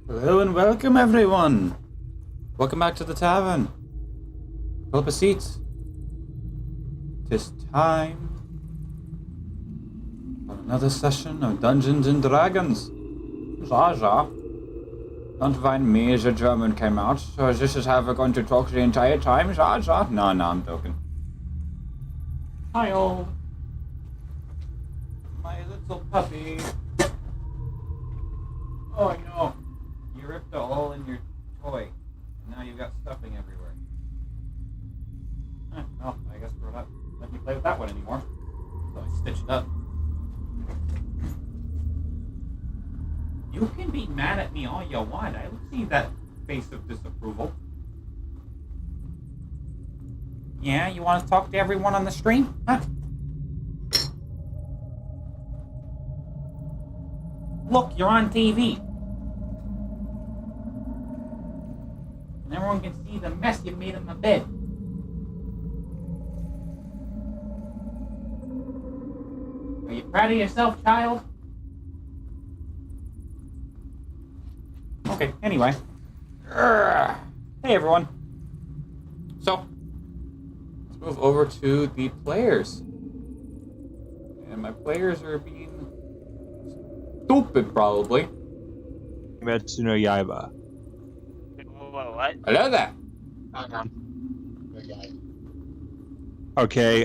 Hello and welcome everyone! Welcome back to the tavern. Pull up a seat. 'Tis time for another session of Dungeons and Dragons. Ja. Don't find me as a German came out, so this is how we're going to talk the entire time, ja. No, I'm joking. Hi all. My little puppy. Oh no. You ripped a hole in your toy, and now you've got stuffing everywhere. Well, I guess we're not letting you play with that one anymore. So I stitched it up. You can be mad at me all you want. I don't see that face of disapproval. Yeah, you want to talk to everyone on the stream? Huh? Look, you're on TV. And everyone can see the mess you made in my bed. Are you proud of yourself, child? Okay, anyway. Hey, everyone. So, let's move over to the players. And my players are being stupid, probably. Metsuno Yaiba. What? Hello there. Okay,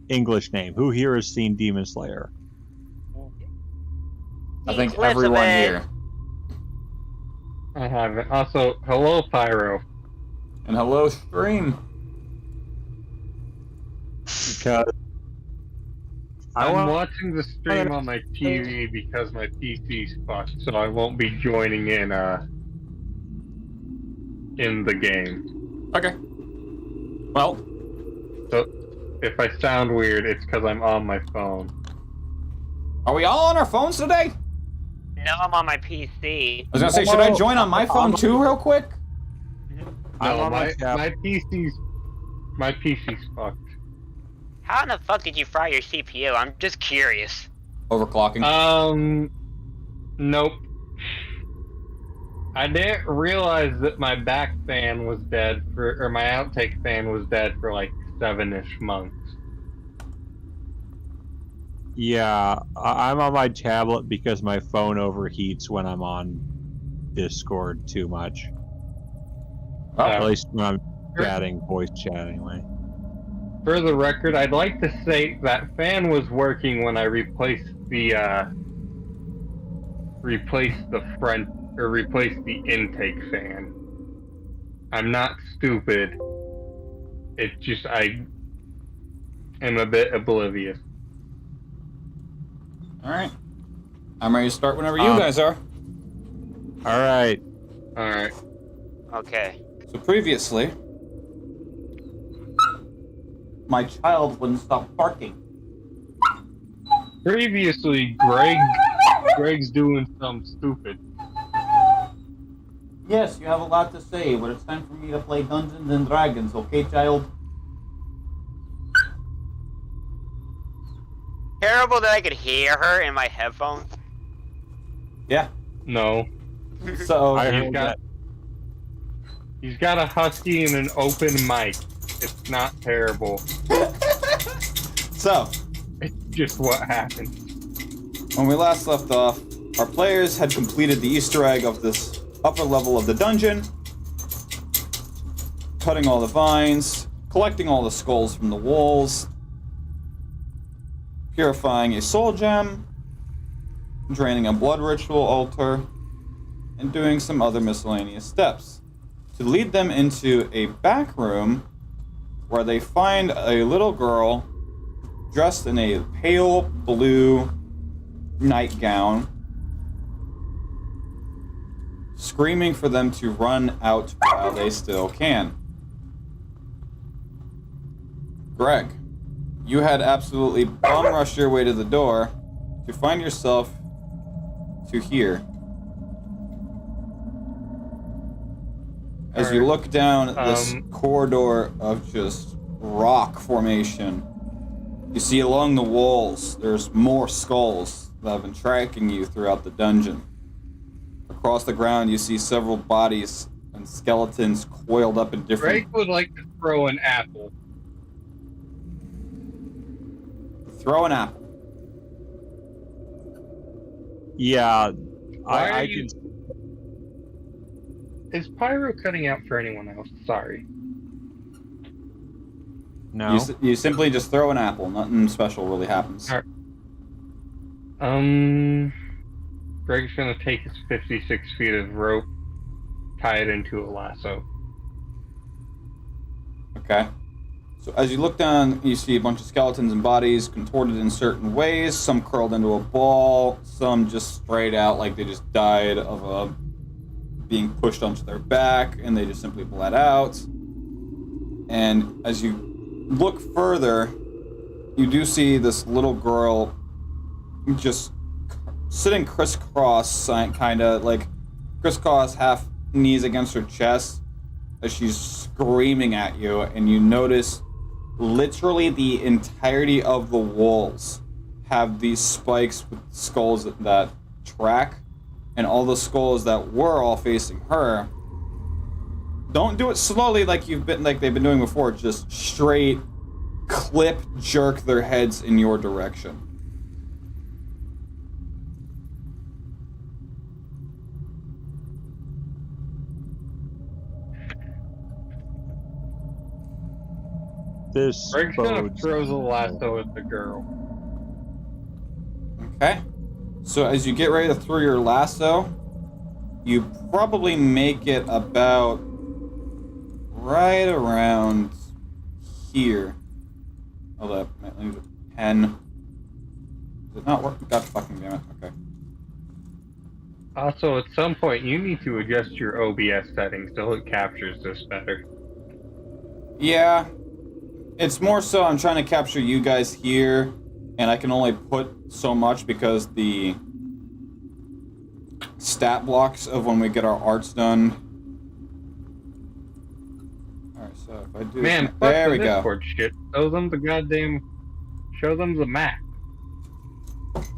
English name. Who here has seen Demon Slayer? I think everyone here. I haven't. Also, hello, Pyro. And hello, stream. Because I'm watching the stream on my TV because my PC's fucked, so I won't be joining in the game. Okay. Well. So, if I sound weird, it's because I'm on my phone. Are we all on our phones today? No, I'm on my PC. I was gonna say, should I join on my phone too, real quick? No, my PC's fucked. How in the fuck did you fry your CPU? I'm just curious. Overclocking. Nope. I didn't realize that my back fan was dead or my outtake fan was dead for like 7-ish months. yeah, I'm on my tablet because my phone overheats when I'm on Discord too much. At least when I'm chatting, voice chat anyway. For the record, I'd like to say that fan was working when I replaced the intake fan. I'm not stupid. It's just I am a bit oblivious. Alright. I'm ready to start whenever you guys are. Alright. Alright. Okay. So previously, my child wouldn't stop barking. Previously, Greg's doing something stupid. Yes, you have a lot to say, but it's time for me to play Dungeons and Dragons, okay, child? Terrible that I could hear her in my headphones. Yeah. No. So, I heard that. He's got a husky and an open mic. It's not terrible. so, It's just what happened. when we last left off, our players had completed the Easter egg of this upper level of the dungeon, cutting all the vines, collecting all the skulls from the walls, purifying a soul gem, draining a blood ritual altar, and doing some other miscellaneous steps to lead them into a back room where they find a little girl dressed in a pale blue nightgown, screaming for them to run out while they still can. Greg, you had absolutely bum rushed your way to the door to find yourself to here. As you look down this corridor of just rock formation, you see along the walls there's more skulls that have been tracking you throughout the dungeon. Across the ground, you see several bodies and skeletons coiled up in different... Greg would like to throw an apple. Throw an apple. Yeah, Why are I you- can. Is Pyro cutting out for anyone else? Sorry. No. You simply just throw an apple. Nothing special really happens. Alright. Greg's gonna take his 56 feet of rope, tie it into a lasso. Okay. So as you look down, you see a bunch of skeletons and bodies contorted in certain ways. Some curled into a ball. Some just straight out like they just died of being pushed onto their back, and they just simply bled out. And as you look further, you do see this little girl just sitting crisscross, kind of like crisscross, half knees against her chest, as she's screaming at you, and you notice literally the entirety of the walls have these spikes with skulls that track, and all the skulls that were all facing her. Don't do it slowly like they've been doing before. Just straight clip jerk their heads in your direction. This Greg's gonna bodes throw the lasso at the girl. Okay. So as you get ready to throw your lasso, you probably make it about right around here. Hold up. Let me use a pen. Does it not work? God fucking damn it. Okay. Also, at some point, you need to adjust your OBS settings so it captures this better. Yeah. It's more so I'm trying to capture you guys here, and I can only put so much because the stat blocks of when we get our arts done. Alright, so if I do... Man, fuck there the we go. Discord shit. Show them the map.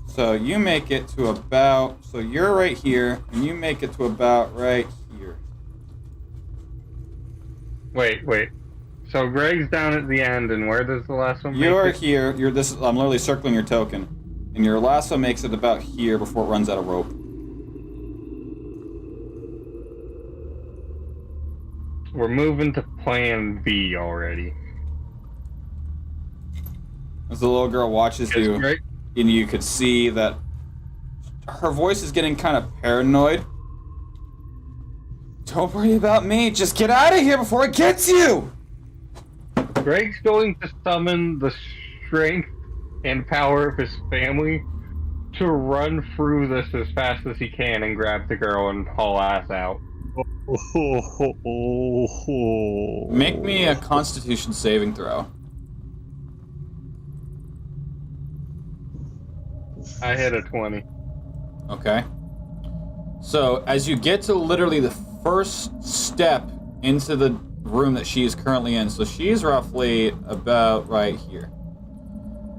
So you make it to about... So you're right here, and you make it to about right here. Wait. So Greg's down at the end, and where does the lasso make You're it? here. I'm literally circling your token. And your lasso makes it about here before it runs out of rope. We're moving to Plan B already. As the little girl watches you, Greg, and you could see that her voice is getting kind of paranoid. Don't worry about me. Just get out of here before it gets you! Greg's going to summon the strength and power of his family to run through this as fast as he can and grab the girl and haul ass out. Make me a Constitution saving throw. I hit a 20. Okay. So, as you get to literally the first step into the room that she is currently in, so she's roughly about right here.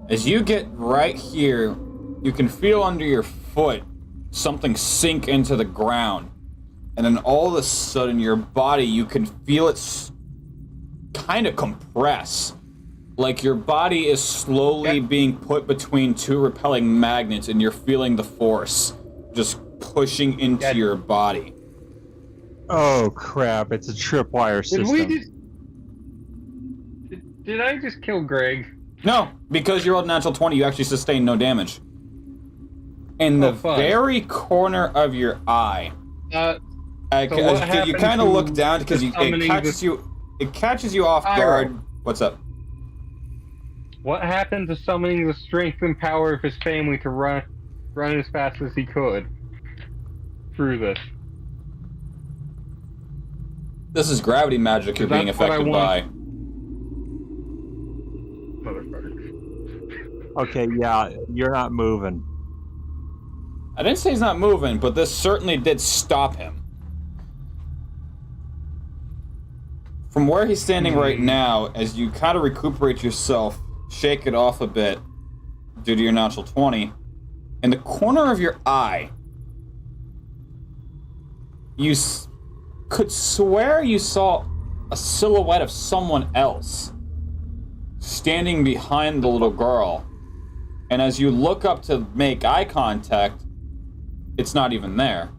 As you get right here, you can feel under your foot something sink into the ground. And then all of a sudden, your body, you can feel it kind of compress. Like your body is slowly being put between two repelling magnets, and you're feeling the force just pushing into your body. Oh crap! It's a tripwire system. Did I just kill Greg? No, because you rolled a natural 20, you actually sustained no damage. In the very corner of your eye, So you kind of look down because it catches you off guard. Pyro. What's up? What happened to summoning the strength and power of his family to run as fast as he could through this? This is gravity magic you're being affected by. Motherfucker. Okay, yeah, you're not moving. I didn't say he's not moving, but this certainly did stop him. From where he's standing right now, as you kind of recuperate yourself, shake it off a bit due to your natural 20, in the corner of your eye, could swear you saw a silhouette of someone else standing behind the little girl. And as you look up to make eye contact, it's not even there.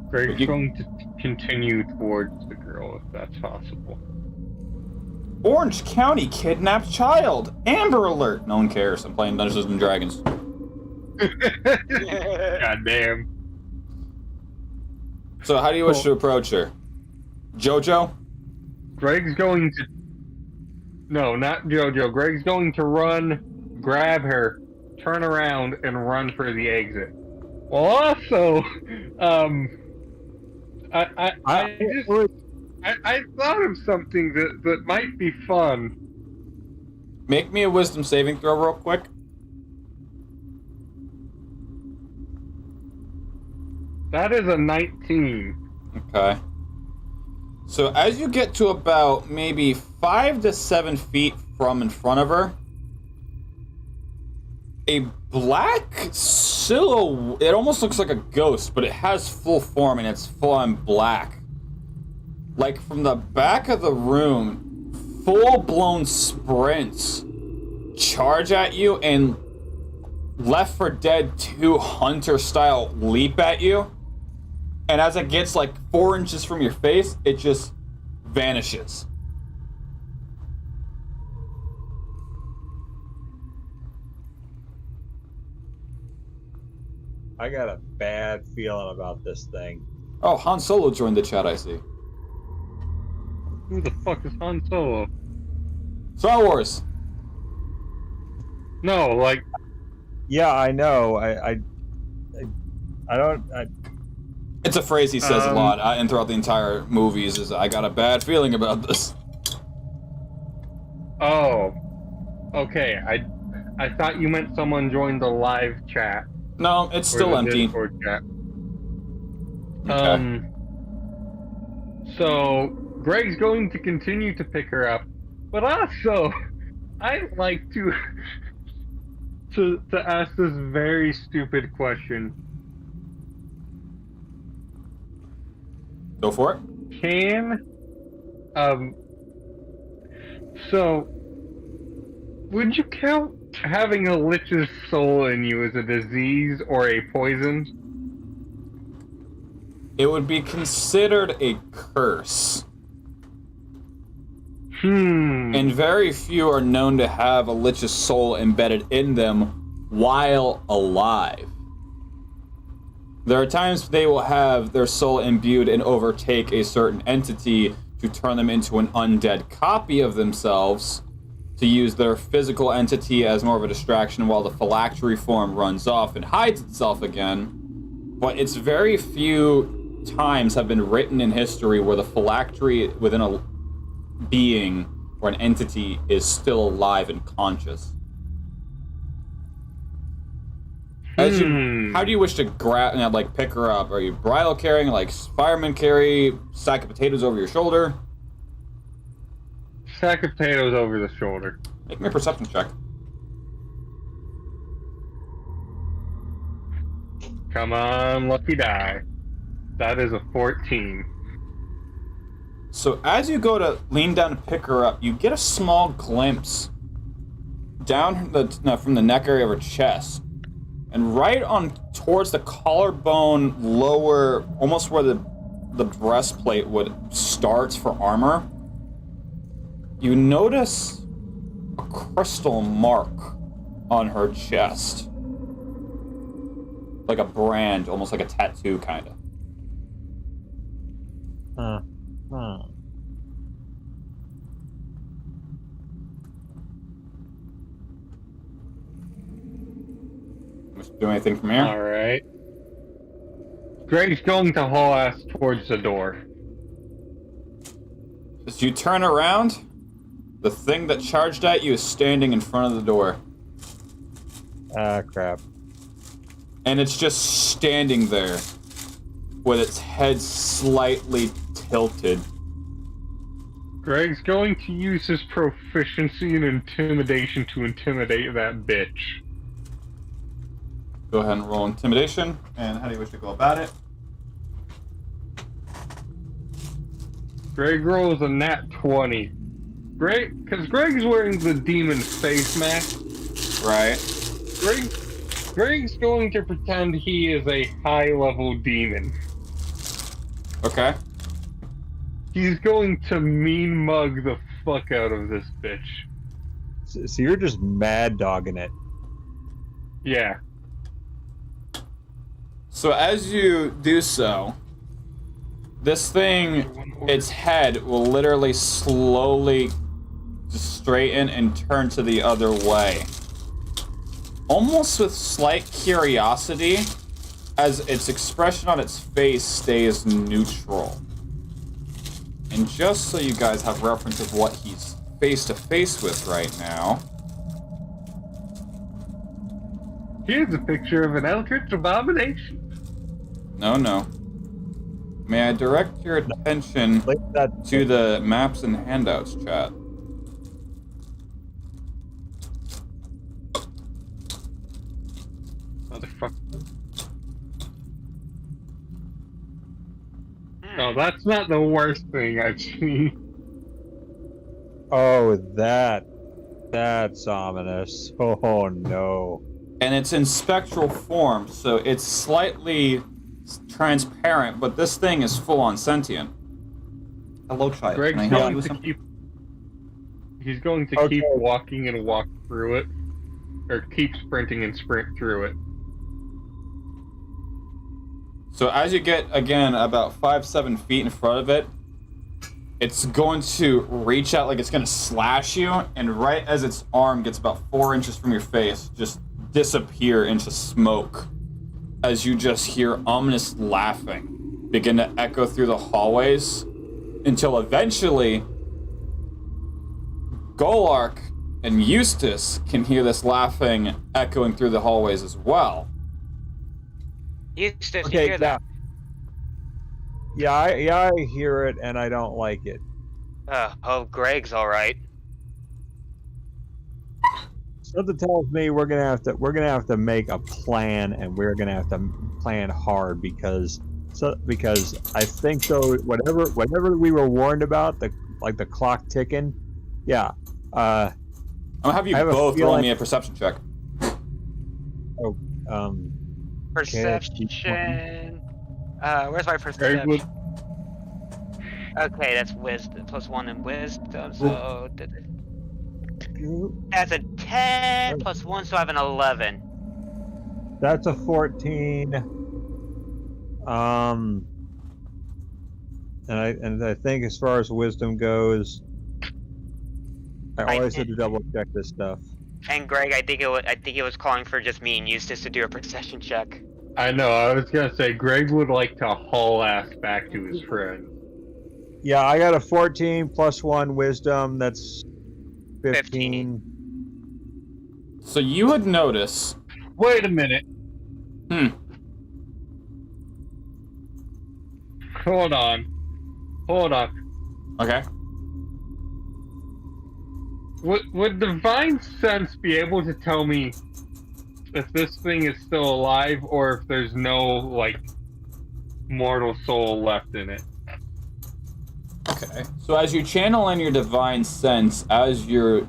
Greg's going to continue towards the girl, if that's possible. Orange County kidnapped child. Amber alert. No one cares. I'm playing Dungeons and Dragons. God damn. So how do you wish to approach her? Jojo? Greg's going to... No, not Jojo. Greg's going to run, grab her, turn around, and run for the exit. Well, also, I thought of something that might be fun. Make me a wisdom saving throw real quick. That is a 19. Okay. So as you get to about maybe 5 to 7 feet from in front of her, a black silhouette, it almost looks like a ghost, but it has full form and it's full on black. Like from the back of the room, full-blown sprints charge at you and Left 4 Dead 2 Hunter style leap at you. And as it gets like 4 inches from your face, it just vanishes. I got a bad feeling about this thing. Oh, Han Solo joined the chat, I see. Who the fuck is Han Solo? Star Wars. No, like... Yeah, I know. I don't... It's a phrase he says a lot, and throughout the entire movies, is I got a bad feeling about this. Oh. Okay, I thought you meant someone joined the live chat. No, it's still empty. Discord chat. Okay. So, Greg's going to continue to pick her up, but also, I'd like to ask this very stupid question. Go for it. So, would you count having a lich's soul in you as a disease or a poison? It would be considered a curse. And very few are known to have a lich's soul embedded in them while alive. There are times they will have their soul imbued and overtake a certain entity to turn them into an undead copy of themselves, to use their physical entity as more of a distraction while the phylactery form runs off and hides itself again. But it's very few times have been written in history where the phylactery within a being or an entity is still alive and conscious. How do you wish to grab and like pick her up? Are you bridle carrying, like fireman carry, sack of potatoes over your shoulder? Sack of potatoes over the shoulder. Make me a perception check. Come on, lucky die. That is a 14. So as you go to lean down to pick her up, you get a small glimpse down from the neck area of her chest. And right on towards the collarbone lower, almost where the breastplate would start for armor, you notice a crystal mark on her chest. Like a brand, almost like a tattoo, kind of. Do anything from here? Alright. Greg's going to haul ass towards the door. As you turn around, the thing that charged at you is standing in front of the door. Ah, crap. And it's just standing there with its head slightly tilted. Greg's going to use his proficiency in intimidation to intimidate that bitch. Go ahead and roll intimidation. And how do you wish to go about it? Greg rolls a nat 20. Because Greg's wearing the demon face mask. Right. Greg's going to pretend he is a high-level demon. Okay. He's going to mean mug the fuck out of this bitch. So you're just mad dogging it. Yeah. So as you do so, this thing, its head will literally slowly just straighten and turn to the other way. Almost with slight curiosity, as its expression on its face stays neutral. And just so you guys have reference of what he's face to face with right now. Here's a picture of an eldritch abomination. No. May I direct your attention to the maps and handouts chat? Motherfucker. No, that's not the worst thing I've seen. Oh, that's ominous. Oh no. And it's in spectral form, so it's slightly transparent, but this thing is full-on sentient. Hello, child. Greg's Can I help going you with to something? He's going to keep walking and walk through it. Or keep sprinting and sprint through it. So as you get, again, about 5-7 feet in front of it, it's going to reach out like it's going to slash you, and right as its arm gets about 4 inches from your face, just disappear into smoke as you just hear ominous laughing begin to echo through the hallways until eventually Golark and Eustace can hear this laughing echoing through the hallways as well. Eustace, you hear that? Yeah, I hear it and I don't like it. Greg's all right. Something tells me we're gonna have to make a plan, and we're gonna have to plan hard because I think though whatever we were warned about, the clock ticking, yeah. I'm gonna have you both roll me a perception check. Perception. Where's my perception? Okay, that's wisdom. +1 in wisdom, so... That's a 10 +1, so I have an 11. That's a 14. And I think as far as wisdom goes, I always have to double check this stuff. And Greg, I think it was calling for just me and Eustace to do a perception check. I know, I was gonna say, Greg would like to haul ass back to his friend. Yeah, I got a 14 +1 wisdom, that's 15. So you would notice... Wait a minute. Hold on. Okay. Would Divine Sense be able to tell me if this thing is still alive or if there's no, mortal soul left in it? Okay. So as you channel in your divine sense, as you're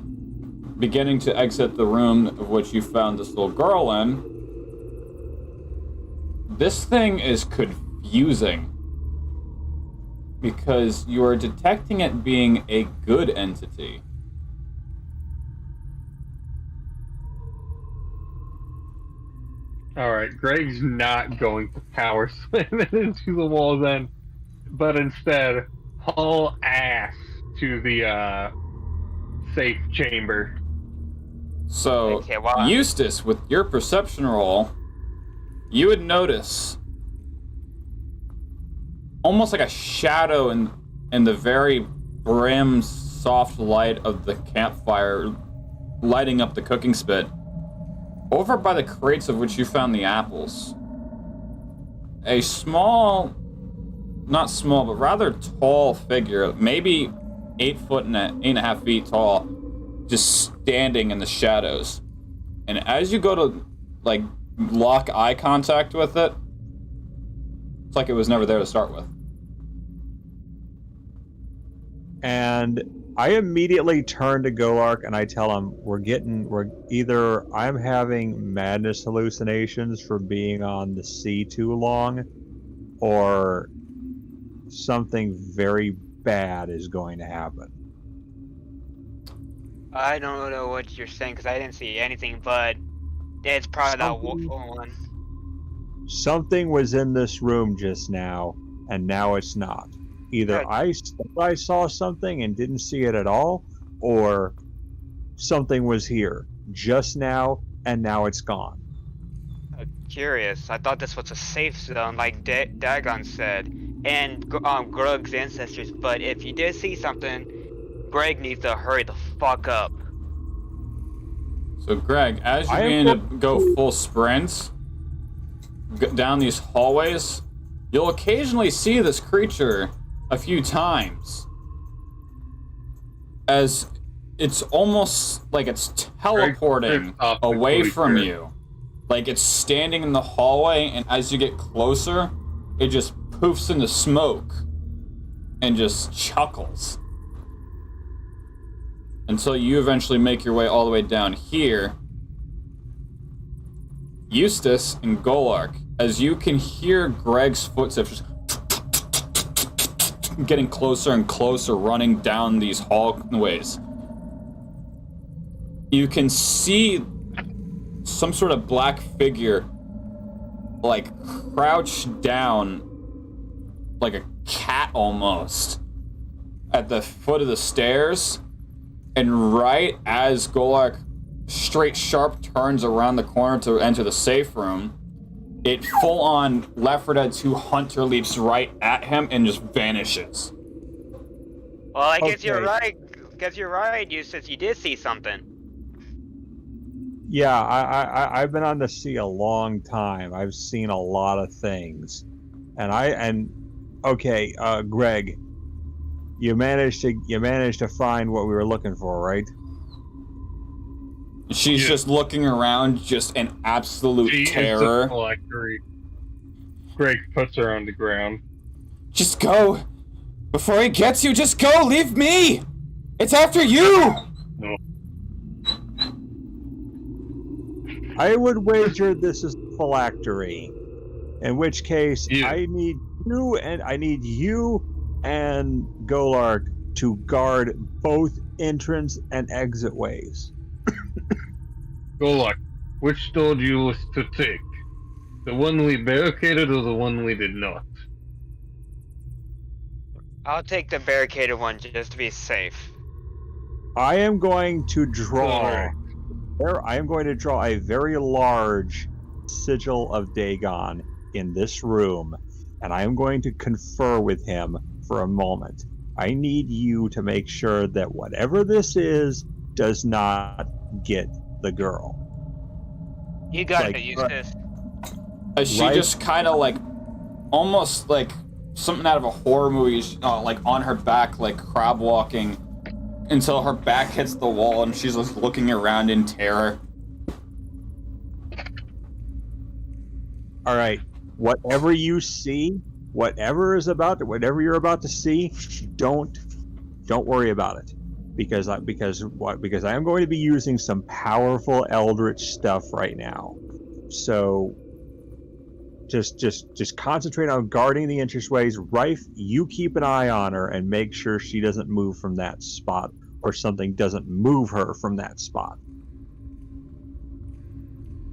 beginning to exit the room of which you found this little girl in, this thing is confusing because you are detecting it being a good entity. Alright, Greg's not going to power slam it into the wall then, but instead haul ass to the safe chamber. So, Eustace, with your perception roll, you would notice almost like a shadow in the very brim, soft light of the campfire lighting up the cooking spit. Over by the crates of which you found the apples, a small, not small, but rather tall figure, maybe 8 foot and 8.5 feet tall, just standing in the shadows. And as you go to, like, lock eye contact with it, it's like it was never there to start with. And I immediately turn to Golark and I tell him we're either I'm having madness hallucinations from being on the sea too long, or something very bad is going to happen. I don't know what you're saying because I didn't see anything, but it's probably that wolf one. Something was in this room just now, and now it's not. Either I saw something and didn't see it at all, or something was here just now and now it's gone. Curious. I thought this was a safe zone, like Dagon said, and Grug's ancestors. But if you did see something, Greg needs to hurry the fuck up. So, Greg, as you begin to go full sprints down these hallways, you'll occasionally see this creature a few times, as it's almost like it's teleporting away from you. Like it's standing in the hallway, and as you get closer, it just poofs into smoke and just chuckles. Until you eventually make your way all the way down here. Eustace and Golark, as you can hear Greg's footsteps just getting closer and closer, running down these hallways. You can see some sort of black figure, like, crouched down, like a cat almost, at the foot of the stairs. And right as Golark straight sharp turns around the corner to enter the safe room, it full-on Left 4 Dead 2 Hunter leaps right at him and just vanishes. Well, I guess you're right. Eustace, you did see something. Yeah, I've been on the sea a long time. I've seen a lot of things, okay, Greg, you managed to find what we were looking for, right? She's just looking around, just in absolute terror. Is a phylactery. Greg puts her on the ground. Just go! Before he gets you, just go! Leave me! It's after you! No. I would wager this is phylactery. In which case, I need you and Golark to guard both entrance and exit ways. Golark, which door do you wish to take? The one we barricaded or the one we did not? I'll take the barricaded one just to be safe. I am going to draw a very large sigil of Dagon in this room, and I am going to confer with him for a moment. I need you to make sure that whatever this is does not get the girl. You got it, Eustace. She just kind of like, almost like something out of a horror movie, like on her back, like crab walking, until her back hits the wall and she's just looking around in terror. All right, whatever you see, whatever you're about to see, don't worry about it, because I am going to be using some powerful eldritch stuff right now. So just concentrate on guarding the entranceways. Rife, you keep an eye on her and make sure she doesn't move from that spot, or something doesn't move her from that spot.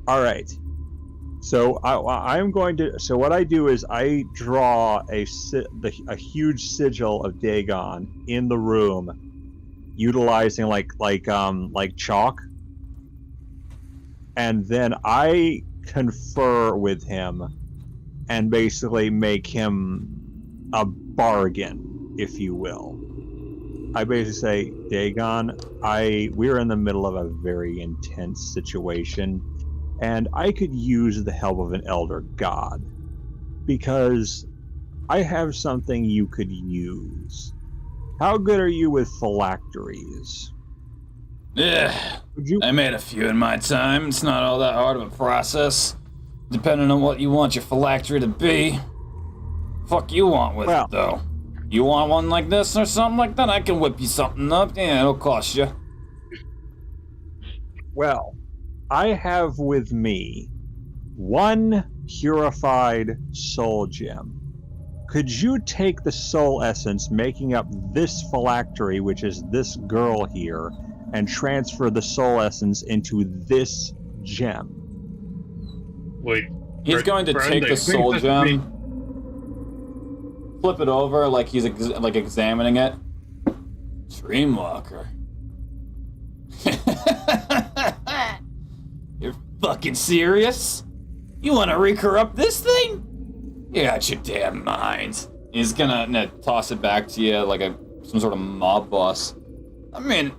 All right. So So what I do is I draw a huge sigil of Dagon in the room, utilizing like chalk, and then I confer with him and basically make him a bargain, if you will. I basically say, Dagon, we're in the middle of a very intense situation, and I could use the help of an elder god, because I have something you could use. How good are you with phylacteries? Yeah, Would you? I made a few in my time. It's not all that hard of a process. Depending on what you want your phylactery to be. Fuck you want with it, though. You want one like this or something like that? I can whip you something up. Yeah, it'll cost you. Well, I have with me 1 purified soul gem. Could you take the soul essence making up this phylactery, which is this girl here, and transfer the soul essence into this gem? Wait. He's going to take the soul gem, flip it over like he's examining it. Dreamwalker. You're fucking serious? You want to recorrupt this thing? You're out your damn mind. He's gonna toss it back to you like some sort of mob boss. I mean,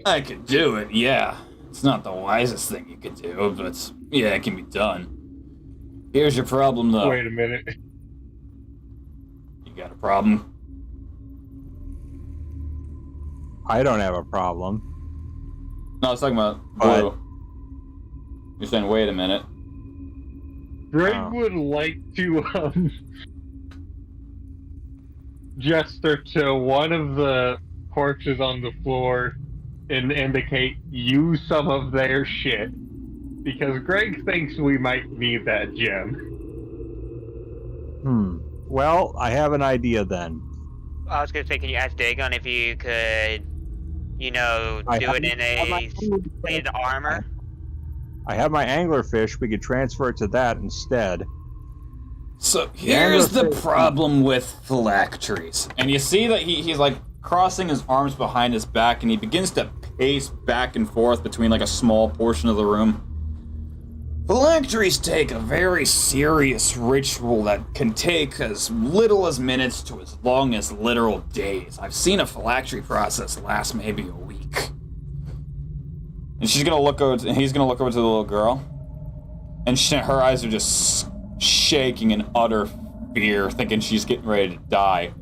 I could do it, yeah. It's not the wisest thing you could do, but yeah, it can be done. Here's your problem, though. Wait a minute. You got a problem? I don't have a problem. No, I was talking about blue. You're saying, wait a minute. Greg would like to gesture to one of the corpses on the floor and indicate use some of their shit. Because Greg thinks we might need that gem. Well, I have an idea then. I was gonna say, can you ask Dagon if you could, do it in a plated armor? I have my anglerfish. We could transfer it to that instead. So here's the problem with phylacteries. And you see that he's like crossing his arms behind his back and he begins to pace back and forth between like a small portion of the room. Phylacteries take a very serious ritual that can take as little as minutes to as long as literal days. I've seen a phylactery process last maybe a week. And he's gonna look over to the little girl, and her eyes are just shaking in utter fear, thinking she's getting ready to die.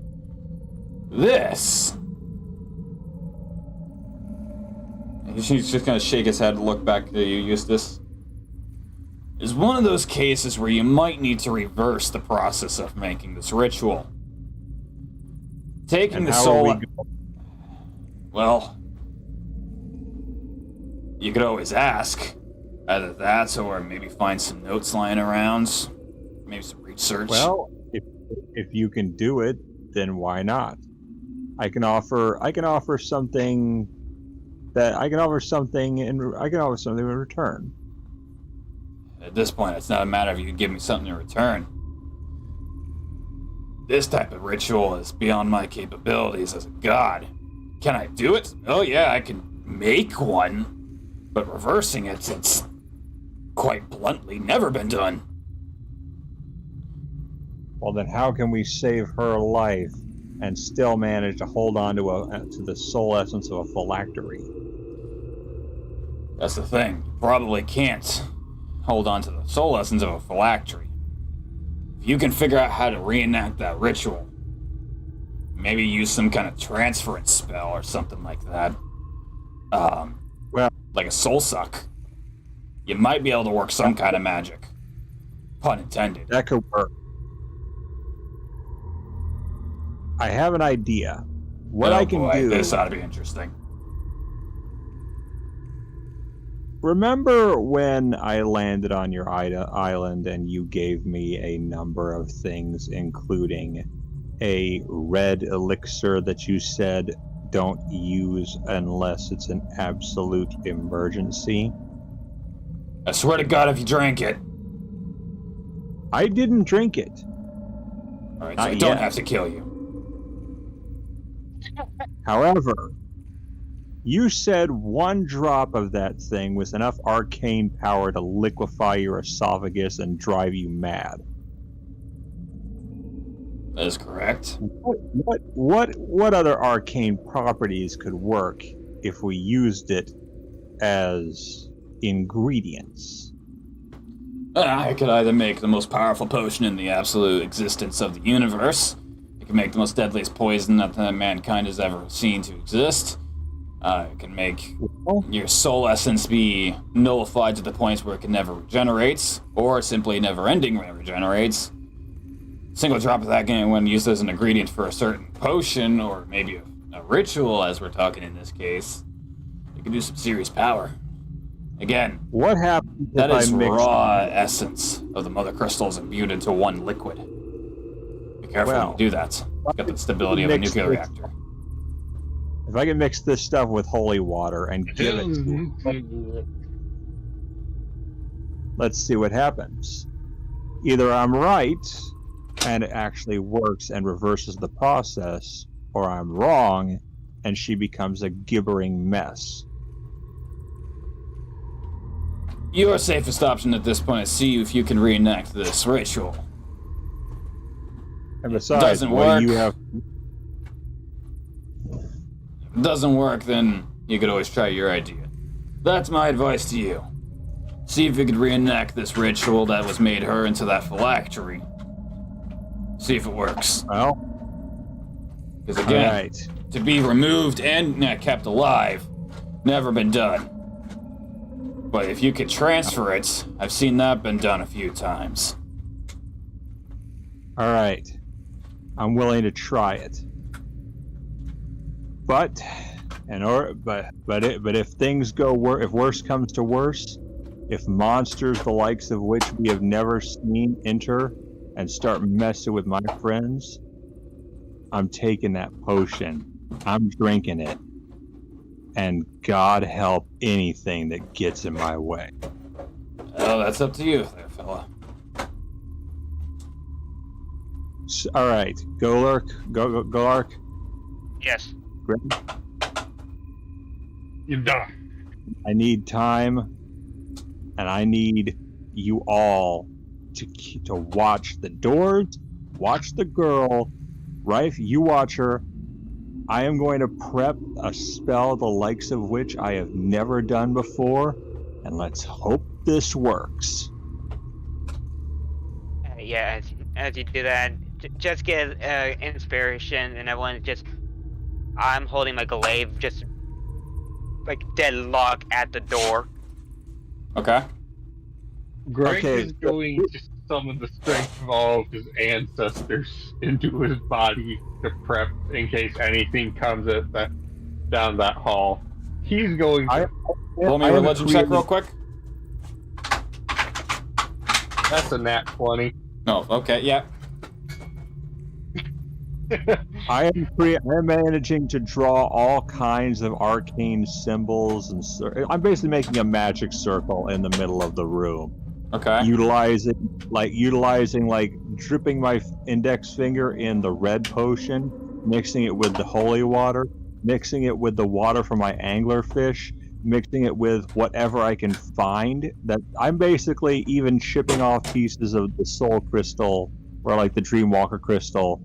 This. He's just gonna shake his head and look back to you, Eustace. Is one of those cases where you might need to reverse the process of making this ritual. Taking the soul. Well, you could always ask. Either that, or maybe find some notes lying around. Maybe some research. Well, if you can do it, then why not? I can offer something in return. At this point, it's not a matter of you can give me something in return. This type of ritual is beyond my capabilities as a god. Can I do it? Oh yeah, I can make one. But reversing it's quite bluntly never been done. Well, then how can we save her life and still manage to hold on to the soul essence of a phylactery? That's the thing. You probably can't hold on to the soul essence of a phylactery. If you can figure out how to reenact that ritual, maybe use some kind of transference spell or something like that. Like a soul suck. You might be able to work some kind of magic. Pun intended. That could work. I have an idea. What I can do... This ought to be interesting. Remember when I landed on your island and you gave me a number of things, including a red elixir that you said don't use unless it's an absolute emergency? I swear to God if you drank it. I didn't drink it. Alright, so I don't have to kill you. However, you said 1 drop of that thing was enough arcane power to liquefy your esophagus and drive you mad. That is correct. What other arcane properties could work if we used it as ingredients? I could either make the most powerful potion in the absolute existence of the universe. I can make the most deadliest poison that mankind has ever seen to exist. It can make your soul essence be nullified to the point where it can never regenerate, or simply never-ending when it regenerates. A single drop of that game, when used as an ingredient for a certain potion, or maybe a ritual, as we're talking in this case, it can do some serious power. Again, What happens that if is I mix? raw essence of the mother crystals imbued into one liquid. Be careful when you do that. Get the stability of a mix nuclear this- reactor. If I can mix this stuff with holy water and give it to him, let's see what happens. Either I'm right and it actually works and reverses the process, or I'm wrong and she becomes a gibbering mess. Your safest option at this point is see if you can reenact this ritual. And besides, Doesn't what work. do you have? If it doesn't work, then you could always try your idea. That's my advice to you. See if you could reenact this ritual that was made her into that phylactery. See if it works. Well, Because again, alright. to be removed and kept alive, never been done. But if you could transfer it, I've seen that been done a few times. Alright. I'm willing to try it. But if things go if worse comes to worse, if monsters the likes of which we have never seen enter and start messing with my friends, I'm taking that potion. I'm drinking it. And God help anything that gets in my way. Oh, that's up to you there, fella. All right, Golark. Yes. Greg, You're done. I need time, and I need you all to watch the doors, watch the girl. Right, you watch her. I am going to prep a spell the likes of which I have never done before, and let's hope this works. Yeah, as you do that, just get inspiration, and everyone just. I'm holding my glaive, just like deadlock at the door. Okay. Greg Okay. is going to summon the strength of all of his ancestors into his body to prep in case anything comes down that hall. He's going to. Roll me a religion check real quick. That's a nat 20. No, okay, yeah. I am managing to draw all kinds of arcane symbols, and I'm basically making a magic circle in the middle of the room. Okay. Utilizing dripping my index finger in the red potion, mixing it with the holy water, mixing it with the water from my anglerfish, mixing it with whatever I can find. That I'm basically even chipping off pieces of the soul crystal, or like the Dreamwalker crystal,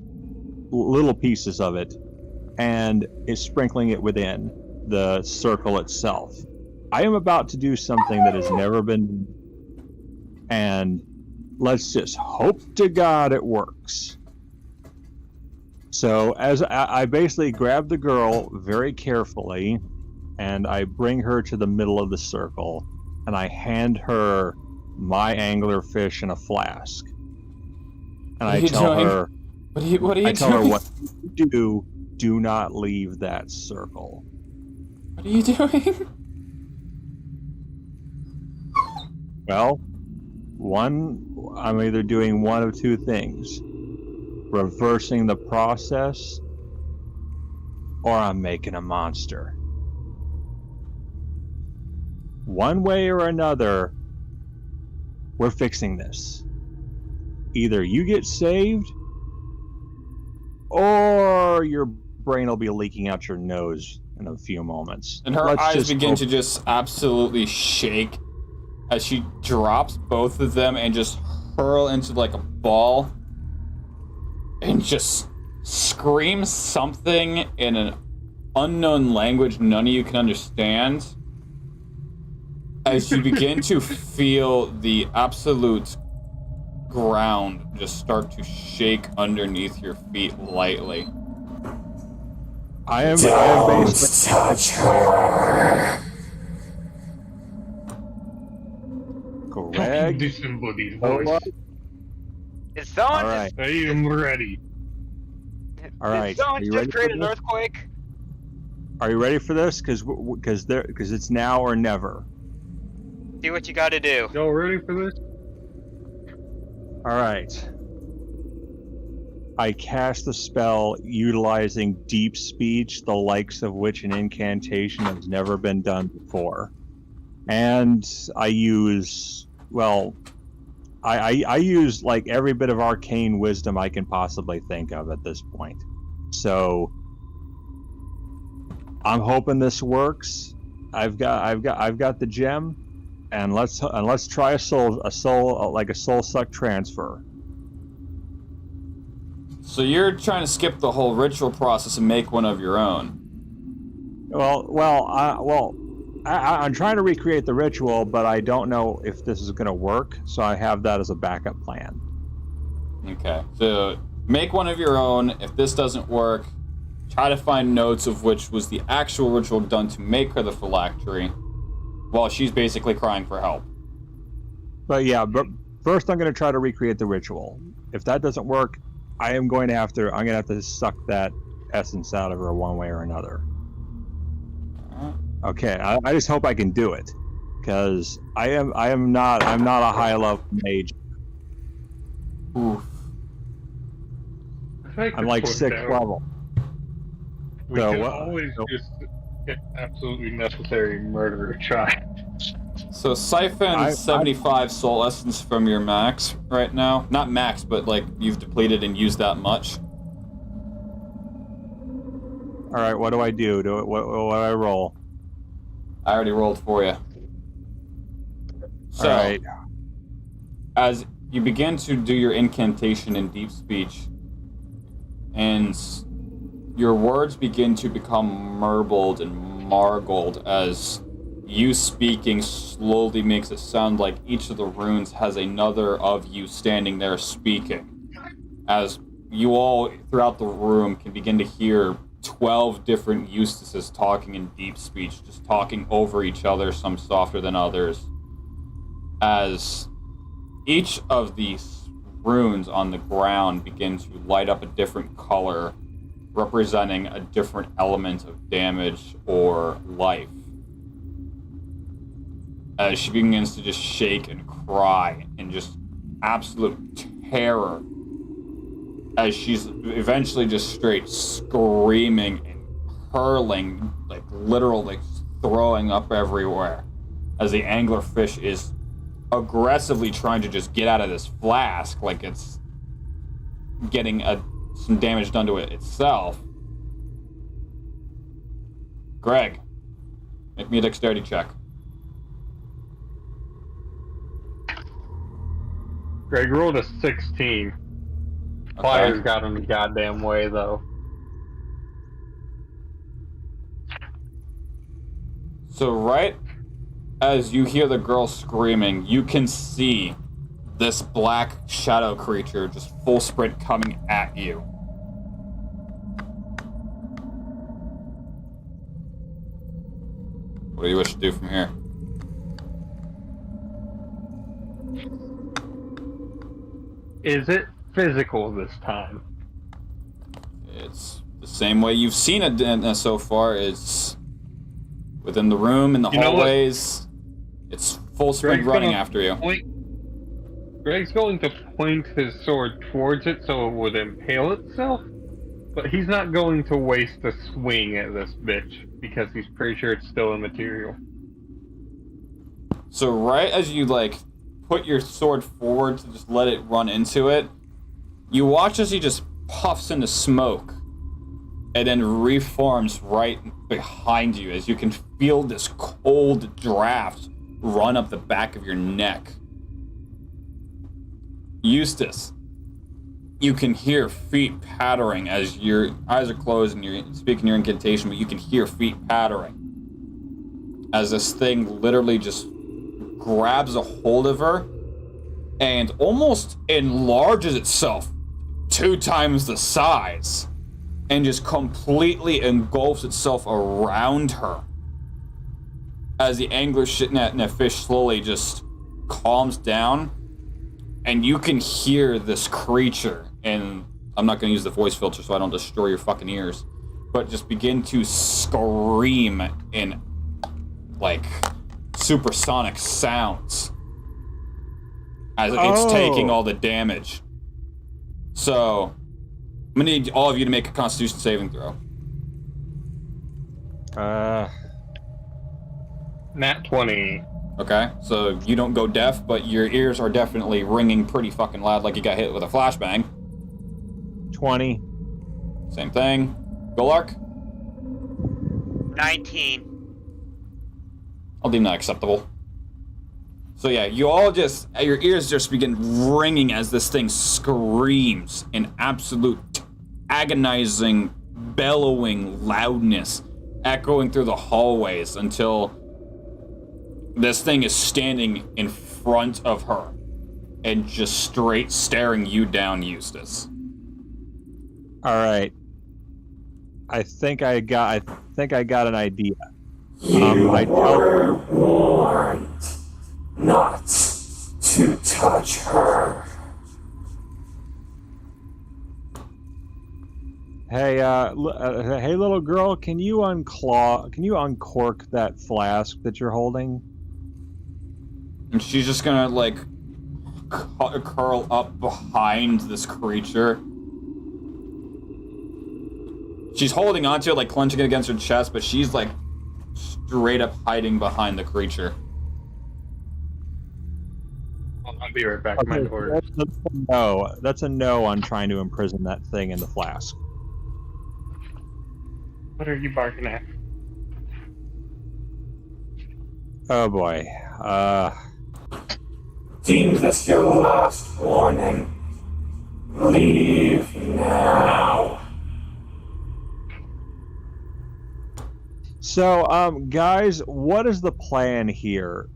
little pieces of it, and is sprinkling it within the circle itself. I am about to do something that has never been done, and let's just hope to God it works. So as I basically grab the girl very carefully, and I bring her to the middle of the circle, and I hand her my anglerfish in a flask, and I tell her, What are you I doing? tell her what you do not leave that circle. What are you doing? Well, I'm either doing one of two things: reversing the process, or I'm making a monster. One way or another, we're fixing this. Either you get saved, or your brain will be leaking out your nose in a few moments. And her Let's eyes just begin hope- to just absolutely shake as she drops both of them and just hurl into like a ball and just screams something in an unknown language none of you can understand as you begin to feel the absolute ground just start to shake underneath your feet lightly. I am basically... touch her. Greg? Disembodied Hold voice. up. Is someone All right. I am ready. All right. Did someone Are you just ready create for an this? earthquake? Are you ready for this? Because it's now or never. Do what you gotta do. Y'all ready for this? All right. I cast a spell utilizing deep speech, the likes of which an incantation has never been done before. And I use, well, I use like every bit of arcane wisdom I can possibly think of at this point. So I'm hoping this works. I've got the gem, and let's try a soul suck transfer. So you're trying to skip the whole ritual process and make one of your own. I'm trying to recreate the ritual, but I don't know if this is going to work, so I have that as a backup plan. Okay, so make one of your own. If this doesn't work, try to find notes of which was the actual ritual done to make her the phylactery, while she's basically crying for help. But first I'm going to try to recreate the ritual. If that doesn't work, I'm going to have to suck that essence out of her one way or another. Okay, I just hope I can do it, because I'm not a high level mage. Oof. I'm like 6th level. We So can what- always so- just, if absolutely necessary, murder a child. So siphon 75 soul essence from your max right now. Not max, but like you've depleted and used that much. All right, what do I do? What do I roll? I already rolled for you. So, All right. as you begin to do your incantation in deep speech, and your words begin to become murbled and margled as you speaking slowly makes it sound like each of the runes has another of you standing there speaking. As you all throughout the room can begin to hear 12 different Eustaces talking in deep speech, just talking over each other, some softer than others. As each of these runes on the ground begin to light up a different color, representing a different element of damage or life. As she begins to just shake and cry in just absolute terror, as she's eventually just straight screaming and hurling, like literally throwing up everywhere, as the anglerfish is aggressively trying to just get out of this flask, like it's getting some damage done to it itself. Greg, make me a dexterity check. Greg rolled a 16. Fire's got him the goddamn way, though. So right as you hear the girl screaming, you can see this black shadow creature just full sprint coming at you. What do you wish to do from here? Is it physical this time? It's the same way you've seen it so far. It's within the room, in the hallways. It's full sprint Greg's running gonna after you. Greg's going to point his sword towards it so it would impale itself, but he's not going to waste a swing at this bitch because he's pretty sure it's still immaterial. So right as you put your sword forward to just let it run into it, you watch as he just puffs into smoke and then reforms right behind you as you can feel this cold draft run up the back of your neck. Eustace, you can hear feet pattering as your eyes are closed and you're speaking your incantation, but you can hear feet pattering as this thing literally just grabs a hold of her and almost enlarges itself 2 times the size and just completely engulfs itself around her as the angler shitting in that fish slowly just calms down, and you can hear this creature, and I'm not going to use the voice filter so I don't destroy your fucking ears, but just begin to scream in like supersonic sounds as it's taking all the damage. So I'm gonna need all of you to make a Constitution saving throw. Nat 20. Okay, so you don't go deaf, but your ears are definitely ringing pretty fucking loud, like you got hit with a flashbang. 20. Same thing. Golark? 19. I'll deem that acceptable. So yeah, you all just, your ears just begin ringing as this thing screams in absolute agonizing, bellowing loudness, echoing through the hallways until this thing is standing in front of her and just straight staring you down, Eustace. All right. I think I got an idea. I tell were warned not to touch her. Hey, hey, little girl, can you uncork that flask that you're holding? And she's just gonna, like, curl up behind this creature. She's holding onto it, like, clenching it against her chest, but she's, like, straight up hiding behind the creature. I'll be right back. My orders. That's a no on trying to imprison that thing in the flask. What are you barking at? Oh boy. Deem this your last warning. Leave now. So, guys, what is the plan here?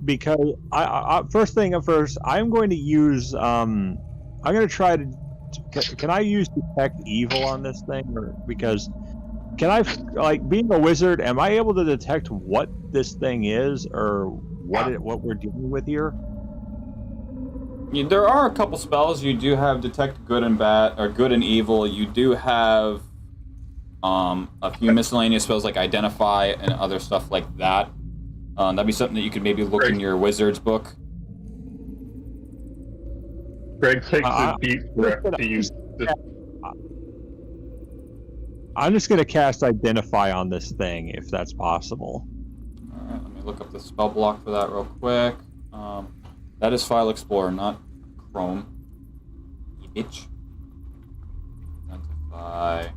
Because I first thing first, I'm going to use I'm going to try to. Can I use detect evil on this thing, or because can I, like, being a wizard, am I able to detect what this thing is or what we're dealing with here? There are a couple spells. You do have detect good and bad, or good and evil. You do have a few miscellaneous spells like identify and other stuff like that. That'd be something that you could maybe look in your wizard's book. Greg takes a deep breath to use this. I'm just going to cast Identify on this thing, if that's possible. Alright, let me look up the spell block for that real quick. That is File Explorer, not Chrome. You bitch. Identify.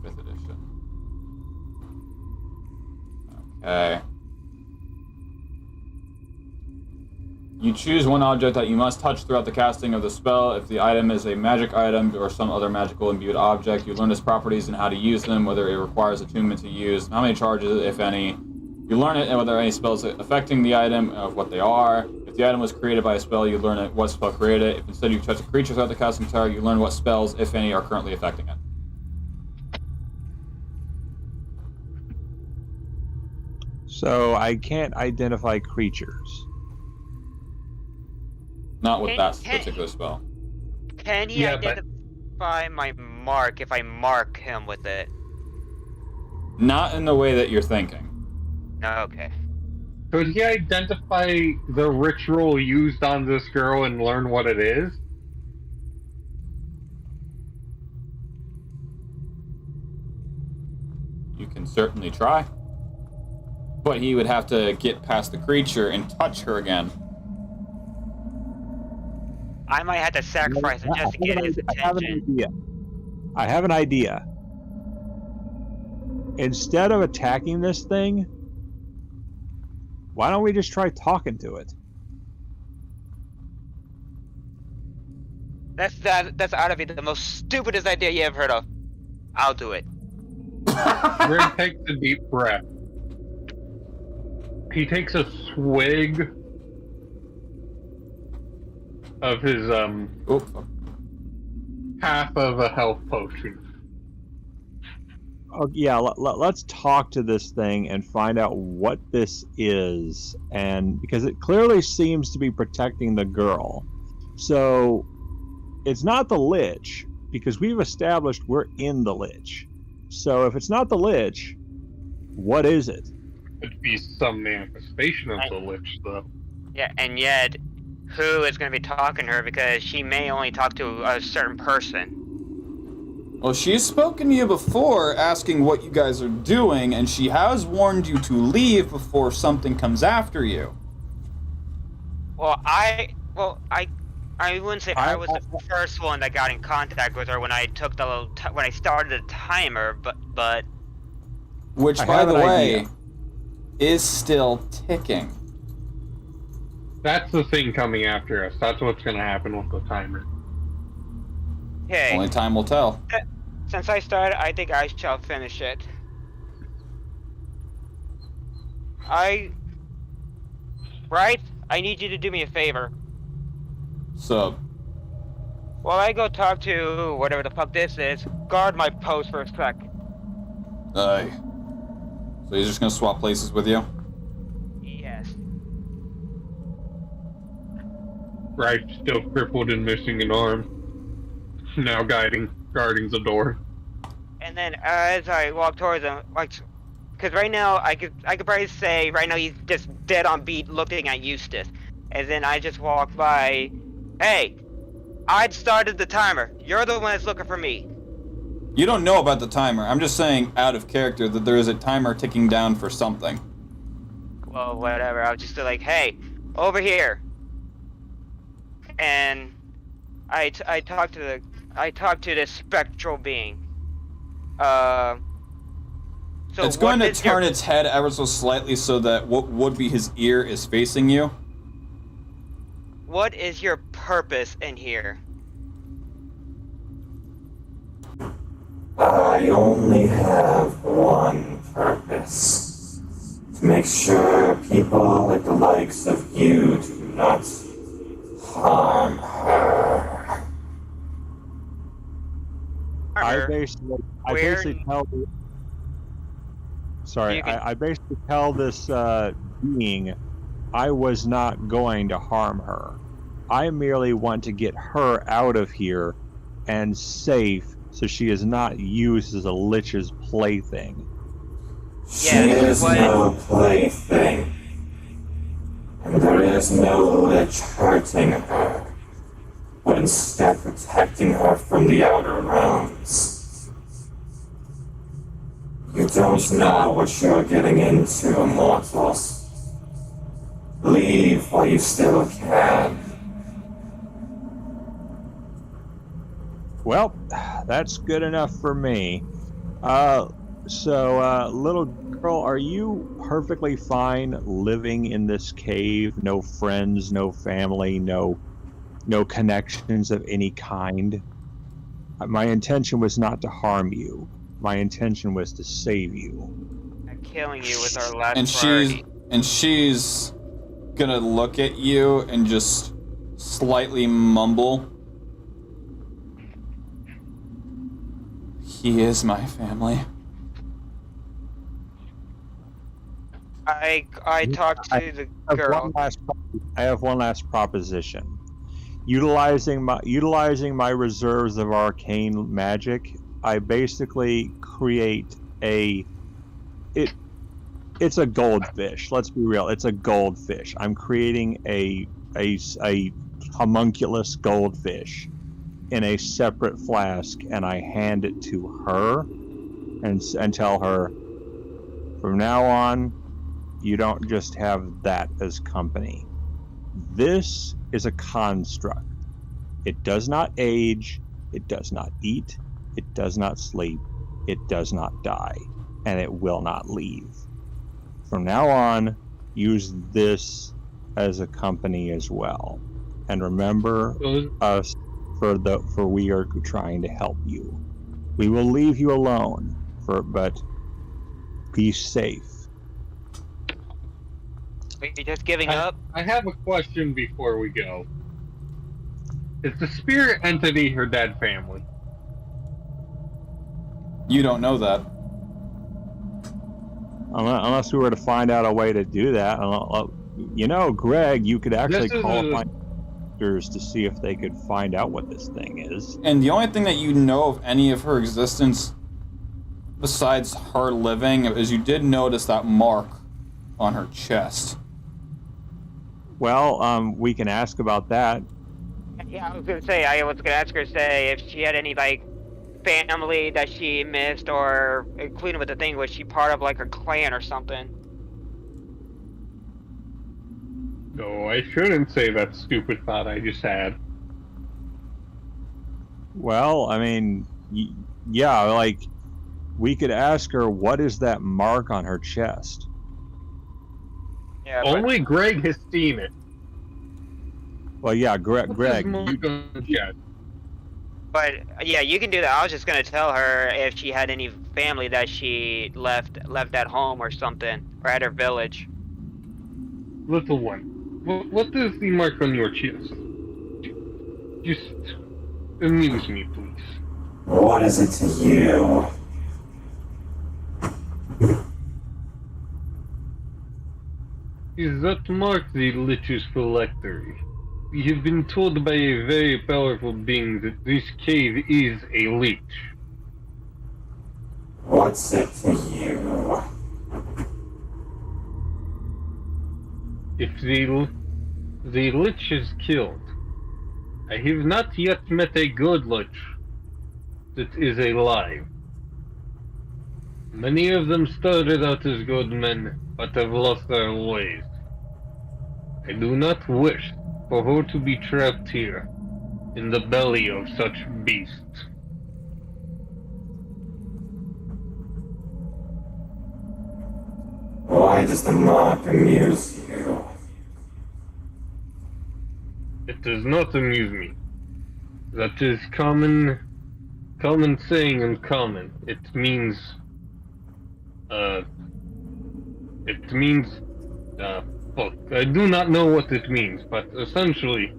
5th edition. Okay. You choose one object that you must touch throughout the casting of the spell. If the item is a magic item or some other magical imbued object, you learn its properties and how to use them, whether it requires attunement to use, how many charges, if any. You learn it and whether any spells affecting the item, of what they are. If the item was created by a spell, you learn it, what spell created it. If instead you touch a creature throughout the casting tower, you learn what spells, if any, are currently affecting it. So I can't identify creatures. Not with that particular spell. Can he identify my mark if I mark him with it? Not in the way that you're thinking. No, okay. Could he identify the ritual used on this girl and learn what it is? You can certainly try. But he would have to get past the creature and touch her again. I might have to sacrifice him just to get his attention. I have an idea. Instead of attacking this thing, why don't we just try talking to it? That's out of it the most stupidest idea you ever heard of. I'll do it. Greg takes a deep breath. He takes a swig of his half of a health potion. Oh, yeah, let's talk to this thing and find out what this is, and because it clearly seems to be protecting the girl. So it's not the Lich, because we've established we're in the Lich. So if it's not the Lich, what is it? It'd be some manifestation of the Lich, though. Yeah, and yet, who is going to be talking to her, because she may only talk to a certain person. Well, she's spoken to you before, asking what you guys are doing, and she has warned you to leave before something comes after you. Well, I wouldn't say I was the first one that got in contact with her when I took when I started the timer, but which, by the way, is still ticking. That's the thing coming after us. That's what's going to happen with the timer. Okay. Only time will tell. Since I started, I think I shall finish it. Right? I need you to do me a favor. So, While I go talk to whatever the fuck this is, guard my post for a sec. aye. So he's just gonna swap places with you? Yes. Right, still crippled and missing an arm. Now guarding the door. And then as I walk towards him, like, because right now I could probably say right now he's just dead on beat looking at Eustace, and then I just walk by. Hey, I'd started the timer. You're the one that's looking for me. You don't know about the timer. I'm just saying, out of character, that there is a timer ticking down for something. Well, whatever. I was just like, hey, over here. And I talked to this spectral being. So it's going to turn its head ever so slightly so that what would be his ear is facing you. What is your purpose in here? I only have one purpose. To make sure people like the likes of you do not harm her. I basically tell this being I was not going to harm her. I merely want to get her out of here and safe so she is not used as a Lich's plaything. She is no plaything. And there is no Lich hurting her, but instead protecting her from the outer realms. You don't know what you're getting into, immortals. Leave while you still can. Well, that's good enough for me. So, little girl, are you perfectly fine living in this cave? No friends, no family, no connections of any kind? My intention was not to harm you. My intention was to save you. Killing you with our last priority. And she's gonna look at you and just slightly mumble. He is my family. I talked to the girl. I have one last proposition. Utilizing my reserves of arcane magic, I basically create it's a goldfish. Let's be real. It's a goldfish. I'm creating a homunculus goldfish in a separate flask, and I hand it to her and tell her, from now on, you don't just have that as company. This is a construct. It does not age, it does not eat, it does not sleep, it does not die, and it will not leave. From now on, use this as a company as well. And remember us, for we are trying to help you. We will leave you alone, but be safe. Are you just giving up? I have a question before we go. Is the spirit entity her dead family? You don't know that. Unless we were to find out a way to do that. You know, Greg, you could actually call upon doctors to see if they could find out what this thing is. And the only thing that you know of any of her existence, besides her living, is you did notice that mark on her chest. Well, we can ask about that. Yeah, I was gonna ask her, say, if she had any, like, family that she missed, or including with the thing, was she part of, like, a clan or something? No, I shouldn't say that stupid thought I just had. Well, I mean, yeah, like, we could ask her, what is that mark on her chest? Yeah, Only Greg has seen it. Well, yeah, Greg, But yeah, you can do that. I was just gonna tell her if she had any family that she left at home or something, or at her village. Little one, what is the mark on your chest? Just amuse me, please. What is it to you? Is that mark the Lich's phylactery? We have been told by a very powerful being that this cave is a leech. What's it to you? If the lich is killed, I have not yet met a good lich that is alive. Many of them started out as good men, but have lost their ways. I do not wish for her to be trapped here, in the belly of such beasts. Why does the mark amuse you? It does not amuse me. That is common saying in common. It means, fuck, I do not know what it means, but essentially,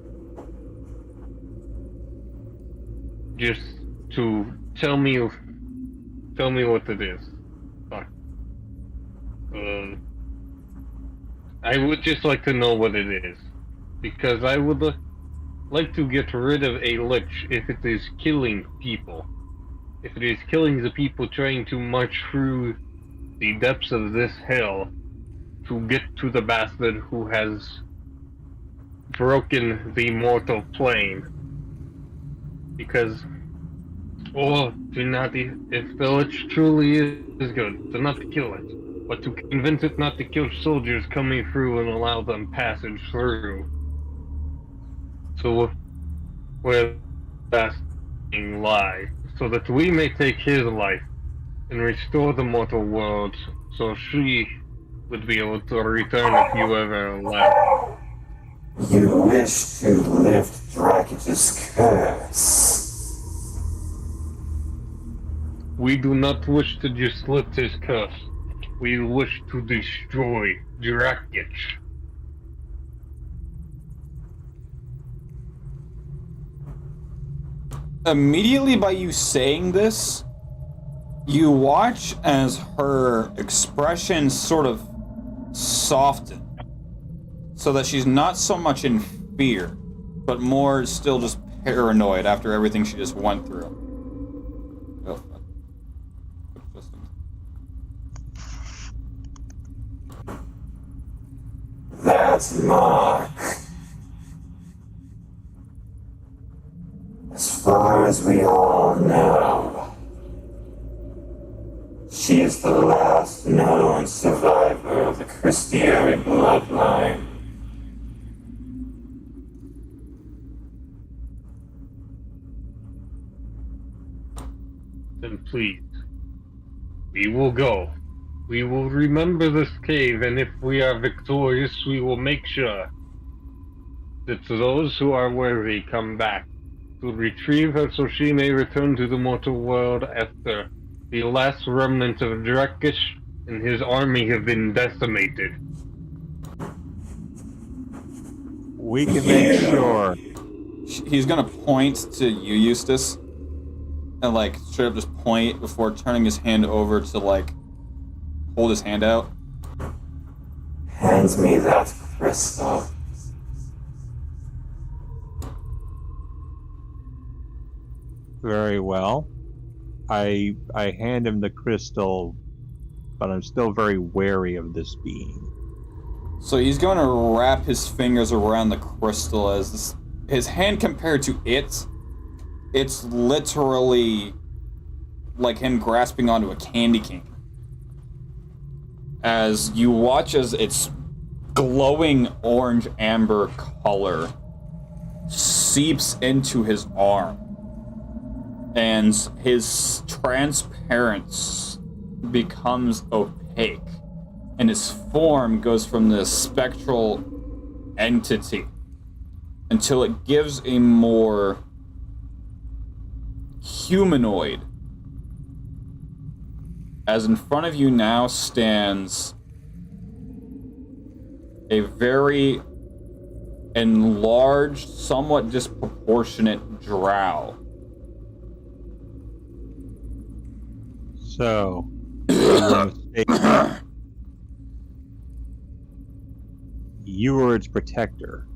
just to tell me what it is. Fuck. I would just like to know what it is, because I would like to get rid of a lich if it is killing people. If it is killing the people trying to march through the depths of this hell to get to the bastard who has broken the mortal plane. Because, do not, if the lich truly is good, do not kill it, but to convince it not to kill soldiers coming through and allow them passage through. So, where that thing lie, so that we may take his life and restore the mortal world, so she would be able to return if you ever left. You wish to lift Drakich's curse. We do not wish to just lift his curse. We wish to destroy Drakich. Immediately by you saying this, you watch as her expression sort of soften, so that she's not so much in fear, but more still just paranoid after everything she just went through. Oh, fuck. That's Mark. As far as we all know, she is the last known survivor of the Christiari bloodline. Then please, we will go. We will remember this cave, and if we are victorious, we will make sure that those who are worthy come back to retrieve her so she may return to the mortal world after the last remnant of Drakish and his army have been decimated. We can make sure. he's gonna point to you, Eustace, and like straight up just point before turning his hand over to like hold his hand out. Hand me that crystal. Very well. I hand him the crystal, but I'm still very wary of this being. So he's going to wrap his fingers around the crystal as this, his hand compared to it, it's literally like him grasping onto a candy cane. As you watch as its glowing orange amber color seeps into his arm, and his transparence becomes opaque, and his form goes from this spectral entity until it gives a more humanoid. As in front of you now stands a very enlarged, somewhat disproportionate drow. So, you were its protector.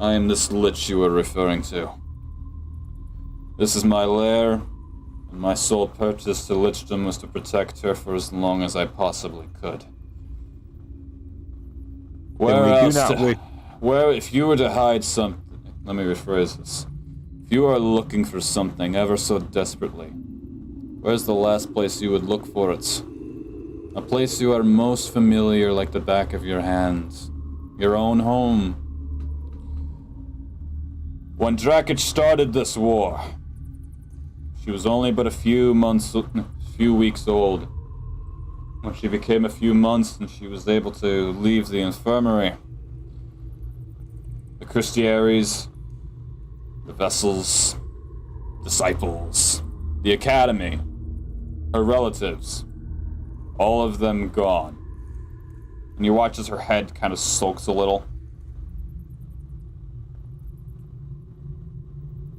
I am this lich you are referring to. This is my lair, and my sole purpose to lichdom was to protect her for as long as I possibly could. If you were to hide something, let me rephrase this. If you are looking for something ever so desperately, where's the last place you would look for it? A place you are most familiar like the back of your hand. Your own home. When Drakic started this war, she was only but a few weeks old. When she became a few months and she was able to leave the infirmary, the Christiaries, the Vessels, disciples, the Academy, her relatives, all of them gone. And you watch as her head kind of sulks a little.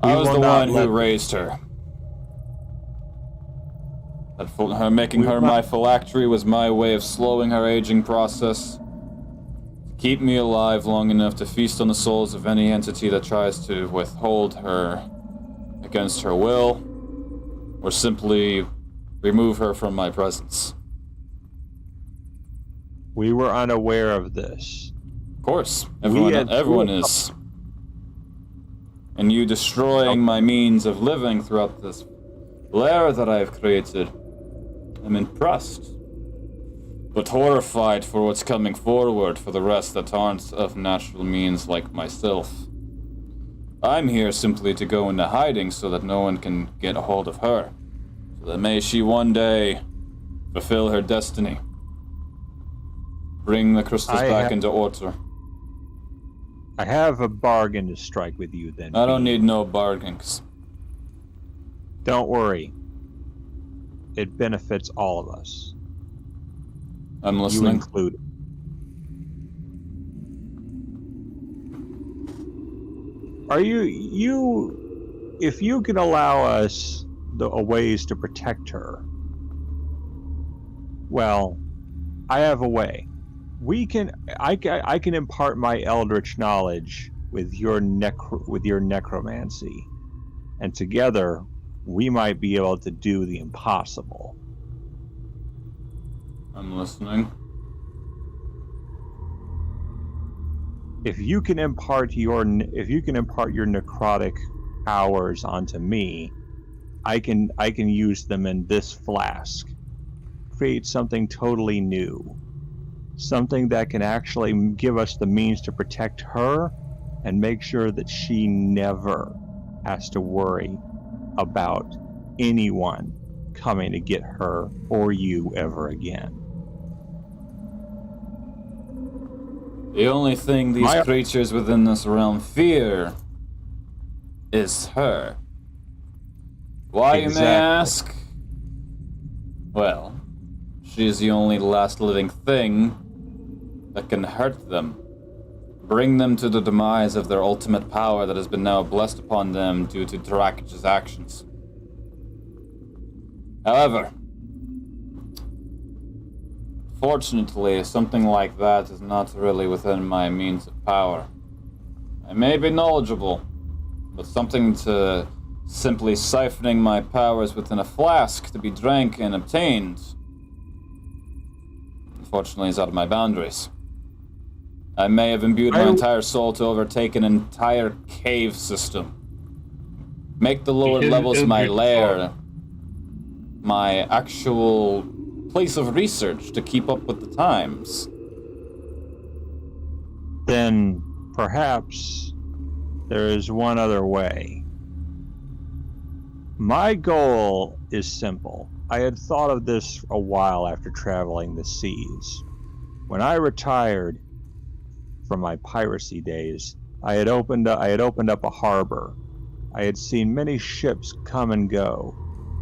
I was the one who raised her. Her making her my phylactery was my way of slowing her aging process. To keep me alive long enough to feast on the souls of any entity that tries to withhold her against her will, or simply remove her from my presence. We were unaware of this. Of course, everyone is. And you destroying my means of living throughout this lair that I have created, I'm impressed, but horrified for what's coming forward for the rest that aren't of natural means like myself. I'm here simply to go into hiding so that no one can get a hold of her, so that may she one day fulfill her destiny. Bring the crystals back into order. I have a bargain to strike with you then. I don't need no bargains. Don't worry. It benefits all of us. I'm listening. You included. Are you if you can allow us a ways to protect her, well, I have a way. I can impart my eldritch knowledge with your necromancy, and together we might be able to do the impossible. I'm listening. If you can impart your necrotic powers onto me, I can use them in this flask. Create something totally new. Something that can actually give us the means to protect her and make sure that she never has to worry about anyone coming to get her or you ever again. The only thing these creatures within this realm fear is her. Why, you may ask? Well, she is the only last living thing that can hurt them. bring them to the demise of their ultimate power that has been now blessed upon them due to Drakich's actions. However, fortunately, something like that is not really within my means of power. I may be knowledgeable, but something to simply siphoning my powers within a flask to be drank and obtained, unfortunately, is out of my boundaries. I may have imbued my entire soul to overtake an entire cave system. Make the lower levels my lair, my actual place of research to keep up with the times. Then perhaps there is one other way. My goal is simple. I had thought of this a while after traveling the seas. When I retired from my piracy days, I had opened up a harbor. I had seen many ships come and go,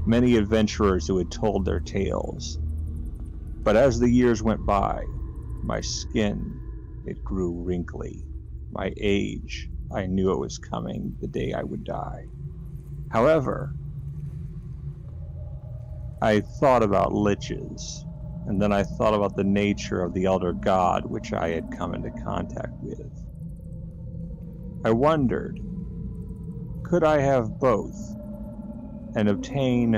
many adventurers who had told their tales. But as the years went by, my skin, it grew wrinkly. My age, I knew it was coming the day I would die. However, I thought about liches, and then I thought about the nature of the elder god which I had come into contact with. I wondered, could I have both and obtain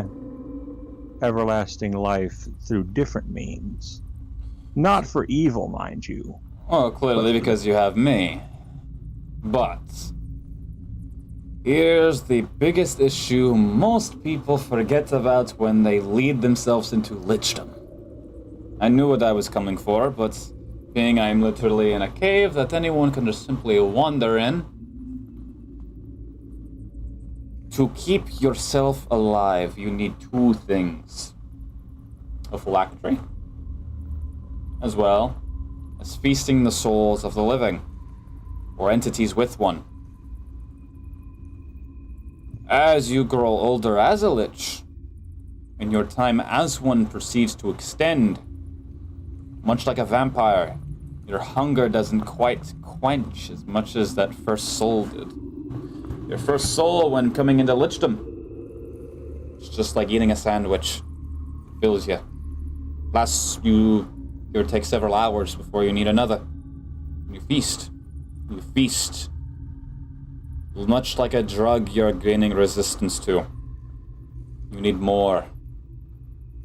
everlasting life through different means? Not for evil, mind you. Well, clearly because you have me. But here's the biggest issue most people forget about when they lead themselves into lichdom. I knew what I was coming for, but being I'm literally in a cave that anyone can just simply wander in, to keep yourself alive, you need two things. A phylactery, as well as feasting the souls of the living, or entities with one. As you grow older as a lich, and your time as one proceeds to extend, much like a vampire, your hunger doesn't quite quench as much as that first soul did. Your first soul when coming into lichdom, it's just like eating a sandwich. It fills you. Lasts you, it would take several hours before you need another. You feast. You feast. Much like a drug you're gaining resistance to. You need more.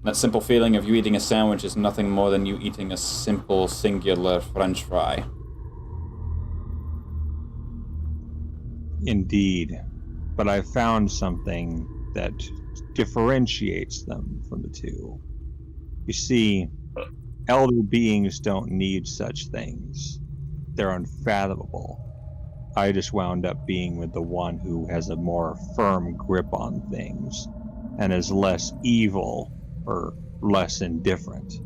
That simple feeling of you eating a sandwich is nothing more than you eating a simple, singular French fry. Indeed, but I found something that differentiates them from the two. You see, elder beings don't need such things. They're unfathomable. I just wound up being with the one who has a more firm grip on things and is less evil or less indifferent.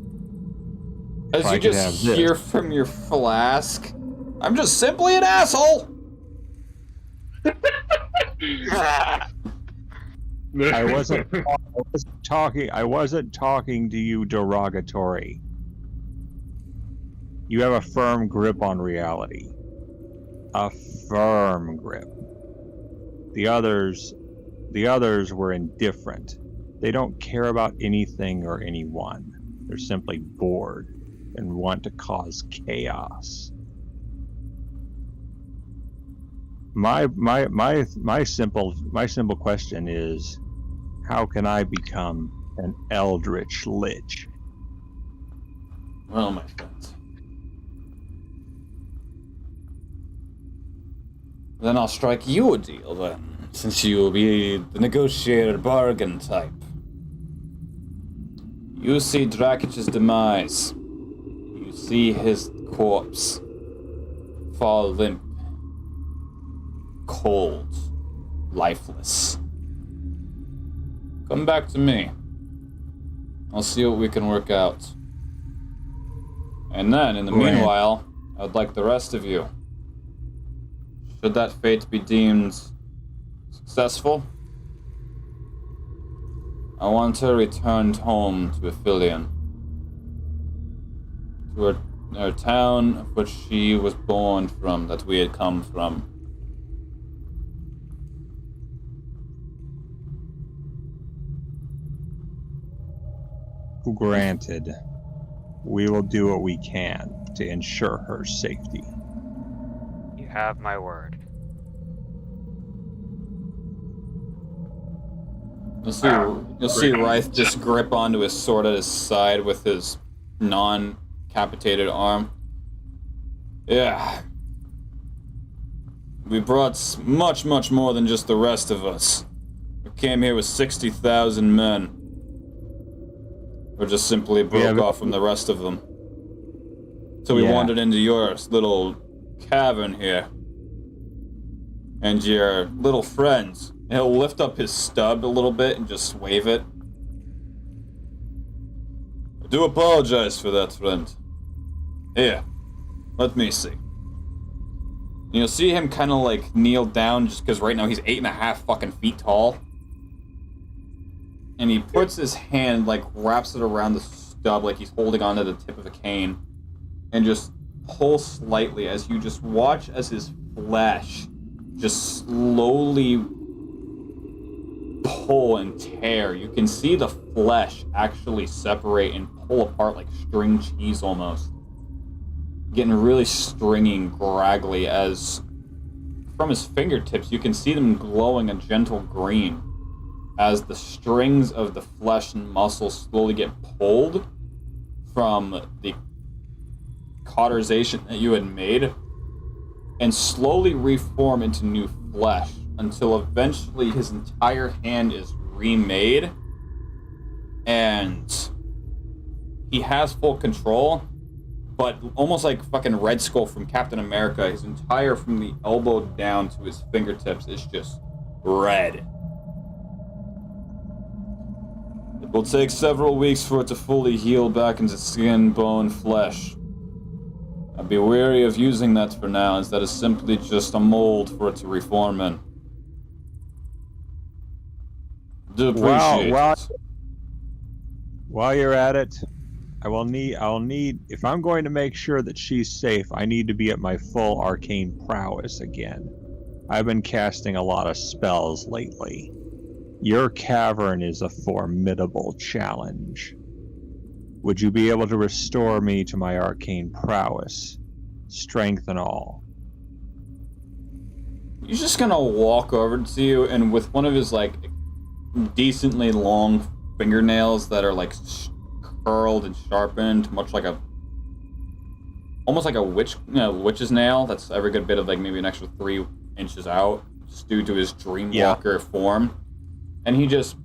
As you just hear from your flask, I'm just simply an asshole! I wasn't talking to you derogatory. You have a firm grip on reality. A firm grip. The others were indifferent. They don't care about anything or anyone. They're simply bored and want to cause chaos. My simple question is, how can I become an eldritch lich? Well, my friends. Then I'll strike you a deal, then, since you will be the negotiator bargain type. You see Drakich's demise. You see his corpse fall limp, cold, lifeless. Come back to me. I'll see what we can work out. And then, in the meanwhile, I'd like the rest of you, should that fate be deemed successful, I want her returned home to Aphelion, to her our town which she was born from, that we had come from. Granted, we will do what we can to ensure her safety. You have my word. You'll see Ryth just grip onto his sword at his side with his non-capitated arm. Yeah. We brought much, much more than just the rest of us. We came here with 60,000 men. Or just simply broke off from the rest of them. So we wandered into your little cavern here. And your little friends. He'll lift up his stub a little bit and just wave it. I do apologize for that, friend. Here, let me see. And you'll see him kind of like kneel down just because right now he's 8.5 fucking feet tall. And he puts his hand, like, wraps it around the stub like he's holding onto the tip of a cane. And just pulls slightly as you just watch as his flesh just slowly pull and tear. You can see the flesh actually separate and pull apart like string cheese almost. Getting really stringy and graggly as from his fingertips you can see them glowing a gentle green as the strings of the flesh and muscle slowly get pulled from the cauterization that you had made and slowly reform into new flesh until eventually his entire hand is remade and he has full control, but almost like fucking Red Skull from Captain America, his entire from the elbow down to his fingertips is just red. It will take several weeks for it to fully heal back into skin, bone, flesh. I'd be wary of using that for now, as that is simply just a mold for it to reform in. Do appreciate it. While you're at it, I'll need, if I'm going to make sure that she's safe, I need to be at my full arcane prowess again. I've been casting a lot of spells lately. Your cavern is a formidable challenge. Would you be able to restore me to my arcane prowess, strength and all? He's just gonna walk over to you, and with one of his, like, decently long fingernails that are, like, curled and sharpened, much like almost like a witch's nail, that's every good bit of, like, maybe an extra 3 inches out, just due to his Dreamwalker form. And he just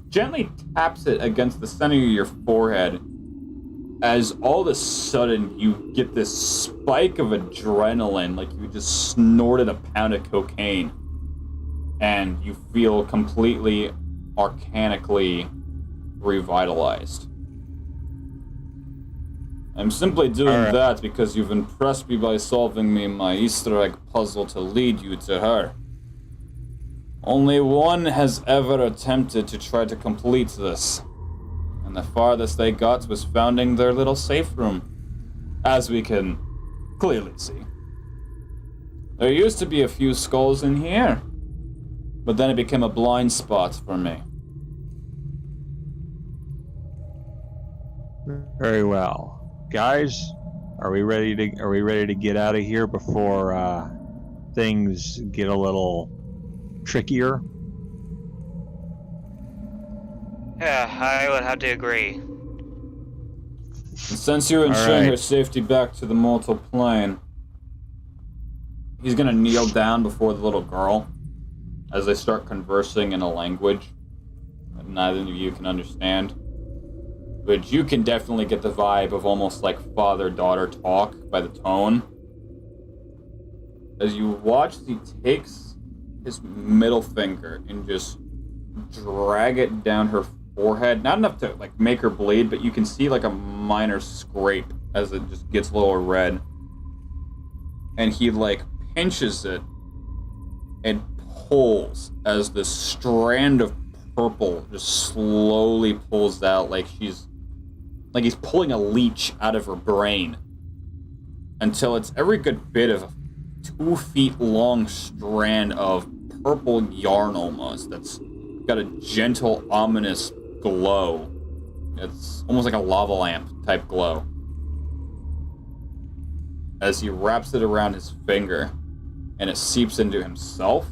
gently taps it against the center of your forehead as all of a sudden you get this spike of adrenaline, like you just snorted a pound of cocaine, and you feel completely arcanically revitalized. I'm simply doing that because you've impressed me by solving me my Easter egg puzzle to lead you to her. Only one has ever attempted to try to complete this, and the farthest they got was founding their little safe room, as we can clearly see. There used to be a few skulls in here, but then it became a blind spot for me. Very well. Guys, are we ready to get out of here before things get a little trickier? Yeah, I would have to agree. And since you're ensuring her safety back to the mortal plane, he's gonna kneel down before the little girl as they start conversing in a language that neither of you can understand. But you can definitely get the vibe of almost like father-daughter talk by the tone. As you watch, he takes his middle finger and just drag it down her forehead. Not enough to like make her bleed, but you can see like a minor scrape as it just gets a little red. And he like pinches it and pulls as this strand of purple just slowly pulls out, like she's like he's pulling a leech out of her brain until it's every good bit of a 2 feet long strand of purple yarn almost that's got a gentle, ominous glow. It's almost like a lava lamp type glow. As he wraps it around his finger and it seeps into himself,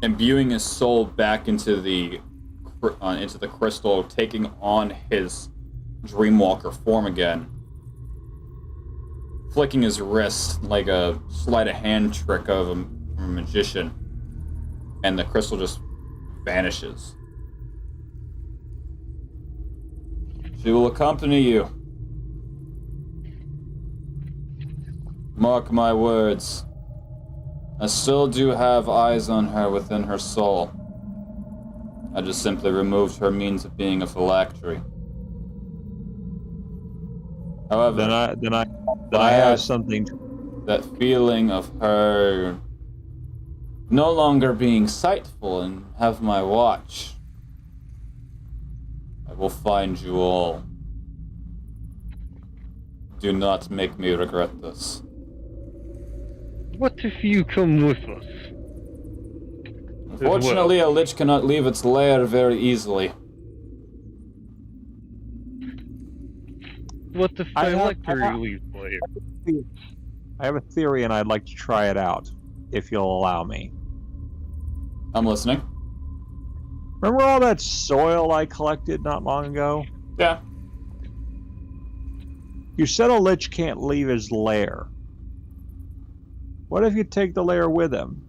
imbuing his soul back into the crystal, taking on his Dreamwalker form again, flicking his wrist like a sleight of hand trick of a magician, and the crystal just vanishes. She will accompany you. Mark my words. I still do have eyes on her within her soul. I just simply removed her means of being a phylactery. However, Then I have something. That feeling of her no longer being sightful and have my watch. I will find you all. Do not make me regret this. What if you come with us? Unfortunately, a lich cannot leave its lair very easily. What if phylactery leaves later? I have a theory, and I'd like to try it out, if you'll allow me. I'm listening. Remember all that soil I collected not long ago? Yeah. You said a lich can't leave his lair. What if you take the lair with him?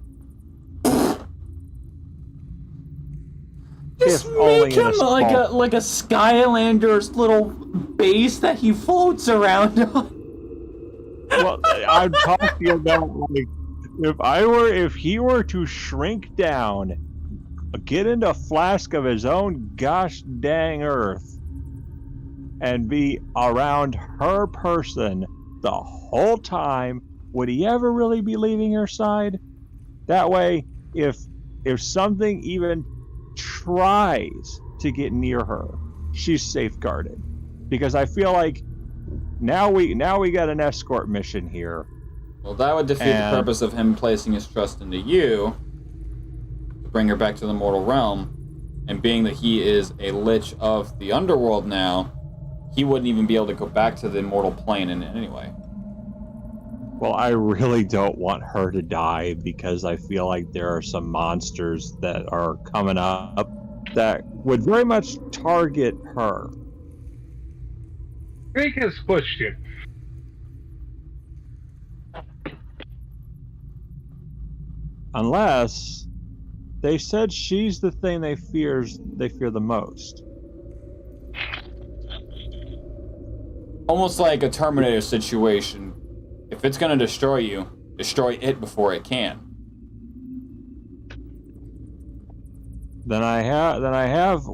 Just make him like a Skylander's little base that he floats around on. Well, I'm talking about like if he were to shrink down, get into a flask of his own gosh dang earth, and be around her person the whole time, would he ever really be leaving her side? That way, if something even tries to get near her, she's safeguarded. Because I feel like now we got an escort mission here. Well, that would defeat the purpose of him placing his trust into you to bring her back to the mortal realm. And being that he is a lich of the underworld now, he wouldn't even be able to go back to the mortal plane in any way. Well, I really don't want her to die because I feel like there are some monsters that are coming up that would very much target her. Make us question. Unless they said she's the thing they fear the most. Almost like a Terminator situation. If it's going to destroy you, destroy it before it can. Then I have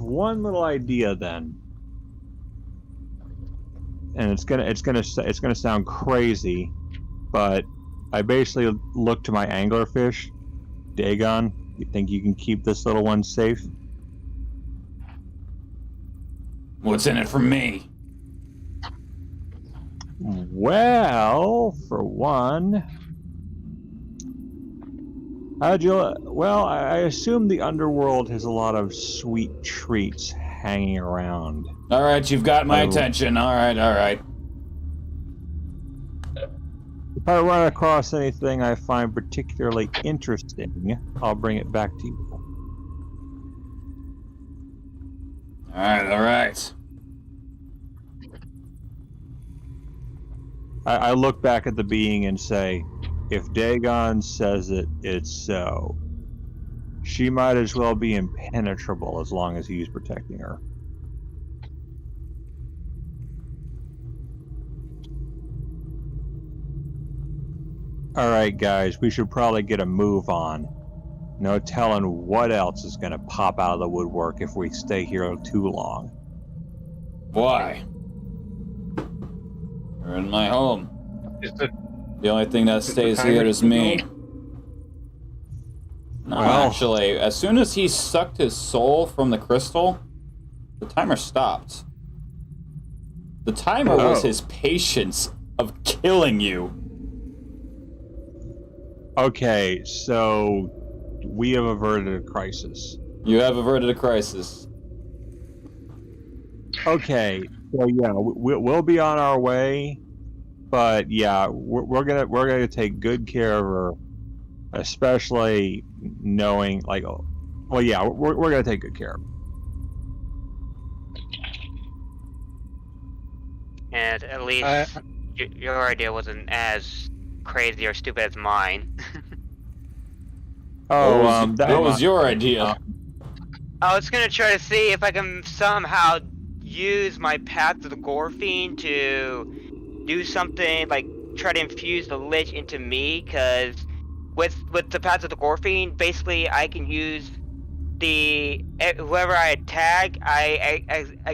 one little idea then. And it's gonna sound crazy, but I basically look to my anglerfish. Dagon, you think you can keep this little one safe? What's in it for me? Well, for one, I assume the underworld has a lot of sweet treats hanging around. All right, you've got my attention. All right. If I run across anything I find particularly interesting, I'll bring it back to you. All right. I look back at the being and say, if Dagon says it, it's so. She might as well be impenetrable as long as he's protecting her. Alright guys, we should probably get a move on. No telling what else is going to pop out of the woodwork if we stay here too long. Why? You're in my home. The only thing that stays here is me. No, Well, actually, as soon as he sucked his soul from the crystal, The timer stopped. The timer was his patience of killing you. Okay, so we have averted a crisis. You have averted a crisis. Okay, so yeah, we'll be on our way, but yeah, we're gonna take good care of her, especially knowing like, well, yeah, we're gonna take good care of her. And at least your idea wasn't as crazy or stupid as mine. That was your idea. I was gonna try to see if I can somehow use my path to the Gorfiend to do something like try to infuse the Lich into me, because with the path to the Gorfiend, basically I can use the whoever I tag, I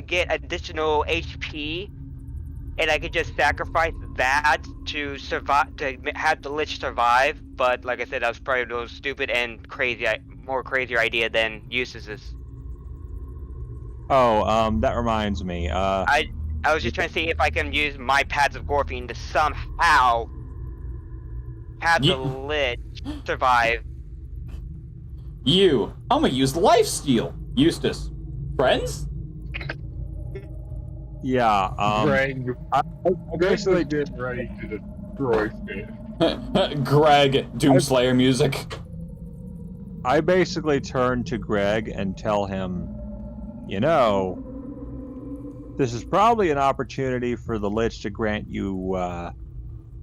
get additional HP, and I could just sacrifice that to survive, to have the Lich survive. But like I said, that was probably the most stupid and more crazier idea than Eustace's. That reminds me. I was just trying to see if I can use my paths of Gorfiend to somehow have the Lich survive. I'm gonna use lifesteal. Eustace. Friends? Yeah, Greg, I basically get ready to destroy shit. Greg, Doomslayer music. I basically turn to Greg and tell him, you know, this is probably an opportunity for the Lich to grant you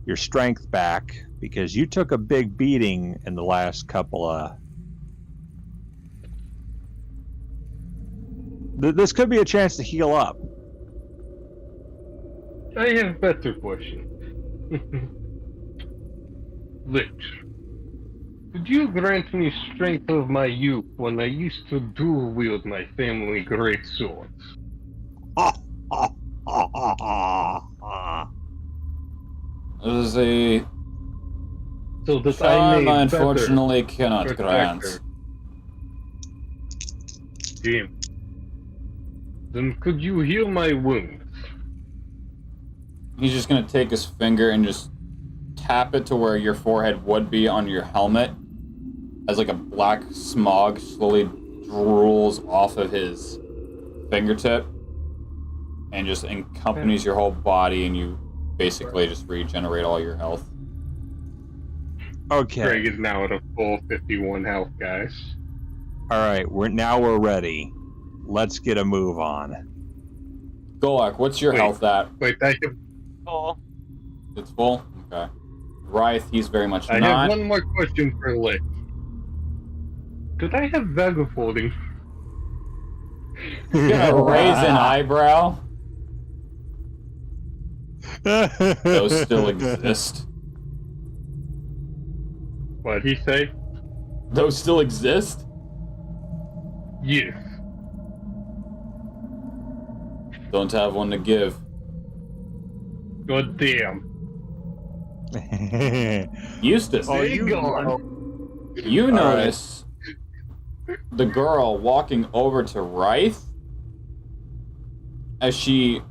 your strength back, because you took a big beating in the last couple of... This could be a chance to heal up. I have a better question. Lich, could you grant me strength of my youth when I used to dual wield my family great swords? It is a So that charm I I may unfortunately cannot protect grant. her. Damn. Then could you heal my wounds? He's just gonna take his finger and just tap it to where your forehead would be on your helmet, as like a black smog slowly drools off of his fingertip and just accompanies your whole body, and you basically just regenerate all your health. Okay. Greg is now at a full 51 health, guys. Alright, we're ready. Let's get a move on. Golak, what's your health at? Wait, I have Oh, It's full? Okay. Ryth, he's very much I not. have one more question for Lich. Could I have Vagafolding? You're gonna raise an eyebrow? Those still exist. What'd he say? Those still exist? Yes. Don't have one to give. God damn. Eustace, you you notice the girl walking over to Ryth as she,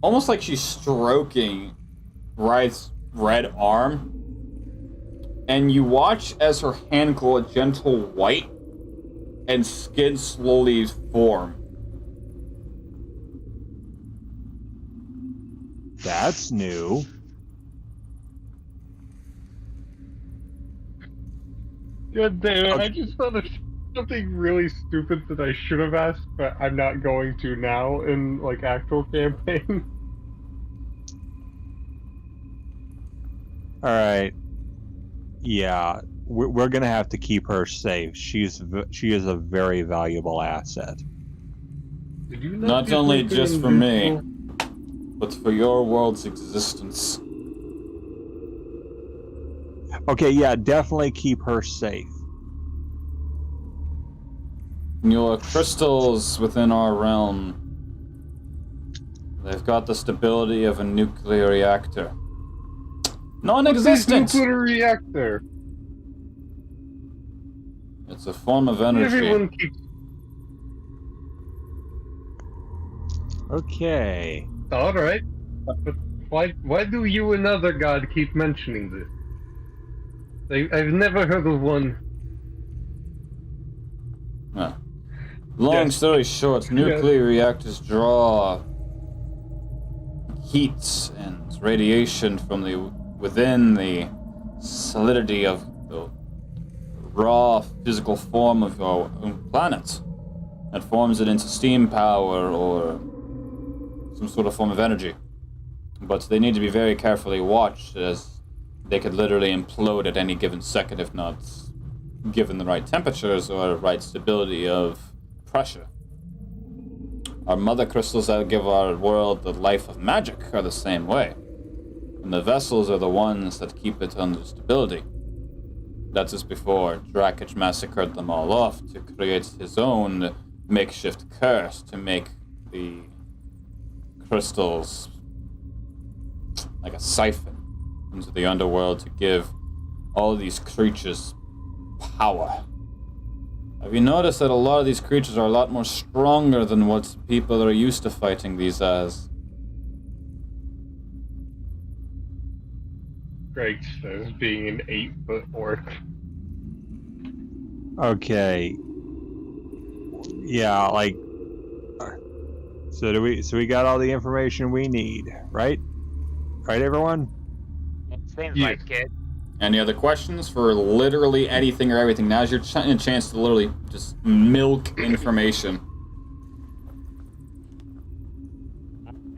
almost like she's stroking Ryth's red arm, and you watch as her hand glow a gentle white and skin slowly form. That's new. God damn it, I just thought of something really stupid that I should have asked, but I'm not going to now in, like, actual campaign. Alright. Yeah, we're gonna have to keep her safe. She is a very valuable asset. Did you Not only just for me, but for your world's existence. Okay, yeah, definitely keep her safe. Your crystals within our realm, they've got the stability of a nuclear reactor. Non-existent! Nuclear reactor. It's a form of energy. Okay. All right. But why do you and other god keep mentioning this? I've never heard of one. Long Yes. story short, nuclear reactors draw heat and radiation from within the solidity of the raw physical form of our own planet. That forms it into steam power or some sort of form of energy. But they need to be very carefully watched, as they could literally implode at any given second if not given the right temperatures or right stability of pressure. Our mother crystals that give our world the life of magic are the same way. And the vessels are the ones that keep it under stability. That is before Drakic massacred them all off to create his own makeshift curse to make the crystals like a siphon into the underworld to give all these creatures power. Have you noticed that a lot of these creatures are a lot more stronger than what people are used to fighting these as? Greg says, being an 8-foot orc. Okay. Yeah, like. So we got all the information we need, right? Right, everyone? It seems Yeah. like it. Any other questions for literally anything or everything? Now's your chance to literally just milk information.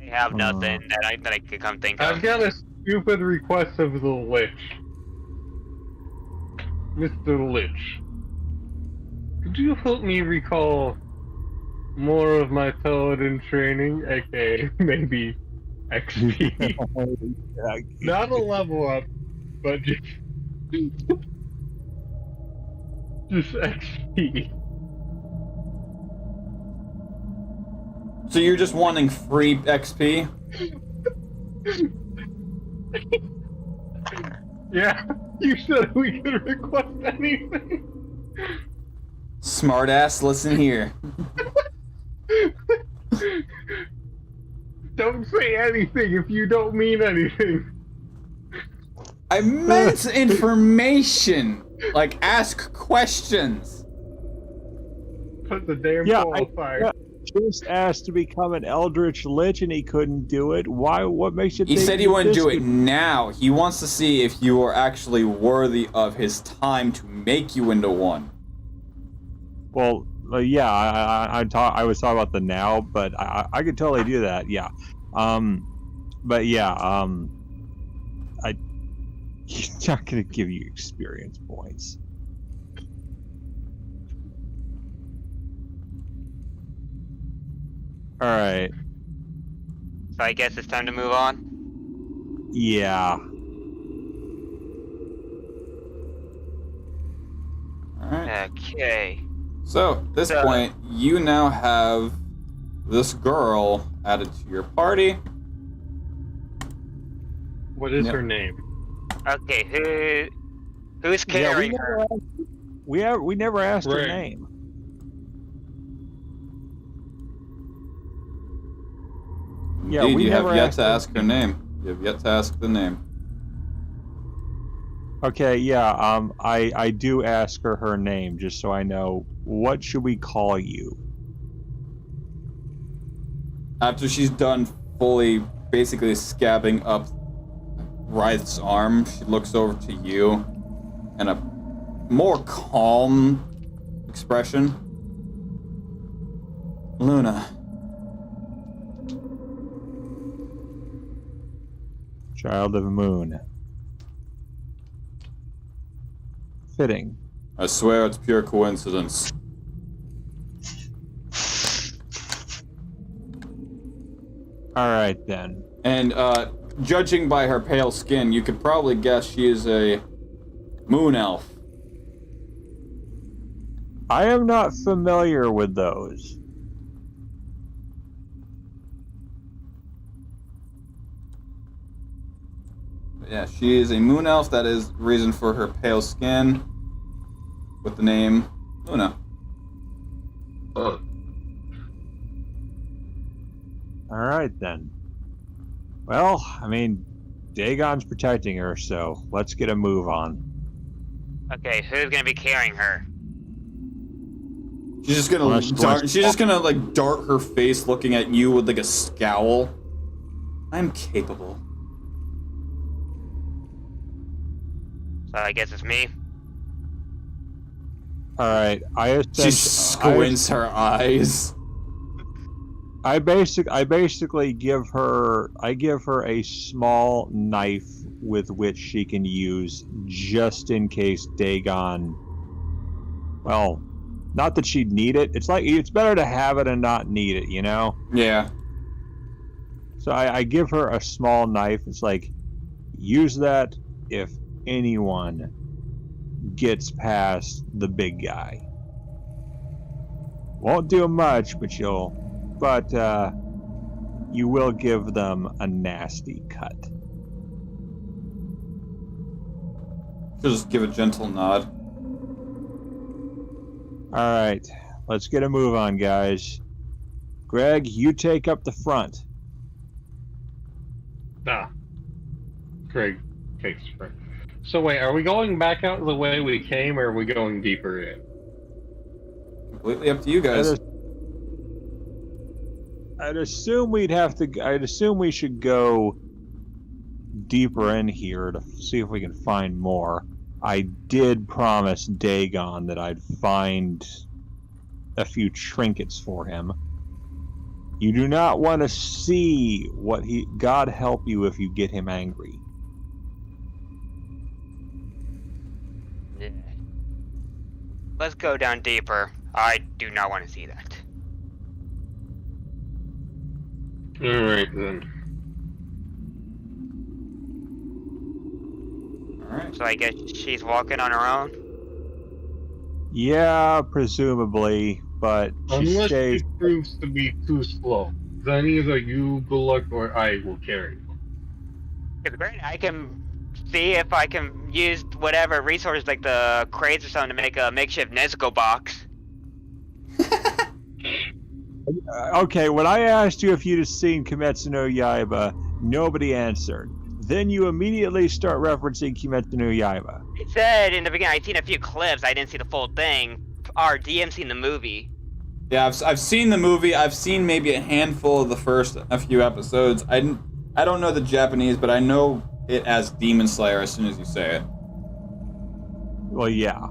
I have nothing that I could come think I've of. got a stupid request of the Lich. Mr. Lich. Could you help me recall more of my paladin training, aka maybe XP? Not a level up, but just XP. So you're just wanting free XP? Yeah, you said we could request anything. Smartass, listen here. Don't say anything if you don't mean anything. I meant information! Like, ask questions! Put the damn Yeah, qualifier. Just asked to become an Eldritch Lich and he couldn't do it. Why? What makes you He think said he wouldn't this do it could- now. He wants to see if you are actually worthy of his time to make you into one. Well, yeah, I was talking about the now, but I could totally do that. Yeah, but yeah, he's not gonna give you experience points. All right. So I guess it's time to move on. Yeah. Alright. Okay. So, at this point, you now have this girl added to your party. What is Yep. her name? Okay, who's carrying her? We never asked her Right. name. Yeah, Indeed, we you have never yet asked to her ask her name. You have yet to ask the name. Okay, yeah, I do ask her name just so I know. What should we call you? After she's done fully, basically scabbing up Wraith's arm, she looks over to you and a more calm expression. Luna. Child of Moon. Fitting. I swear it's pure coincidence. Alright then. And judging by her pale skin, you could probably guess she is a moon elf. I am not familiar with those. Yeah, she is a moon elf. That is the reason for her pale skin with the name Luna. Alright then. Well, I mean, Dagon's protecting her, so let's get a move on. Okay, who's gonna be carrying her? She's just gonna dart her face looking at you with like a scowl. I'm capable. So I guess it's me. Alright, She squints her eyes. I basically give her a small knife with which she can use just in case Dagon. Well, not that she'd need it. It's better to have it and not need it, you know? Yeah. So I give her a small knife. It's like, use that if anyone gets past the big guy. Won't do much, but you will give them a nasty cut. She'll just give a gentle nod. Alright, let's get a move on, guys. Greg, you take up the front. Greg takes front. So wait, are we going back out the way we came, or are we going deeper in? Completely up to you guys. I'd assume we should go deeper in here to see if we can find more. I did promise Dagon that I'd find a few trinkets for him. You do not want to see what God help you if you get him angry. Let's go down deeper. I do not want to see that. Alright then. Alright. So I guess she's walking on her own? Yeah, presumably, but Unless she proves to be too slow. Then either you, good luck, or I will carry you. It's great. I can see if I can use whatever resources like the crates or something to make a makeshift Nezuko box. Okay, when I asked you if you'd have seen Kimetsu no Yaiba, nobody answered. Then you immediately start referencing Kimetsu no Yaiba. It said in the beginning, I'd seen a few clips, I didn't see the full thing. Our DM seen the movie. Yeah, I've seen the movie. I've seen maybe a handful of the first few episodes. I don't know the Japanese, but I know it as Demon Slayer as soon as you say it. Well, yeah.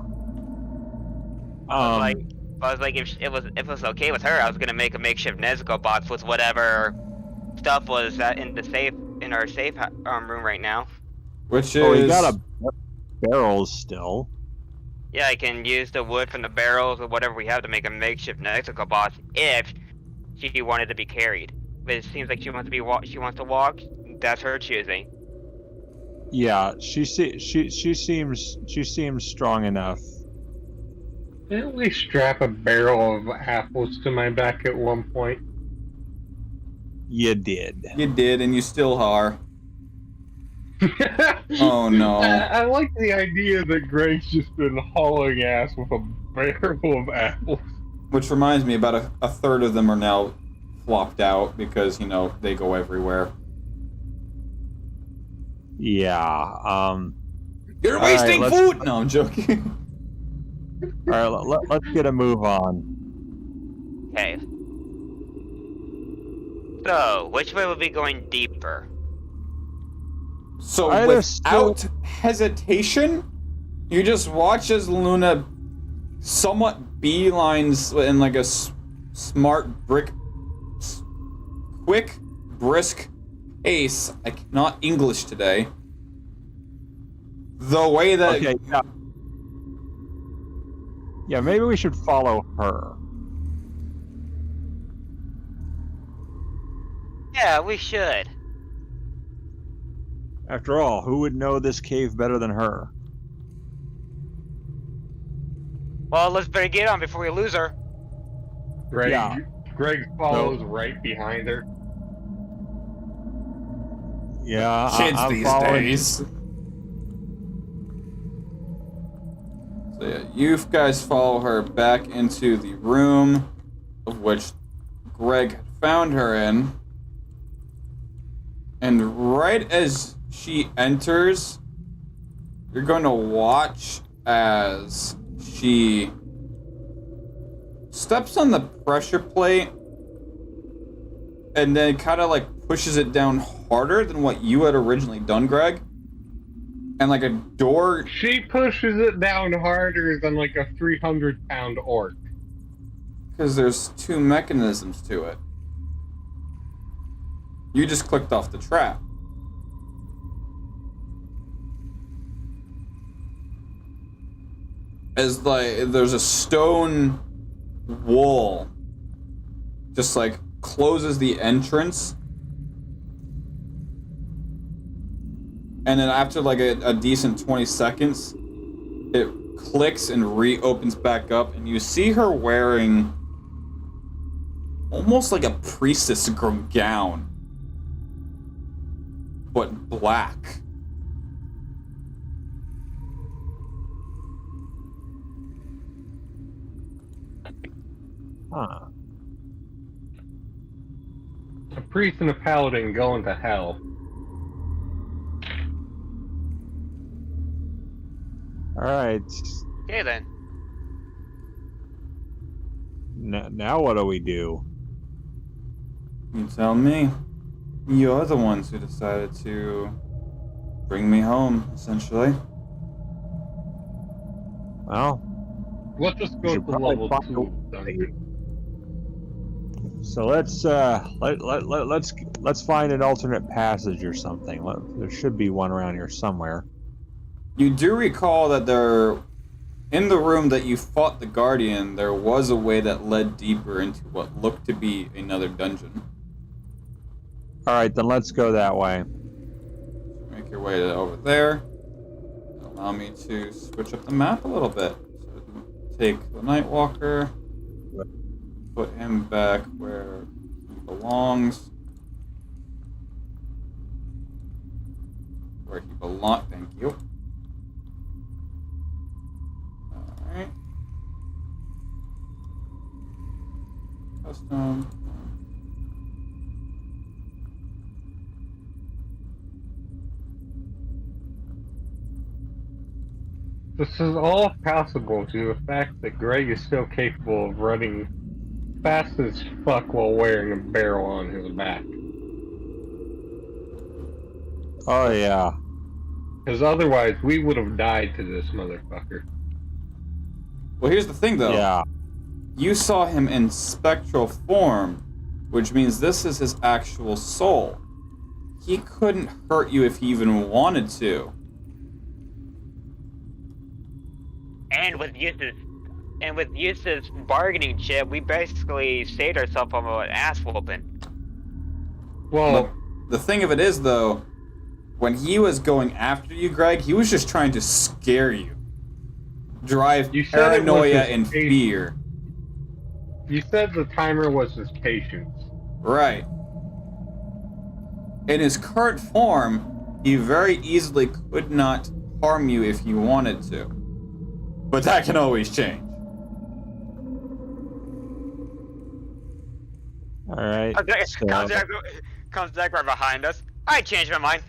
I was like, if it was okay with her, I was gonna make a makeshift Nezuko box with whatever stuff was in our safe room right now. Which is... Oh, you got a barrels still. Yeah, I can use the wood from the barrels or whatever we have to make a makeshift Nezuko box if she wanted to be carried. But it seems like she wants to walk. That's her choosing. Yeah, she seems strong enough. Didn't we strap a barrel of apples to my back at one point? You did. You did, and you still are. Oh no. I like the idea that Greg's just been hauling ass with a barrel of apples. Which reminds me, about a third of them are now flopped out because, you know, they go everywhere. Yeah, You're wasting food! No, I'm joking. Alright, let's get a move on. Okay. So, which way will be going deeper? So, I without hesitation, you just watch as Luna somewhat beelines in like a smart, quick, brisk pace. I cannot English today. The way that... Okay, yeah. Yeah, maybe we should follow her. Yeah, we should. After all, who would know this cave better than her? Well, let's better get on before we lose her. Greg follows right behind her. Yeah, Kids I'm these following. days. So yeah, you guys follow her back into the room of which Greg had found her in. And right as she enters, you're going to watch as she steps on the pressure plate and then kind of like pushes it down harder than what you had originally done, Greg. And like a door... She pushes it down harder than like a 300-pound orc. Because there's two mechanisms to it. You just clicked off the trap. As like there's a stone wall just like closes the entrance, and then after like a decent 20 seconds it clicks and reopens back up, and you see her wearing almost like a priestess gown, but black. Huh. A priest and a paladin going to hell. Alright. Okay then. Now what do we do? You tell me. You're the ones who decided to bring me home, essentially. Well, Let's just go we to should probably level find 2. so let's find an alternate passage or something. There should be one around here somewhere. You do recall that there, in the room that you fought the Guardian, there was a way that led deeper into what looked to be another dungeon. Alright, then let's go that way. Make your way over there. Allow me to switch up the map a little bit. So take the Nightwalker, put him back where he belongs. Where he belongs, thank you. Alright. Custom. This is all possible due to the fact that Greg is still capable of running fast as fuck while wearing a barrel on his back. Oh yeah. Because otherwise, we would have died to this motherfucker. Well, here's the thing, though. Yeah. You saw him in spectral form, which means this is his actual soul. He couldn't hurt you if he even wanted to. And with Yusuf's bargaining chip, we basically saved ourselves from an ass whooping. Well, But the thing of it is, though, when he was going after you, Greg, he was just trying to scare you. Drive You said it was paranoia his and patience. fear. you said the timer was his patience. Right. In his current form, he very easily could not harm you if he wanted to. But that can always change. Alright. Comes back right behind us. I changed my mind.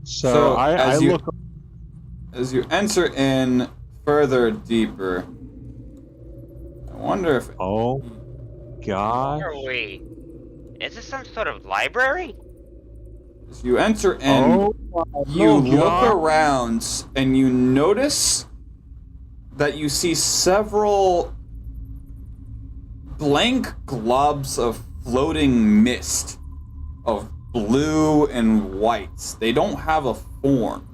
So I as you look. as you enter in further deeper, I wonder if Oh gosh. Where are we? Is this some sort of library? as you enter in, Oh you no, look God. around and you notice that you see several blank globs of floating mist of blue and white. They don't have a form.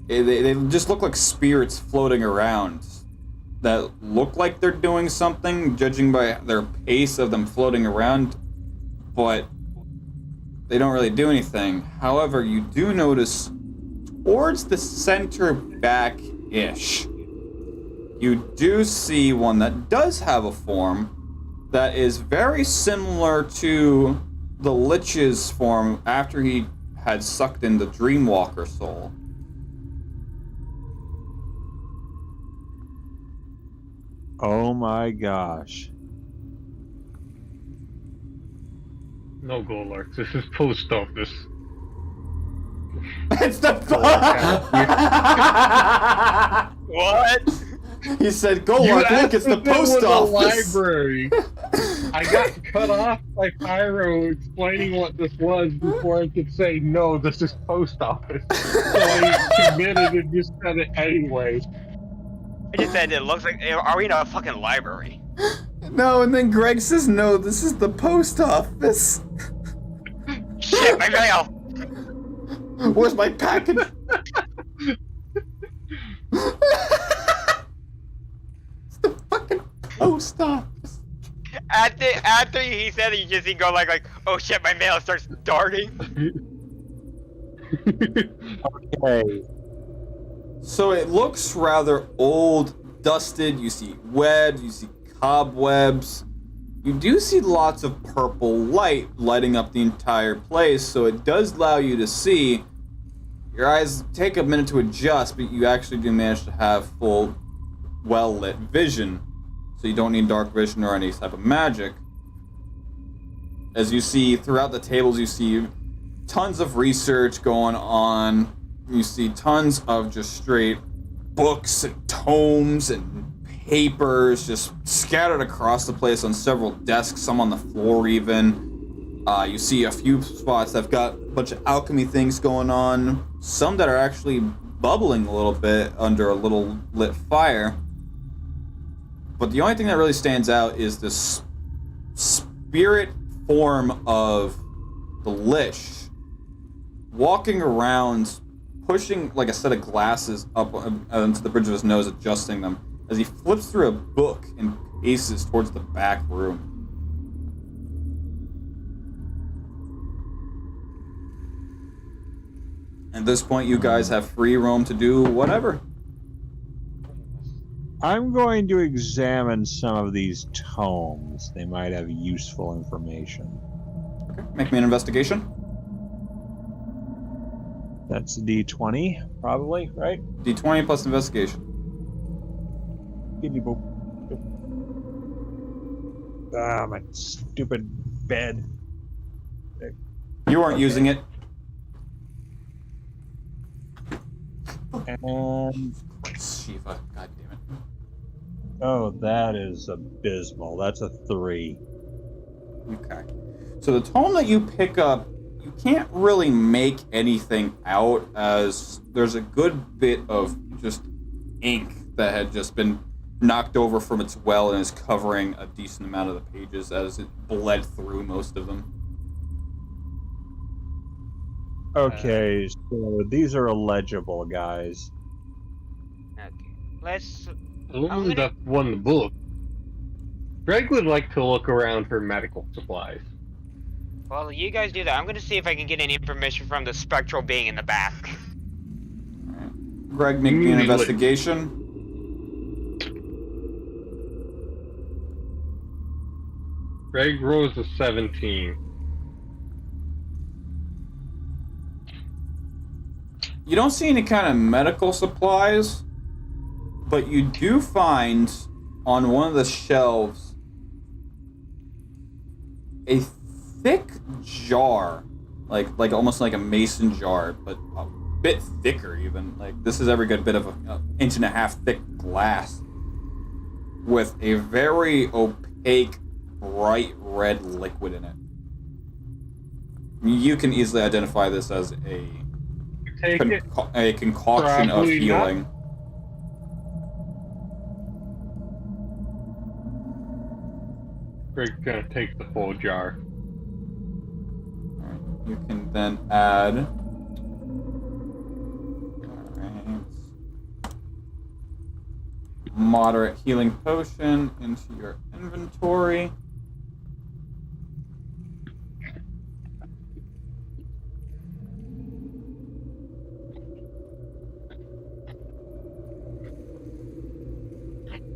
They just look like spirits floating around that look like they're doing something, judging by their pace of them floating around, but they don't really do anything. However, you do notice towards the center back-ish, you do see one that does have a form that is very similar to the Lich's form after he had sucked in the Dreamwalker soul. Oh my gosh. No Golarks. This is post office. It's the What? He said, Golark, look, it's the post office! Library. I got cut off by Pyro explaining what this was before I could say, no, this is post office. So I committed and just said it anyway. I just said it looks like, are we in a fucking library? No, and then Greg says, no, this is the post office. Shit, my mail! Where's my package? It's the fucking post office. After he said it, you just see go like, oh shit, my mail starts darting. Okay. So it looks rather old, dusted. You see webs, you see cobwebs. You do see lots of purple light lighting up the entire place, so it does allow you to see. Your eyes take a minute to adjust, but you actually do manage to have full, well-lit vision. So you don't need dark vision or any type of magic. As you see throughout the tables, you see tons of research going on. You see tons of just straight books and tomes and papers just scattered across the place on several desks, some on the floor even. You see a few spots that have got a bunch of alchemy things going on, some that are actually bubbling a little bit under a little lit fire. But the only thing that really stands out is this spirit form of the Lich walking around, pushing like a set of glasses up onto the bridge of his nose, adjusting them, as he flips through a book and paces towards the back room. At this point, you guys have free roam to do whatever. I'm going to examine some of these tomes. They might have useful information. Okay, make me an investigation. That's D20, probably, right? D20 plus investigation. Giddy boop. Ah, my stupid bed. You weren't using it. And Shiva, god damn it. oh, that is abysmal. That's a 3. Okay. So the tome that you pick up, you can't really make anything out, as there's a good bit of just ink that had just been knocked over from its well and is covering a decent amount of the pages as it bled through most of them. Okay, so these are illegible, guys. Okay, let's. Only that one book. Greg would like to look around for medical supplies. Well, you guys do that. I'm gonna see if I can get any information from the spectral being in the back. Alright. Greg, make me an investigation. Greg rolls a 17. You don't see any kind of medical supplies, but you do find on one of the shelves a thick jar, like almost like a mason jar, but a bit thicker even. Like this is every good bit of an inch and a half thick glass with a very opaque, bright red liquid in it. You can easily identify this as a a concoction of Probably healing. not. Greg's gonna take the full jar. Alright, you can then add. Alright. Moderate healing potion into your inventory.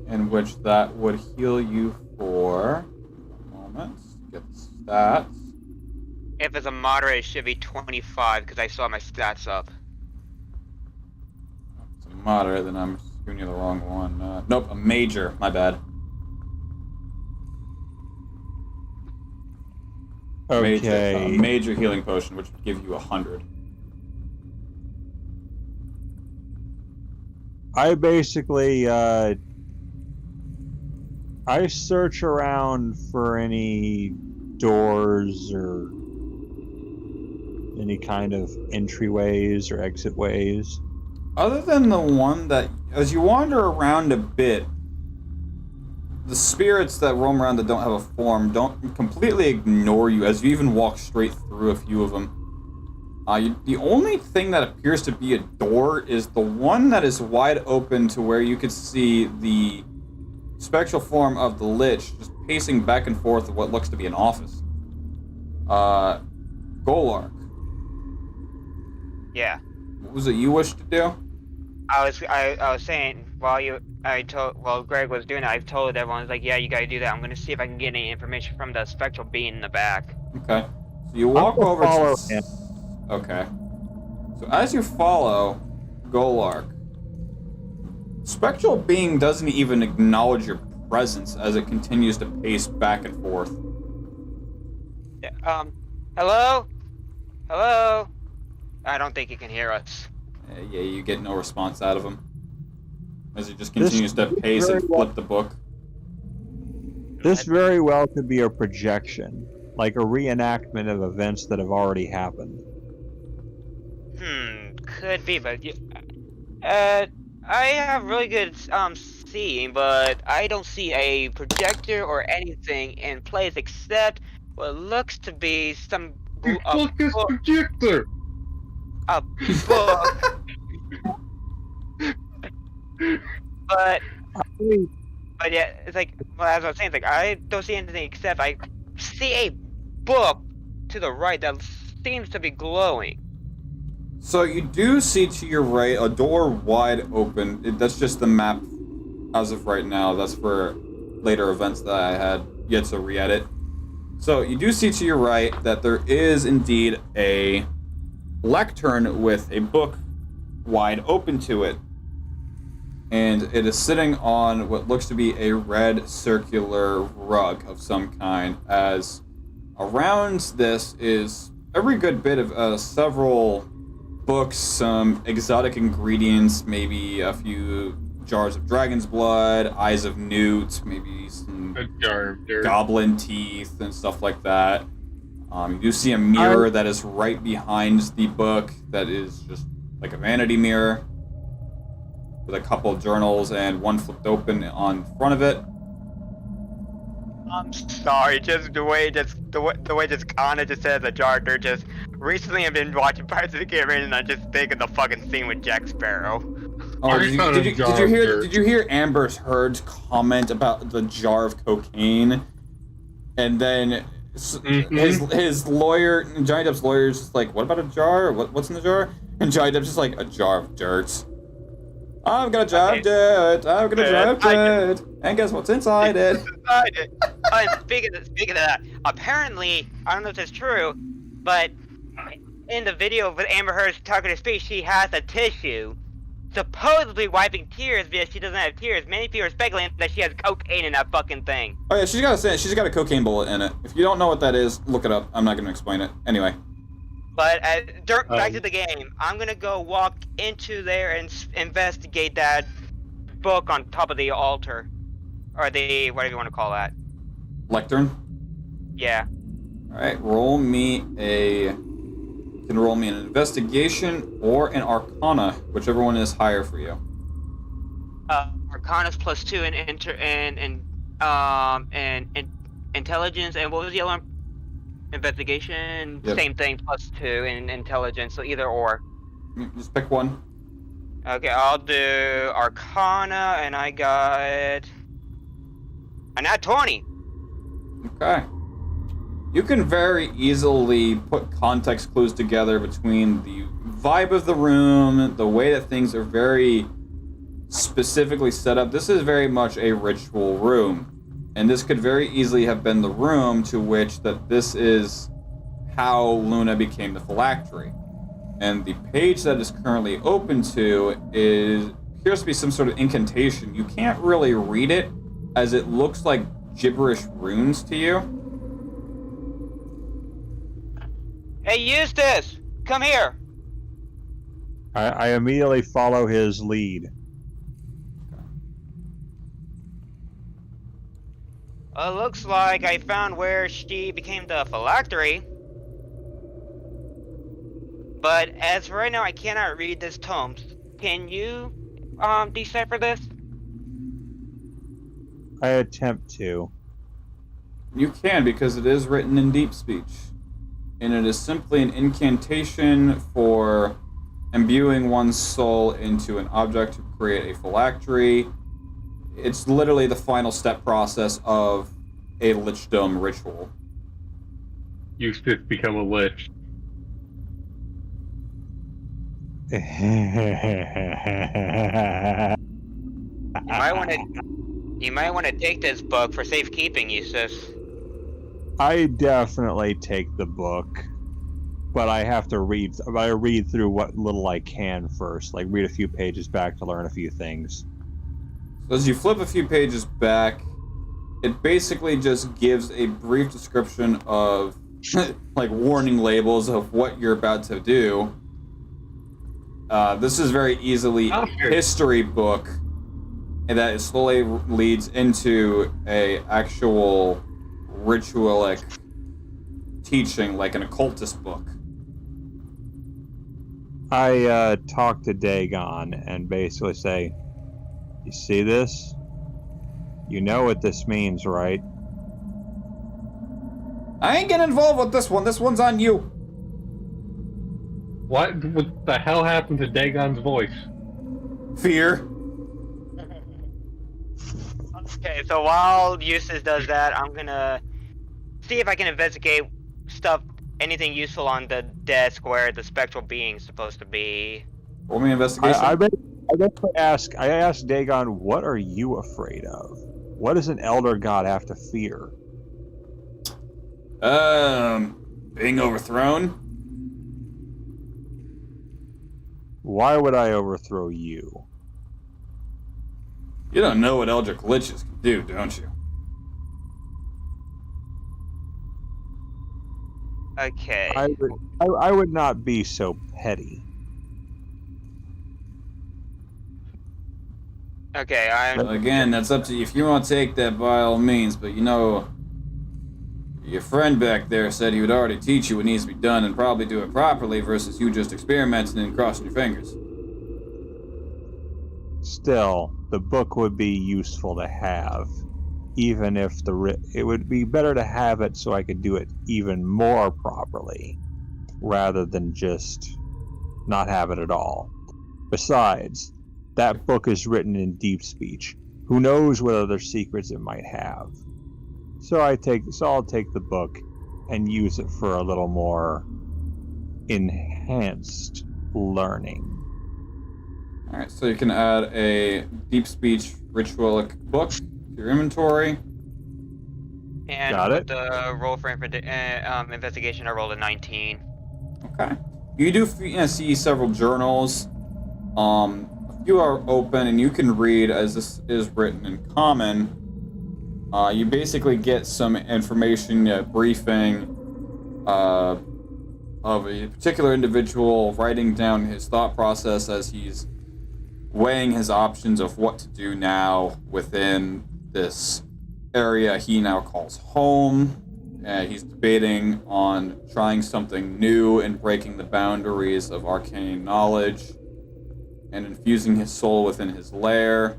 In which that would heal you for a moment. Get the stats. If it's a moderate, it should be 25 because I saw my stats up. If it's a moderate, then I'm just giving you the wrong one. Nope, a major. My bad. Okay. Major healing potion, which would give you 100. I basically, I search around for any doors or any kind of entryways or exitways. Other than the one that, as you wander around a bit, the spirits that roam around that don't have a form don't completely ignore you as you even walk straight through a few of them. The only thing that appears to be a door is the one that is wide open to where you could see the spectral form of the Lich just pacing back and forth of what looks to be an office. Golark. Yeah. What was it you wished to do? I was saying while Greg was doing it, I told everyone, like, yeah, you gotta do that. I'm gonna see if I can get any information from the spectral being in the back. Okay. So you walk over follow to... him. Okay. So as you follow Golark, spectral being doesn't even acknowledge your presence as it continues to pace back and forth. Yeah, hello? Hello? I don't think he can hear us. Yeah, you get no response out of him. As he just continues to pace and flip the book. This very well could be a projection, like a reenactment of events that have already happened. Could be, but I have really good seeing, but I don't see a projector or anything in place except what looks to be some Fuck this projector! a book. but yeah, it's like, well, as I was saying, it's like I don't see anything except I see a book to the right that seems to be glowing. So you do see to your right a door wide open. That's just the map as of right now. That's for later events that I had yet to re-edit. So you do see to your right that there is indeed a lectern with a book wide open to it. And it is sitting on what looks to be a red circular rug of some kind, as around this is every good bit of several books, some exotic ingredients, maybe a few jars of dragon's blood, eyes of newt, maybe some goblin teeth and stuff like that. You do see a mirror that is right behind the book that is just like a vanity mirror with a couple of journals and one flipped open on front of it. I'm sorry, just the way Kana just said the character. Just recently, I've been watching Pirates of the Caribbean, and I just think of the fucking scene with Jack Sparrow. Oh, did you hear Amber's Heard's comment about the jar of cocaine? And then his lawyer, Johnny Depp's lawyer, is just like, "What about a jar? What's in the jar?" And Johnny Depp's just like, "A jar of dirt. I'm gonna drive dirt. I'm gonna drive dirt. And guess what's inside it?" Speaking of that, apparently, I don't know if that's true, but in the video with Amber Heard talking to speech, she has a tissue, supposedly wiping tears because she doesn't have tears. Many people are speculating that she has cocaine in that fucking thing. Oh yeah, she's got a cocaine bullet in it. If you don't know what that is, look it up. I'm not gonna explain it. Anyway. But back to the game, I'm gonna go walk into there and investigate that book on top of the altar, or the whatever you want to call that. Lectern? Yeah. Alright, roll me you can roll me an investigation or an arcana, whichever one is higher for you. Arcana's +2 and intelligence, and what was the other one? Investigation, yep. Same thing, +2 in intelligence, so either or. Just pick one. Okay, I'll do Arcana, and I got a nat 20. Okay. You can very easily put context clues together between the vibe of the room, the way that things are very specifically set up. This is very much a ritual room. And this could very easily have been the room to which that this is how Luna became the phylactery. And the page that is currently open to appears to be some sort of incantation. You can't really read it as it looks like gibberish runes to you. Hey, Eustace! Come here! I immediately follow his lead. Looks like I found where she became the phylactery. But as for right now, I cannot read this tome. Can you, decipher this? I attempt to. You can, because it is written in deep speech. And it is simply an incantation for imbuing one's soul into an object to create a phylactery. It's literally the final step process of a lichdom ritual. Eustace become a lich. You might want to take this book for safekeeping, Eustace. I definitely take the book, but I have to read. I read through what little I can first, like read a few pages back to learn a few things. So as you flip a few pages back, it basically just gives a brief description of, like, warning labels of what you're about to do. This is very easily a history book, and that it slowly leads into a actual ritualic teaching, like an occultist book. I talk to Dagon and basically say, "You see this? You know what this means, right?" I ain't getting involved with this one. This one's on you. What the hell happened to Dagon's voice? Fear. Okay, so while Eustace does that, I'm gonna see if I can investigate anything useful on the desk where the spectral being's supposed to be. Roll me investigation. I ask Dagon, what are you afraid of? What does an elder god have to fear? Being overthrown. Why would I overthrow you? You don't know what Eldritch Liches can do, don't you? Okay. I would not be so petty. Okay, I'm... Again, that's up to you. If you want to take that, by all means, but you know, your friend back there said he would already teach you what needs to be done and probably do it properly versus you just experimenting and crossing your fingers. Still, the book would be useful to have, even if it would be better to have it so I could do it even more properly, rather than just not have it at all. Besides, that book is written in deep speech. Who knows what other secrets it might have? So I'll take the book and use it for a little more enhanced learning. Alright, so you can add a deep speech ritualic book to your inventory. And Got it. The roll for investigation, I rolled a 19. Okay. You do see several journals. A few are open, and you can read as this is written in common. You basically get some information, briefing of a particular individual writing down his thought process as he's weighing his options of what to do now within this area he now calls home. He's debating on trying something new and breaking the boundaries of arcane knowledge and infusing his soul within his lair.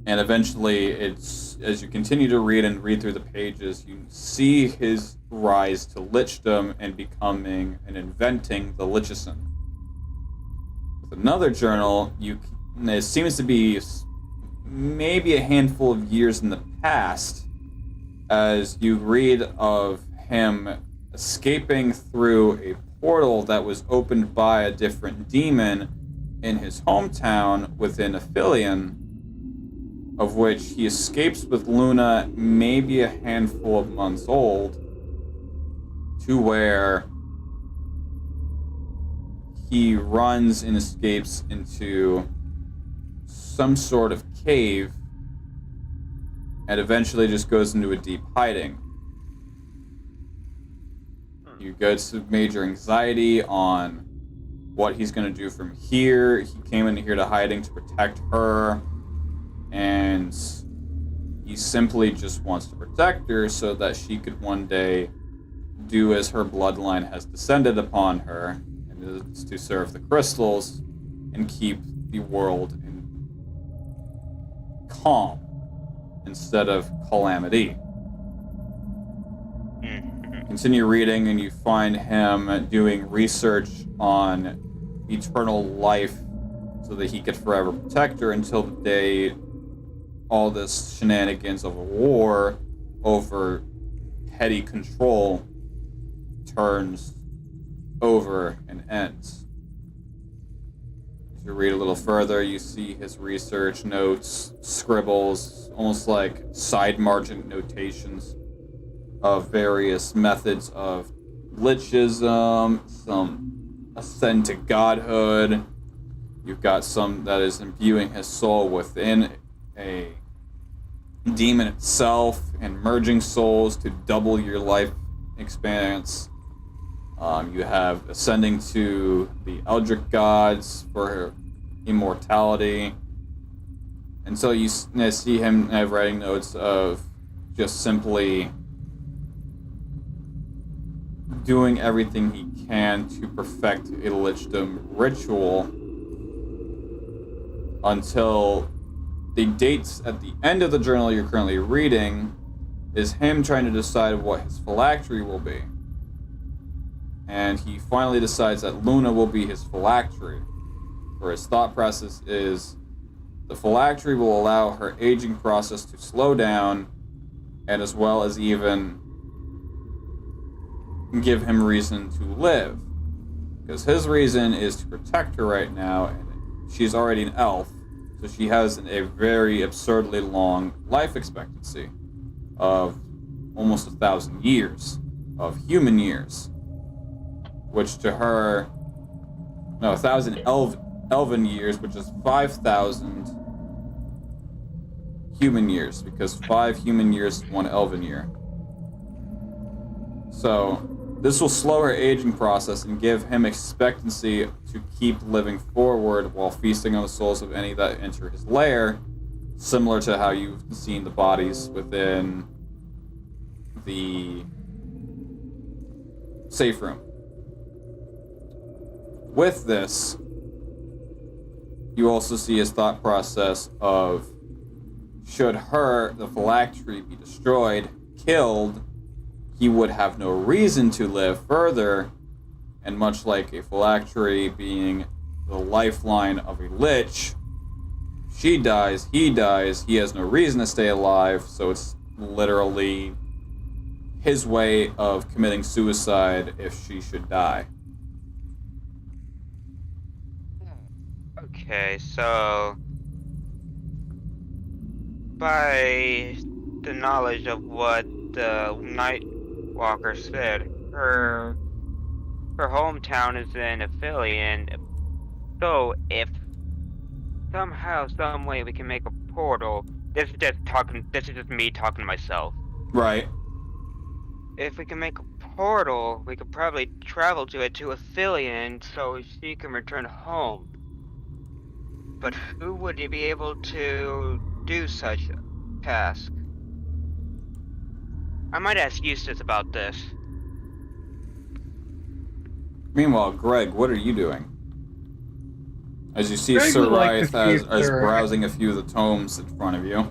And eventually, it's as you continue to read through the pages, you see his rise to lichdom and becoming and inventing the Lichison. With another journal, it seems to be maybe a handful of years in the past, as you read of him escaping through a portal that was opened by a different demon in his hometown within Aphelion, of which he escapes with Luna maybe a handful of months old, to where he runs and escapes into some sort of cave and eventually just goes into a deep hiding. You get some major anxiety on what he's going to do from here. He came in here to hiding to protect her, and he simply just wants to protect her so that she could one day do as her bloodline has descended upon her, and is to serve the crystals and keep the world in calm instead of calamity. Continue reading, and you find him doing research on eternal life so that he could forever protect her until the day all this shenanigans of a war over petty control turns over and ends. As you read a little further, you see his research notes, scribbles, almost like side margin notations of various methods of lichism, some ascent to godhood. You've got some that is imbuing his soul within a demon itself and merging souls to double your life expanse. You have ascending to the Eldritch gods for immortality. And so you see him writing notes of just simply doing everything he can to perfect a lichdom ritual until the dates at the end of the journal you're currently reading is him trying to decide what his phylactery will be. And he finally decides that Luna will be his phylactery. For his thought process is the phylactery will allow her aging process to slow down, and as well as even give him reason to live. Because his reason is to protect her right now, and she's already an elf, so she has a very absurdly long life expectancy of almost 1,000 years of human years, which to her, 1,000 elven years, which is 5,000 human years, because 5 human years is 1 elven year. So this will slow her aging process and give him expectancy to keep living forward while feasting on the souls of any that enter his lair, similar to how you've seen the bodies within the safe room. With this, you also see his thought process of, should the phylactery be destroyed, killed, he would have no reason to live further, and much like a phylactery being the lifeline of a lich, she dies, he has no reason to stay alive, so it's literally his way of committing suicide if she should die. Okay, so by the knowledge of what the Nightwalker said, her hometown is in Aphelion. So if somehow, some way we can make a portal, this is just me talking to myself. Right. If we can make a portal, we could probably travel to Aphelion so she can return home. But who would be able to do such a task? I might ask Eustace about this. Meanwhile, Greg, what are you doing? As you see, Greg Sir would like Rieth to see is Sir- browsing a few of the tomes in front of you.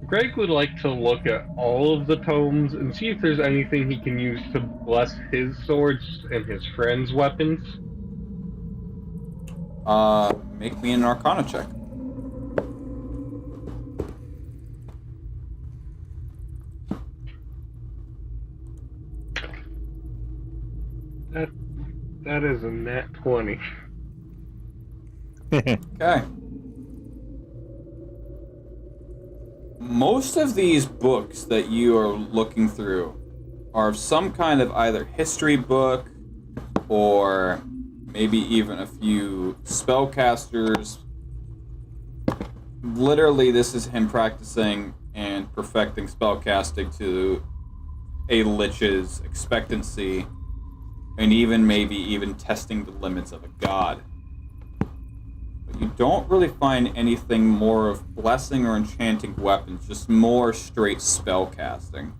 Greg would like to look at all of the tomes and see if there's anything he can use to bless his swords and his friends' weapons. Make me an Arcana check. That is a nat 20. Okay. Most of these books that you are looking through are of some kind of either history book or maybe even a few spellcasters. Literally, this is him practicing and perfecting spellcasting to a lich's expectancy, and maybe even testing the limits of a god. But you don't really find anything more of blessing or enchanting weapons, just more straight spell casting.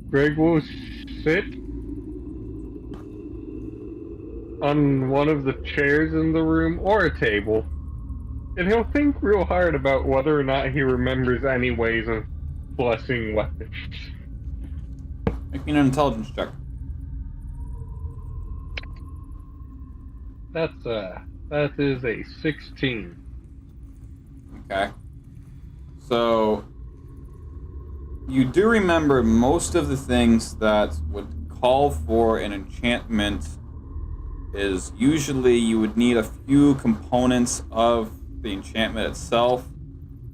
Greg will sit on one of the chairs in the room, or a table, and he'll think real hard about whether or not he remembers any ways of blessing weapons. Make me an intelligence check. That is a 16. Okay. So, you do remember most of the things that would call for an enchantment is usually you would need a few components of the enchantment itself.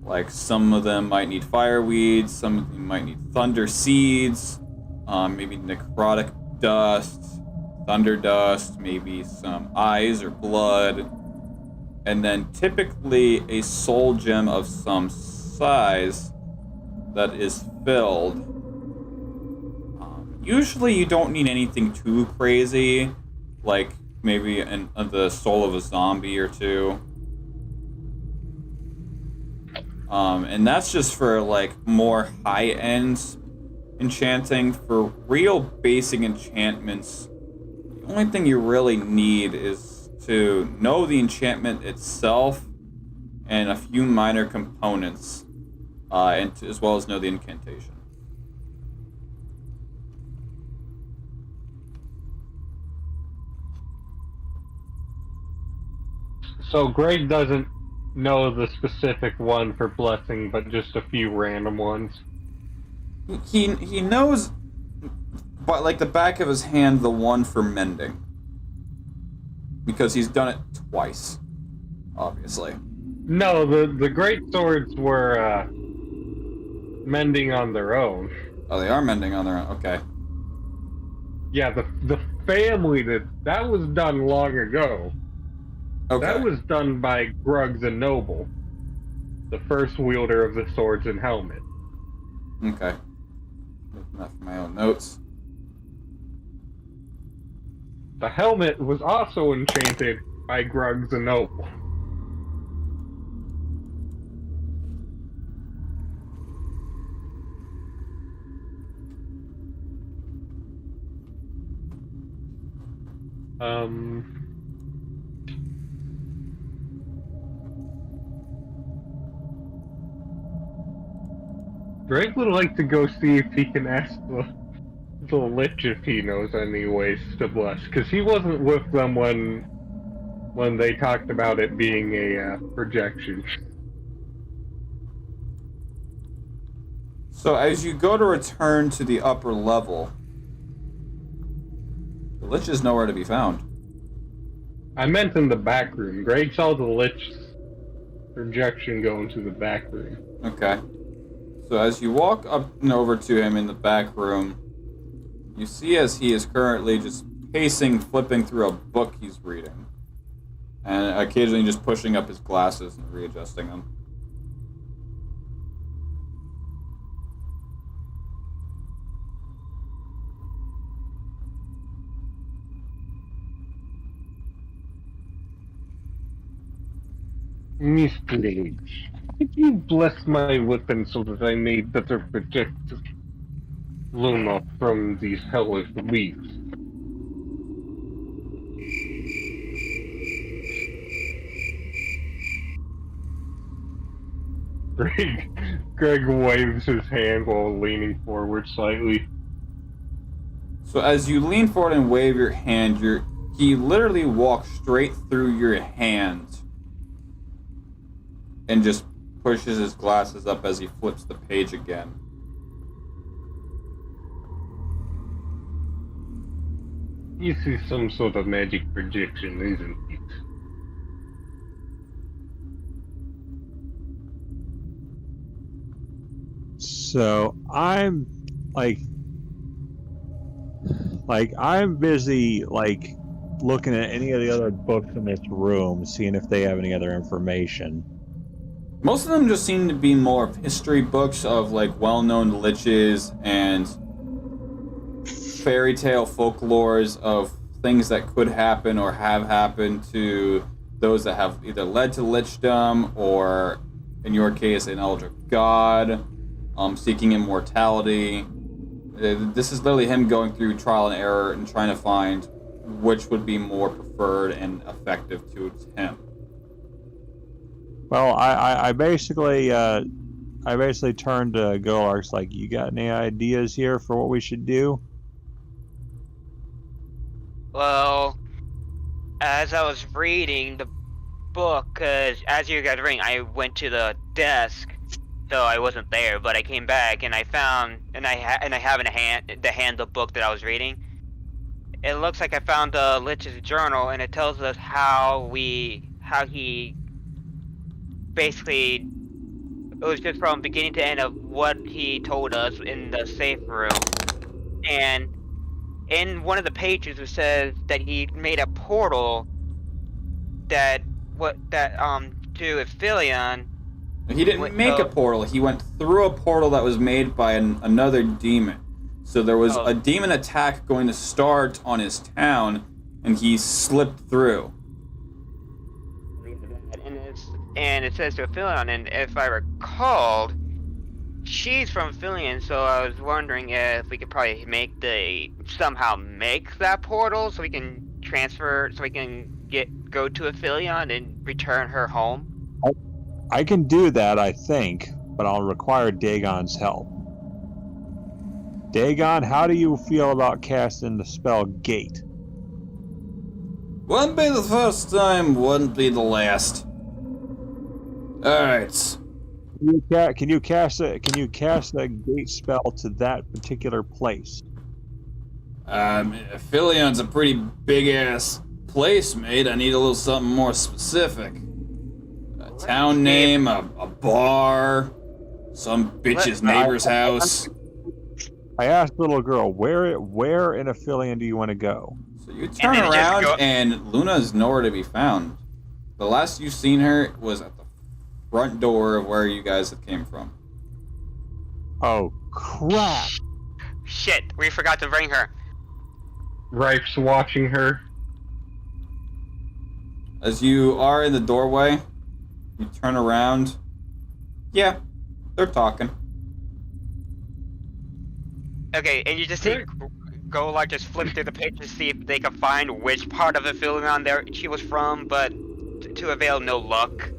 Like some of them might need fireweeds, some of them might need thunder seeds, maybe necrotic dust, thunder dust, maybe some eyes or blood, and then typically a soul gem of some size that is filled. Usually you don't need anything too crazy, like maybe the soul of a zombie or two. And that's just for like more high-end enchanting. For real basic enchantments, the only thing you really need is to know the enchantment itself and a few minor components, as well as know the incantation. So Greg doesn't know the specific one for blessing, but just a few random ones. He knows, but like the back of his hand, the one for mending, because he's done it twice, obviously. No, the great swords were mending on their own. Oh, they are mending on their own. Okay. Yeah, the family that was done long ago. Okay. That was done by Gruggs the Noble, the first wielder of the swords and helmet. Okay. Looking at my own notes. The helmet was also enchanted by Gruggs the Noble. Greg would like to go see if he can ask the Lich if he knows any ways to bless, because he wasn't with them when they talked about it being a projection. So as you go to return to the upper level, the Lich is nowhere to be found. I meant in the back room. Greg saw the Lich's projection go into the back room. Okay. So as you walk up and over to him in the back room, you see as he is currently just pacing, flipping through a book he's reading, and occasionally just pushing up his glasses and readjusting them. Miss Blade, could you bless my weapon so that I may better protect Luna from these hellish beasts? Greg waves his hand while leaning forward slightly. So as you lean forward and wave your hand, he literally walks straight through your hand and just pushes his glasses up as he flips the page again. This is some sort of magic projection, isn't it? So I'm like I'm busy looking at any of the other books in this room, seeing if they have any other information. Most of them just seem to be more of history books of like well-known liches and fairy tale folklores of things that could happen or have happened to those that have either led to lichdom or, in your case, an elder god seeking immortality. This is literally him going through trial and error and trying to find which would be more preferred and effective to him. Well, I basically turned to Golarx like, you got any ideas here for what we should do? Well, as I was reading the book, because as you guys were reading, I went to the desk, so I wasn't there. But I came back and I found, and I have in the hand book that I was reading. It looks like I found the Lich's journal, and it tells us how he basically, it was just from beginning to end of what he told us in the safe room. And in one of the pages it says that he made a portal to Aphelion. He didn't make a portal, he went through a portal that was made by another demon. So there was a demon attack going to start on his town, and he slipped through. And it says to Aphelion, and if I recalled, she's from Aphelion, so I was wondering if we could probably somehow make that portal so we can transfer, so we can go to Aphelion and return her home. I can do that, I think, but I'll require Dagon's help. Dagon, how do you feel about casting the spell Gate? Wouldn't be the first time, wouldn't be the last. Alright. Can you cast a Gate spell to that particular place? Philion's a pretty big-ass place, mate. I need a little something more specific. A town name, a bar, some bitch's neighbor's house. I asked the little girl, where in Aphelion do you want to go? So you turn around and Luna's nowhere to be found. The last you've seen her was at the front door of where you guys had came from. Oh, crap. Shit, we forgot to bring her. Rife's watching her. As you are in the doorway, you turn around. Yeah, they're talking. Okay, and you just see Golar just flip through the page to see if they can find which part of Aphelion there she was from, but to avail no luck.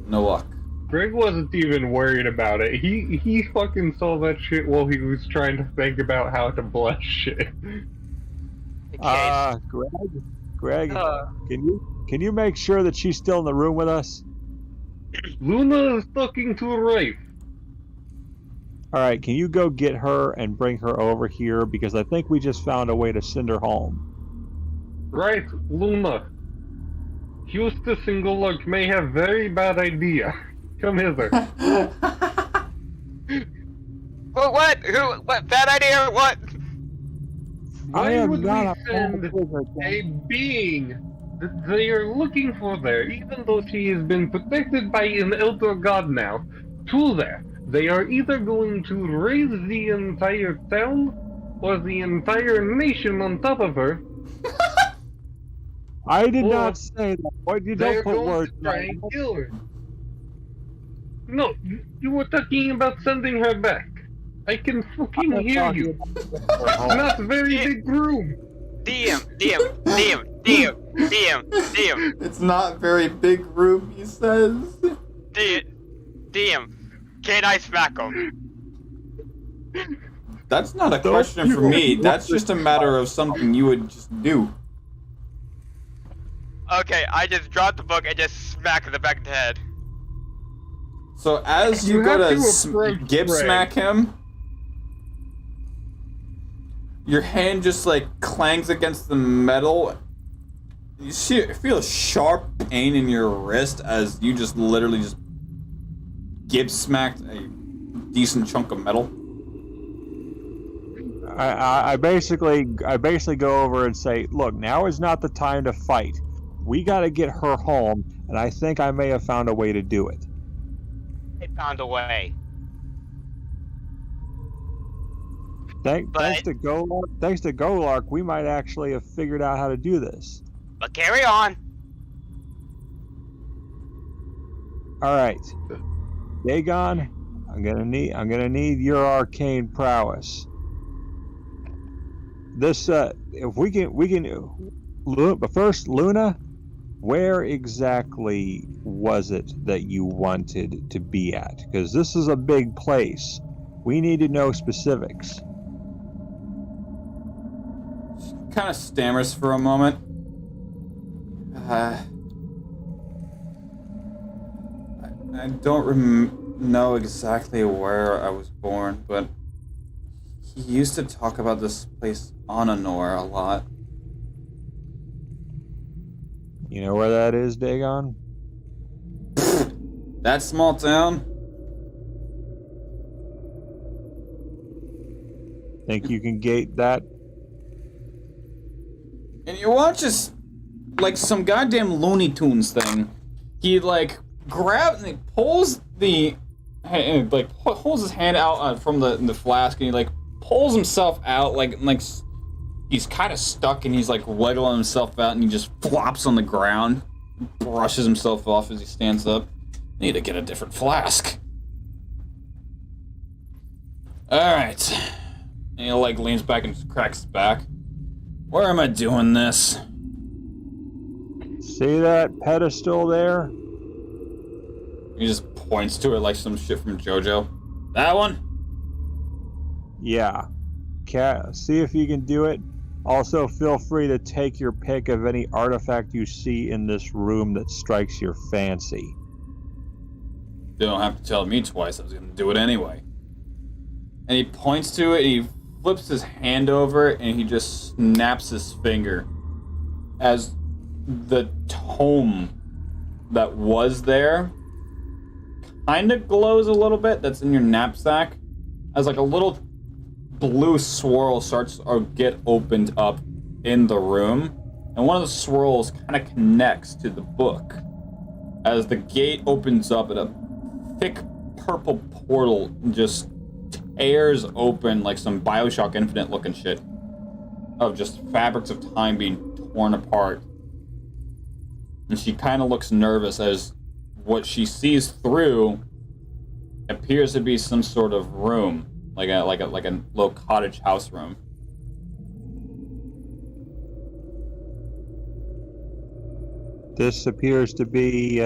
No luck. Greg wasn't even worried about it. He fucking saw that shit while he was trying to think about how to bless shit. Greg, can you make sure that she's still in the room with us? Luna is talking to Rafe. All right, can you go get her and bring her over here, because I think we just found a way to send her home. Right, Luna. Eustace and Golarx may have very bad idea. Come hither. What? Who? What? Bad idea? What? Why would we send a being that they are looking for there, even though she has been protected by an elder god now, to there? They are either going to raise the entire town, or the entire nation on top of her. I did not say that. Why you don't put words to try and kill her. No, you were talking about sending her back. I can fucking hear you. It's not very big room. DM. It's not very big room, he says. DM. Can I smack him? That's not a question for me. That's just a matter of something you would just do. Okay, I just dropped the book and just smack in the back of the head. So as you go to gib smack him, your hand just like clangs against the metal. You feel a sharp pain in your wrist as you just literally just gib smacked a decent chunk of metal. I basically go over and say, look, now is not the time to fight. We got to get her home, and I think I may have found a way to do it. They found a way. Thanks to Golark, we might actually have figured out how to do this. But carry on. All right, Dagon, I'm gonna need your arcane prowess. This, if we can. But first, Luna, where exactly was it that you wanted to be at? Because this is a big place. We need to know specifics. Kind of stammers for a moment. I don't know exactly where I was born, but he used to talk about this place Onanor a lot. You know where that is, Dagon? That small town? Think you can gate that? And you watch this, like, some goddamn Looney Tunes thing. He, like, grabs and he pulls the, like, pulls his hand out from the flask, and he, like, pulls himself out, like he's kind of stuck, and he's, like, wiggling himself out, and he just flops on the ground, brushes himself off as he stands up. Need to get a different flask. Alright. And he, like, leans back and cracks his back. Where am I doing this? See that pedestal there? He just points to it like some shit from JoJo. That one? Yeah. See if you can do it. Also, feel free to take your pick of any artifact you see in this room that strikes your fancy. You don't have to tell me twice, I was gonna do it anyway. And he points to it, and he flips his hand over, and he just snaps his finger as the tome that was there kind of glows a little bit, that's in your knapsack, as like a little blue swirl starts or get opened up in the room, and one of the swirls kind of connects to the book. As the gate opens up, and a thick purple portal just tears open like some Bioshock Infinite looking shit of just fabrics of time being torn apart. And she kind of looks nervous as what she sees through appears to be some sort of room, like a little cottage house room. This appears to be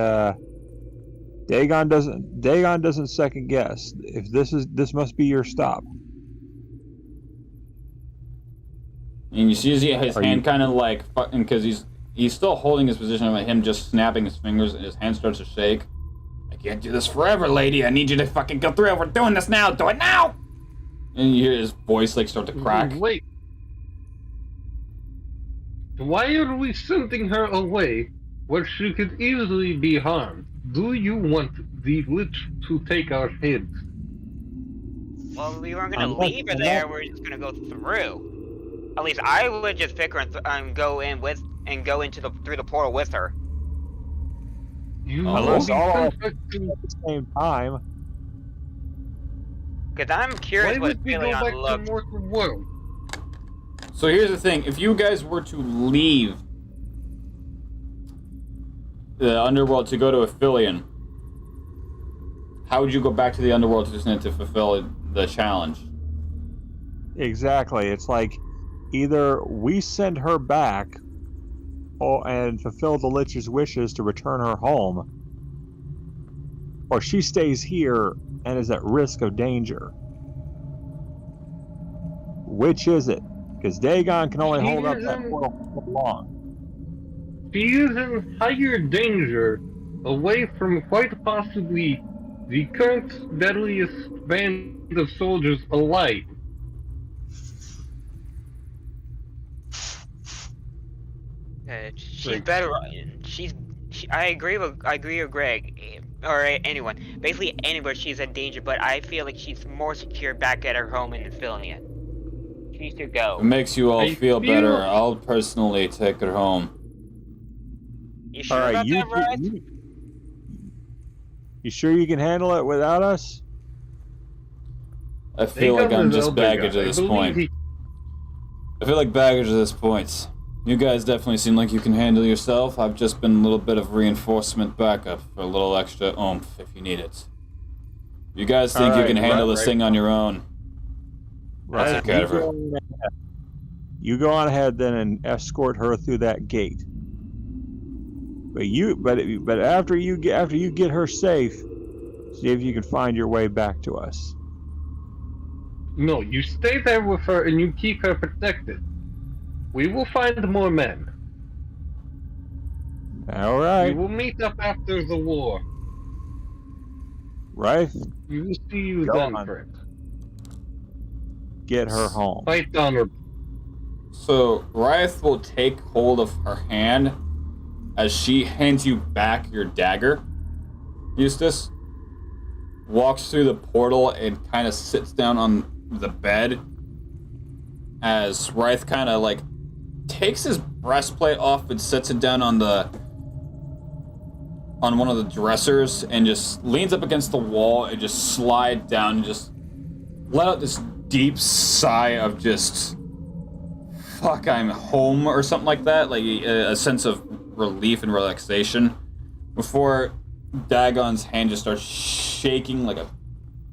Dagon doesn't second guess. If this must be your stop. And you see his hand kind of like, because he's still holding his position by him just snapping his fingers, and his hand starts to shake. I can't do this forever, lady. I need you to fucking go through. We're doing this now. Do it now. And you hear his voice like start to crack. Wait. Why are we sending her away where she could easily be harmed? Do you want the Lich to take our heads? Well, we weren't gonna leave her there. We're just gonna go through. At least I would just pick her and go in with through the portal with her. You Unless will be all sent at the same time. Cause I'm curious Why what would we go Philion back to looked. mortal world? So here's the thing: if you guys were to leave the underworld to go to Aphelion, how would you go back to the underworld to fulfill the challenge? Exactly. It's like either we send her back and fulfill the Lich's wishes to return her home, or she stays here and is at risk of danger. Which is it? Because Dagon can only hold up that portal for long. She is in higher danger, away from quite possibly the current deadliest band of soldiers alive. She's better. I agree with Greg, or anyone. Basically, anywhere she's in danger, but I feel like she's more secure back at her home in Aphelion. She needs to go. It makes you all feel better. I'll personally take her home. You sure about that, Bryce? You sure you can handle it without us? I feel like I'm just baggage at this point. He... I feel like baggage at this point. You guys definitely seem like you can handle yourself. I've just been a little bit of reinforcement backup for a little extra oomph if you need it. You guys think you can handle this thing on your own? Right. You go on ahead then and escort her through that gate. But after you get her safe, see if you can find your way back to us. No, you stay there with her and you keep her protected. We will find more men. All right. We will meet up after the war. Right. We will see you Go then, on. friend. Get her home. Fight honorably. So, Riot will take hold of her hand as she hands you back your dagger. Eustace walks through the portal and kind of sits down on the bed as Riot kind of like takes his breastplate off and sets it down on one of the dressers and just leans up against the wall and just slide down and just let out this deep sigh of just fuck, I'm home or something like that, like a sense of relief and relaxation before Dagon's hand just starts shaking like a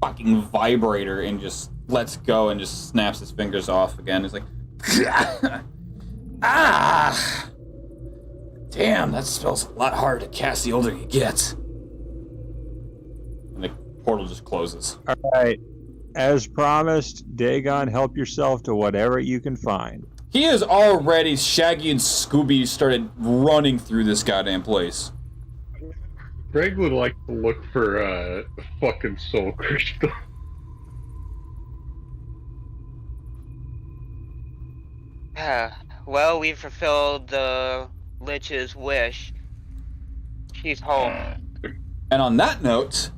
fucking vibrator and just lets go and just snaps his fingers off again. He's like, ah, damn, that spell's a lot harder to cast the older you get. And the portal just closes. All right. As promised, Dagon, help yourself to whatever you can find. He is already, Shaggy and Scooby started running through this goddamn place. Greg would like to look for fucking soul crystal. Well, we fulfilled the Lich's wish. She's home. And on that note,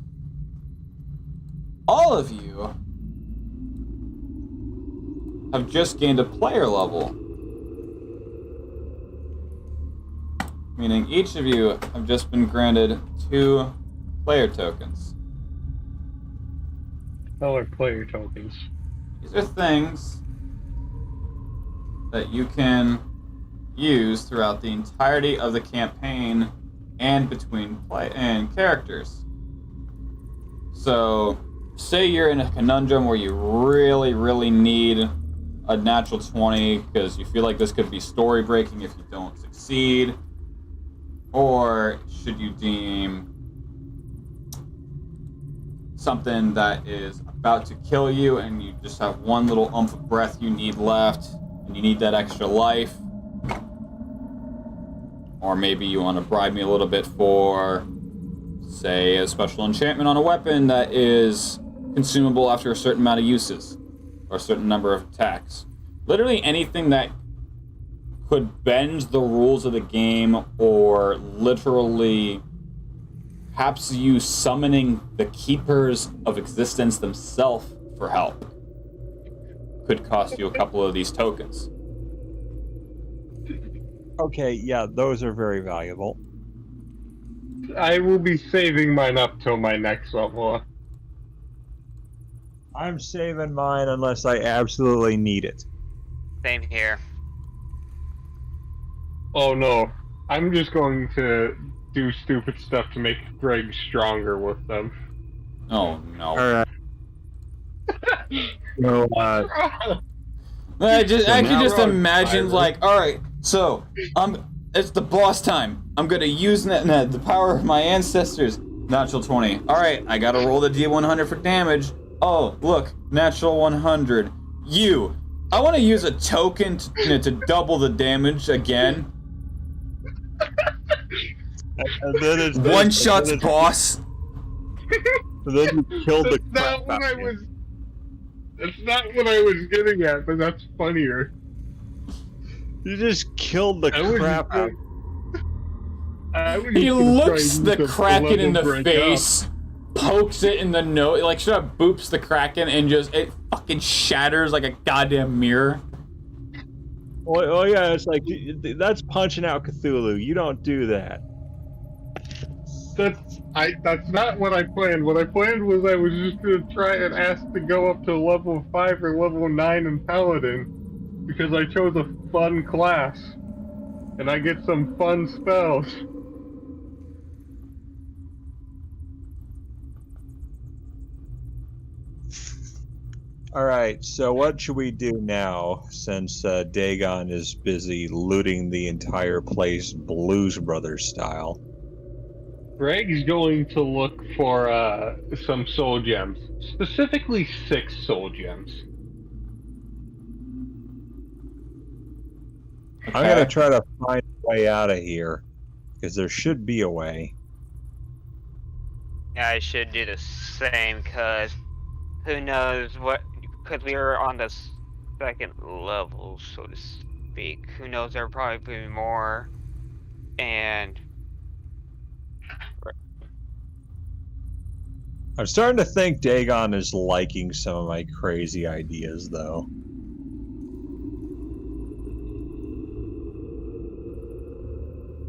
all of you have just gained a player level. Meaning each of you have just been granted 2 player tokens. Color player tokens. These are things that you can use throughout the entirety of the campaign and between play and characters. So, say you're in a conundrum where you really, really need a natural 20 because you feel like this could be story breaking if you don't succeed, or should you deem something that is about to kill you and you just have one little oomph of breath you need left and you need that extra life, or maybe you want to bribe me a little bit for, say, a special enchantment on a weapon that is consumable after a certain amount of uses or a certain number of attacks. Literally anything that could bend the rules of the game or literally perhaps you summoning the Keepers of Existence themselves for help could cost you a couple of these tokens. Okay, yeah, those are very valuable. I will be saving mine up till my next level. I'm saving mine unless I absolutely need it. Same here. Oh no, I'm just going to do stupid stuff to make Greg stronger with them. Oh no. Alright. So, I can just we're on imagine, fire. like, alright, so, it's the boss time. I'm gonna use the power of my ancestors. Natural 20. Alright, I gotta roll the D100 for damage. Oh, look, natural 100. I want to use a token to double the damage again. and then it's One shots boss. And then you killed the That's crap not what out I of me. was. That's not what I was getting at, but that's funnier. You just killed the I was crap just out. I was He just gonna try looks and the use Kraken in level the break face, pokes it in the nose, like straight up boops the Kraken, and just it fucking shatters like a goddamn mirror. Oh yeah, it's like that's punching out Cthulhu. You don't do that. That's not what I planned. What I planned was I was just gonna try and ask to go up to level 5 or level 9 in Paladin, because I chose a fun class, and I get some fun spells. All right, so what should we do now, since Dagon is busy looting the entire place Blues Brothers style? Greg's going to look for some soul gems, specifically 6 soul gems. Okay. I'm gonna try to find a way out of here, because there should be a way. Yeah, I should do the same, cause who knows what? Because we are on the second level, so to speak. Who knows? There'll probably be more, and I'm starting to think Dagon is liking some of my crazy ideas, though.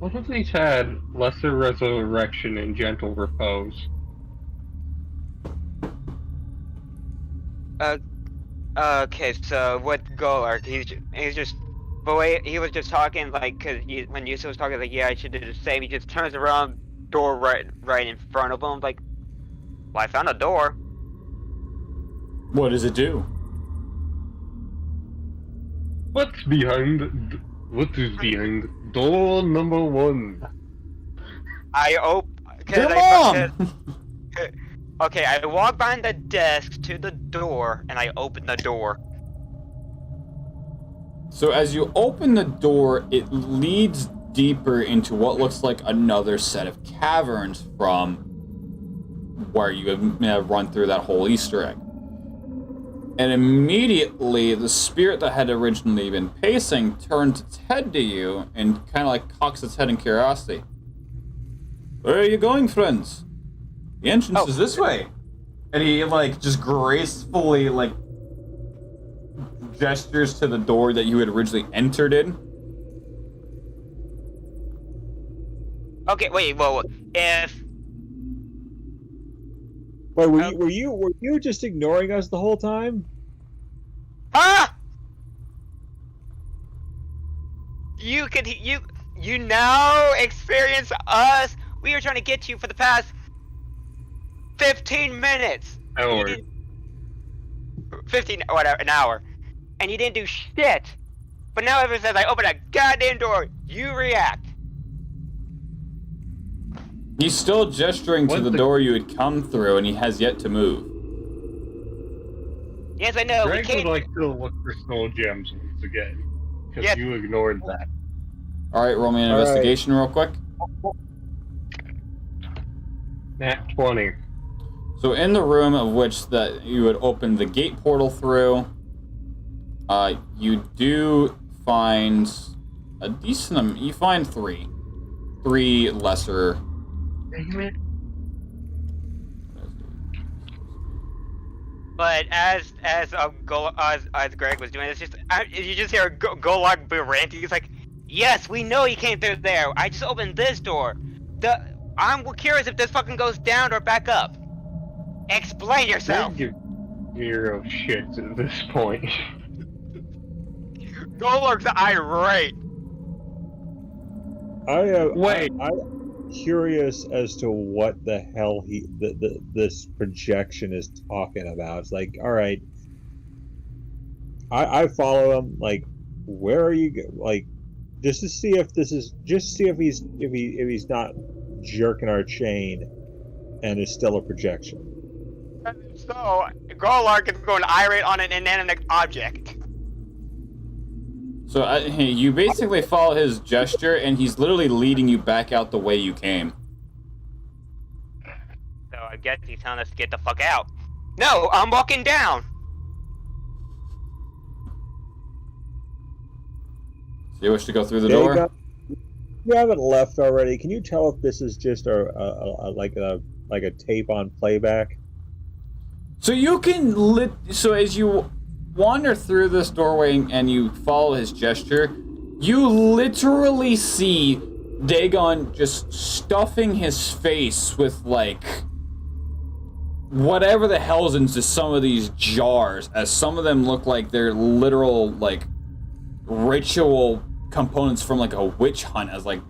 What if these had lesser resurrection and gentle repose? Okay, so what Golark? He's just, but wait, he was just talking like, cause when Yusuf was talking like, yeah, I should do the same. He just turns around, door right in front of him, like, well, I found a door. What does it do? What is behind door number 1? Your mom! Okay, I walk behind the desk to the door, and I open the door. So as you open the door, it leads deeper into what looks like another set of caverns from where you have run through that whole Easter egg. And immediately, the spirit that had originally been pacing turns its head to you and kind of like cocks its head in curiosity. Where are you going, friends? The entrance is this way. And he, like, just gracefully, like, gestures to the door that you had originally entered in. Okay, wait, well, if... Wait, were you just ignoring us the whole time? Ah! You now experience us. We were trying to get to you for the past 15 minutes. Hour. 15, whatever, an hour. And you didn't do shit. But now everyone says I open a goddamn door, you react. He's still gesturing to the door you had come through, and he has yet to move. Yes, I know. Greg we can't... would like to look for soul gems once again, because Yep. you ignored that. Alright, roll me an investigation real quick. Nat 20. So in the room of which that you would open the gate portal through, you do find a decent amount. You find three lesser. Damn it. But as Greg was doing, it's just you just hear Golok berant. He's like, "Yes, we know he came through there. I just opened this door. I'm curious if this fucking goes down or back up. Explain yourself." Greg gives 0 shits at this point. Golok's irate. I'm curious as to what the hell this projection is talking about. It's like, all right, I follow him. Like, where are you? Like, just to see if he's not jerking our chain, and is still a projection. So Golok is going irate on an inanimate object. So you basically follow his gesture, and he's literally leading you back out the way you came. So I guess he's telling us to get the fuck out. No, I'm walking down. So you wish to go through the door? You haven't left already. Can you tell if this is just like a tape on playback? So you can so as you wander through this doorway and you follow his gesture, you literally see Dagon just stuffing his face with, like, whatever the hell's into some of these jars, as some of them look like they're literal, like, ritual components from, like, a witch hunt, as, like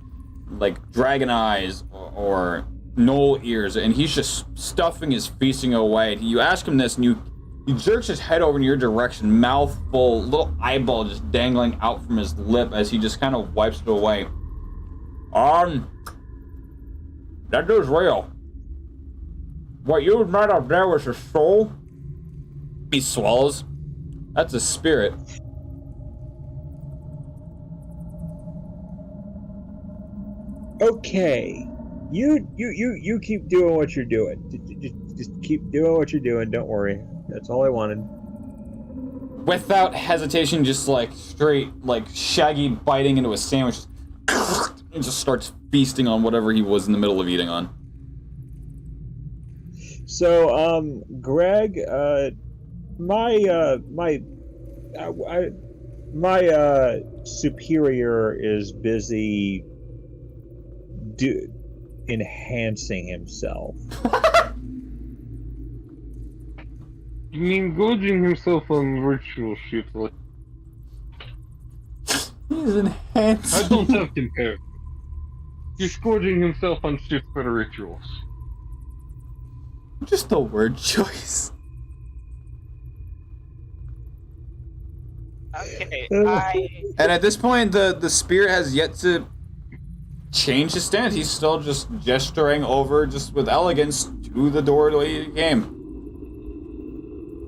dragon eyes or knoll ears, and he's just stuffing his feasting away. You ask him this, and he jerks his head over in your direction, mouth full, little eyeball just dangling out from his lip as he just kind of wipes it away. That dude's real. What you met up there was a soul? He swallows. That's a spirit. Okay. You keep doing what you're doing. Just keep doing what you're doing. Don't worry. That's all I wanted. Without hesitation, just like straight, like Shaggy biting into a sandwich, and just starts feasting on whatever he was in the middle of eating on. So, Greg, my superior is busy enhancing himself. You mean gorging himself on ritual shit? Like, He's enhancing. I don't have compare. He's gorging himself on shit for the rituals. Just the word choice. Okay, And at this point, the spirit has yet to change his stance. He's still just gesturing over, just with elegance, to the door to the game.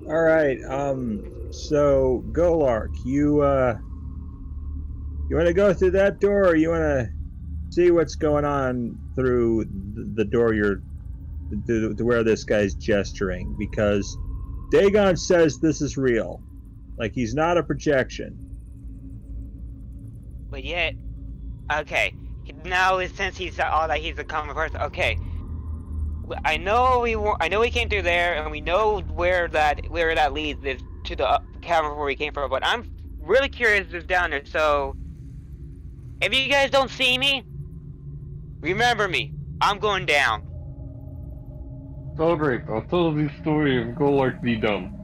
All right. So Golark, you want to go through that door, or you want to see what's going on through the door to where this guy's gesturing? Because Dagon says this is real, like he's not a projection. But yet, okay. Now, since he's all that he's a common person, okay. I know we came through there, and we know where that leads is to the cavern where we came from. But I'm really curious what's down there. So, if you guys don't see me, remember me. I'm going down. Alright, I'll tell the story of Golark the Dumb.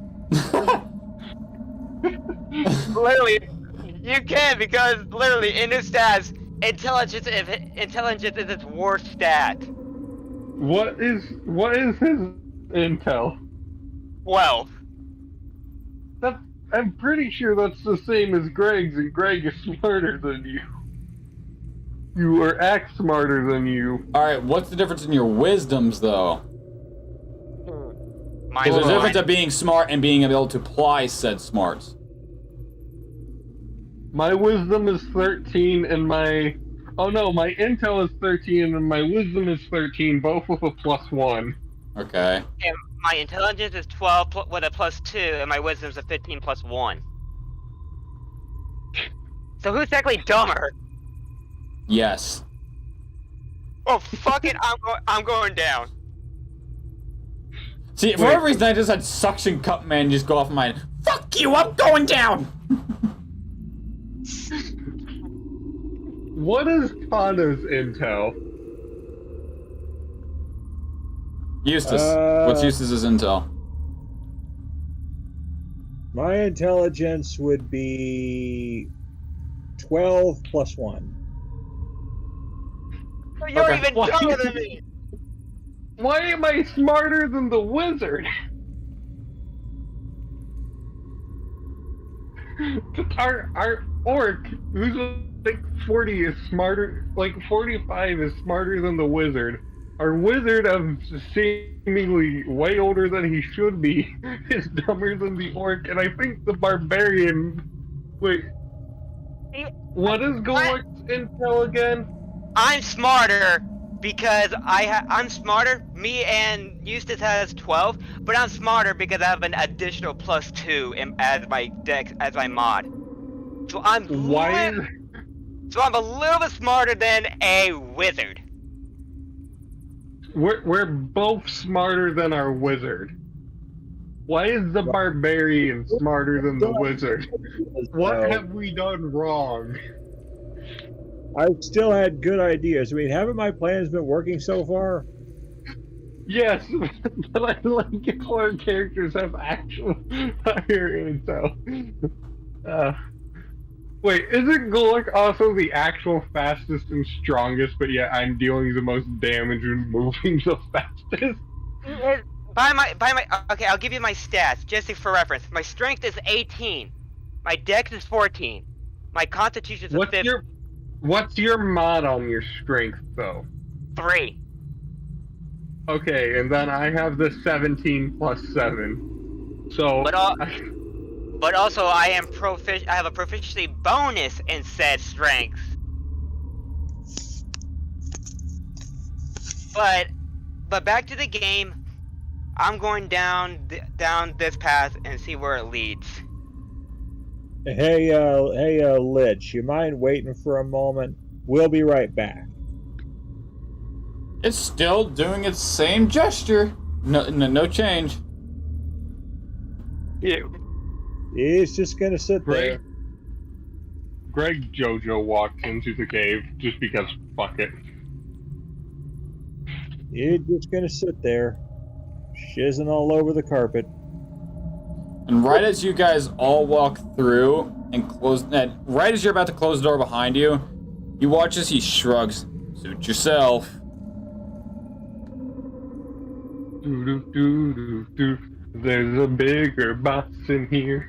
Literally, you can, because literally in his stats, intelligence is its worst stat. What is his intel? 12. I'm pretty sure that's the same as Greg's, and Greg is smarter than you. You or act smarter than you. Alright, what's the difference in your wisdoms, though? There's a difference of being smart and being able to apply said smarts. My wisdom is 13, and my intel is 13, and my wisdom is 13, both with a +1. Okay. And my intelligence is 12 with a +2, and my wisdom is a 15 +1. So who's technically dumber? Yes. Oh, fuck it, I'm going down. See, for whatever reason, I just had Suction Cup Man just go off my head. Fuck you, I'm going down! What is Kanda's intel? Eustace. What's Eustace's intel? My intelligence would be 12 + 1. You're Okay. even dumber than me! Why am I smarter than the wizard? Our orc, who's like 40, is smarter, like 45 is smarter than the wizard. Our wizard, of seemingly way older than he should be, is dumber than the orc, and I think the barbarian... Wait, what is Golark's intel again? I'm smarter because I'm smarter. Me and Eustace has 12, but I'm smarter because I have an additional +2 as my dex, as my mod. So I'm a little bit smarter than a wizard. We're both smarter than our wizard. Why is the barbarian smarter than the wizard? What have we done wrong? I've still had good ideas. I mean, haven't my plans been working so far? Yes, but I like if our characters have actual higher intel. Wait, isn't Golok also the actual fastest and strongest, but yet I'm dealing the most damage and moving the fastest? Okay, I'll give you my stats, just for reference. My strength is 18. My dex is 14. My constitution is 15. What's your mod on your strength, though? 3. Okay, and then I have the 17 plus 7. So... But also, I have a proficiency bonus in said strength. But back to the game. I'm going down this path and see where it leads. Hey, Lich, you mind waiting for a moment? We'll be right back. It's still doing its same gesture. No change. Yeah. He's just gonna sit there. Greg Jojo walked into the cave just because fuck it. He's just gonna sit there, shizzing all over the carpet. And right as you guys all walk through and right as you're about to close the door behind you, you watch as he shrugs. Suit yourself. There's a bigger boss in here.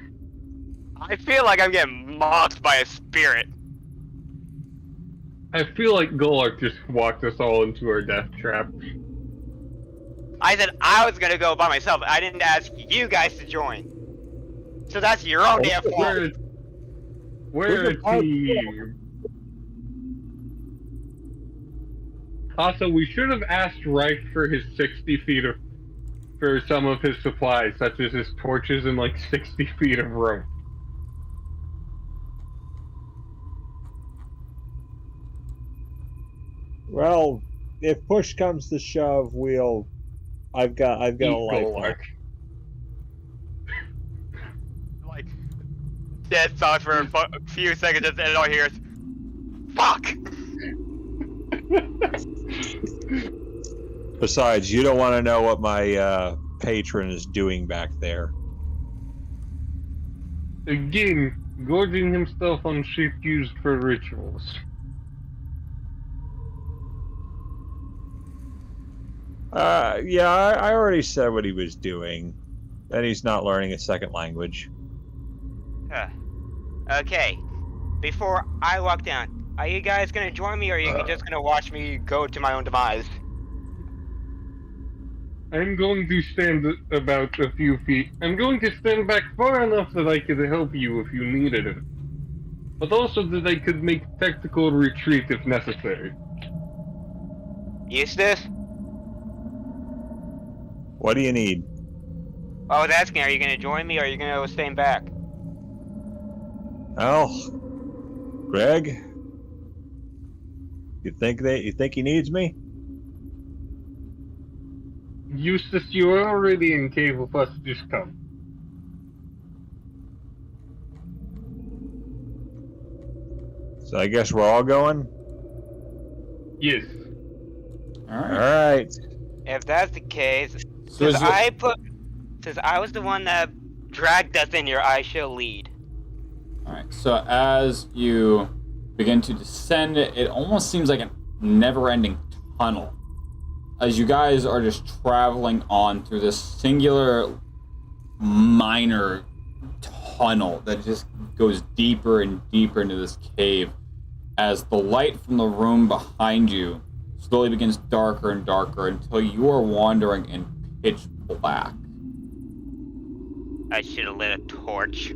I feel like I'm getting mocked by a spirit. I feel like Golok just walked us all into our death trap. I said I was gonna go by myself. I didn't ask you guys to join. So that's your own damn fault. We're a team. Also, we should have asked Reich for his 60 feet for some of his supplies, such as his torches and like 60 feet of rope. Well, if push comes to shove, I've got a life. Like dead silence for a few seconds, and all I hear is fuck. Besides, you don't want to know what my patron is doing back there. Again, gorging himself on shit used for rituals. Yeah, I already said what he was doing. Then he's not learning a second language. Okay, before I walk down, are you guys gonna join me, or are you just gonna watch me go to my own demise? I'm going to stand about a few feet. I'm going to stand back far enough that I could help you if you needed it. But also that I could make tactical retreat if necessary. Eustace? What do you need? I was asking, are you gonna join me, or are you gonna stand back? Well, Greg, you think he needs me? Eustace, you are already in cave with us. Just come. So I guess we're all going? Yes. Alright. If that's the case, So since I was the one that dragged us in here, I shall lead. Alright, so as you begin to descend, it almost seems like a never-ending tunnel. As you guys are just traveling on through this singular minor tunnel that just goes deeper and deeper into this cave, as the light from the room behind you slowly begins darker and darker until you are wandering in pitch black. I should have lit a torch.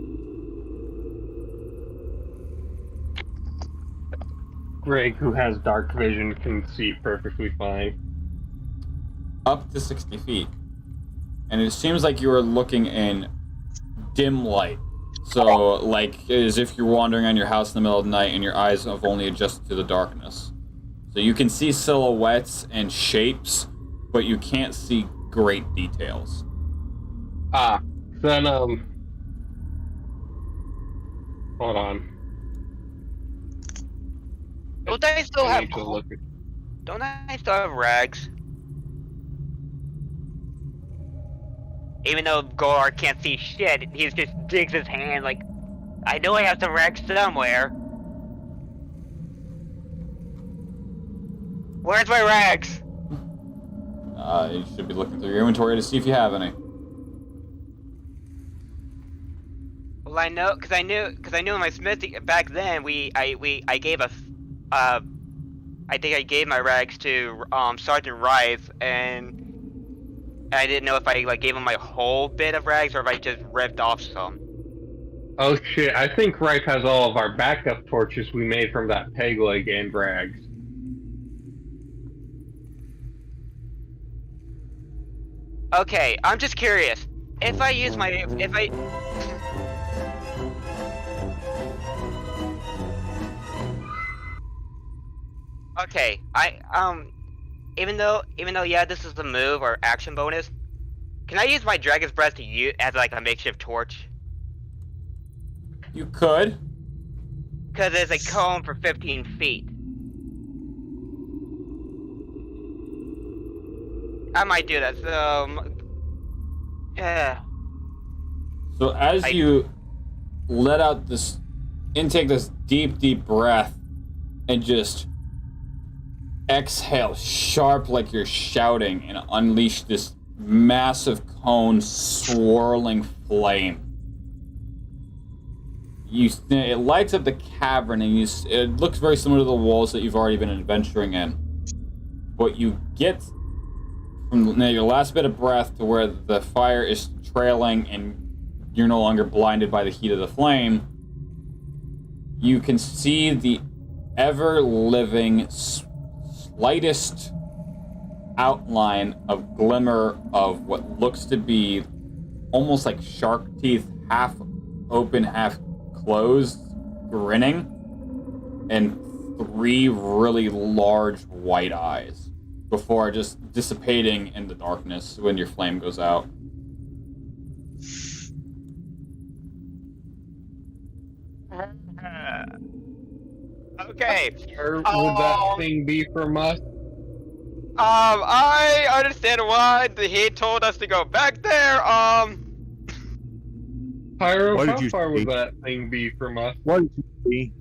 Greg, who has dark vision, can see perfectly fine. Up to 60 feet. And it seems like you are looking in dim light. So, like, as if you're wandering on your house in the middle of the night and your eyes have only adjusted to the darkness. So you can see silhouettes and shapes, but you can't see great details. Then, hold on. Don't I still I have? need to look at. Don't I still have rags? Even though Golar can't see shit, he just digs his hand like, I know I have some rags somewhere. Where's my rags? You should be looking through your inventory to see if you have any. Well, I know, cause I knew in my smithy back then I gave a, I think I gave my rags to Sergeant Rice, and I didn't know if I like gave him my whole bit of rags or if I just ripped off some. Oh shit! I think Rife has all of our backup torches we made from that peg leg and rags. Okay, I'm just curious. If I use my Okay, even though yeah, this is the move or action bonus, can I use my Dragon's Breath to use as like a makeshift torch? You could. Because there's a cone for 15 feet. I might do that. So, yeah. So as you let out this, intake this deep breath, and just exhale sharp like you're shouting, and unleash this massive cone swirling flame. It lights up the cavern, and it looks very similar to the walls that you've already been adventuring in. But you get from your last bit of breath to where the fire is trailing and you're no longer blinded by the heat of the flame. You can see the ever-living slightest outline of glimmer of what looks to be almost like shark teeth, half open, half closed, grinning, and 3 really large white eyes before just dissipating in the darkness when your flame goes out. Okay. Where would that thing be from us? I understand why he told us to go back there. Pyro, What did how you far see? would that thing be from us? What did you see?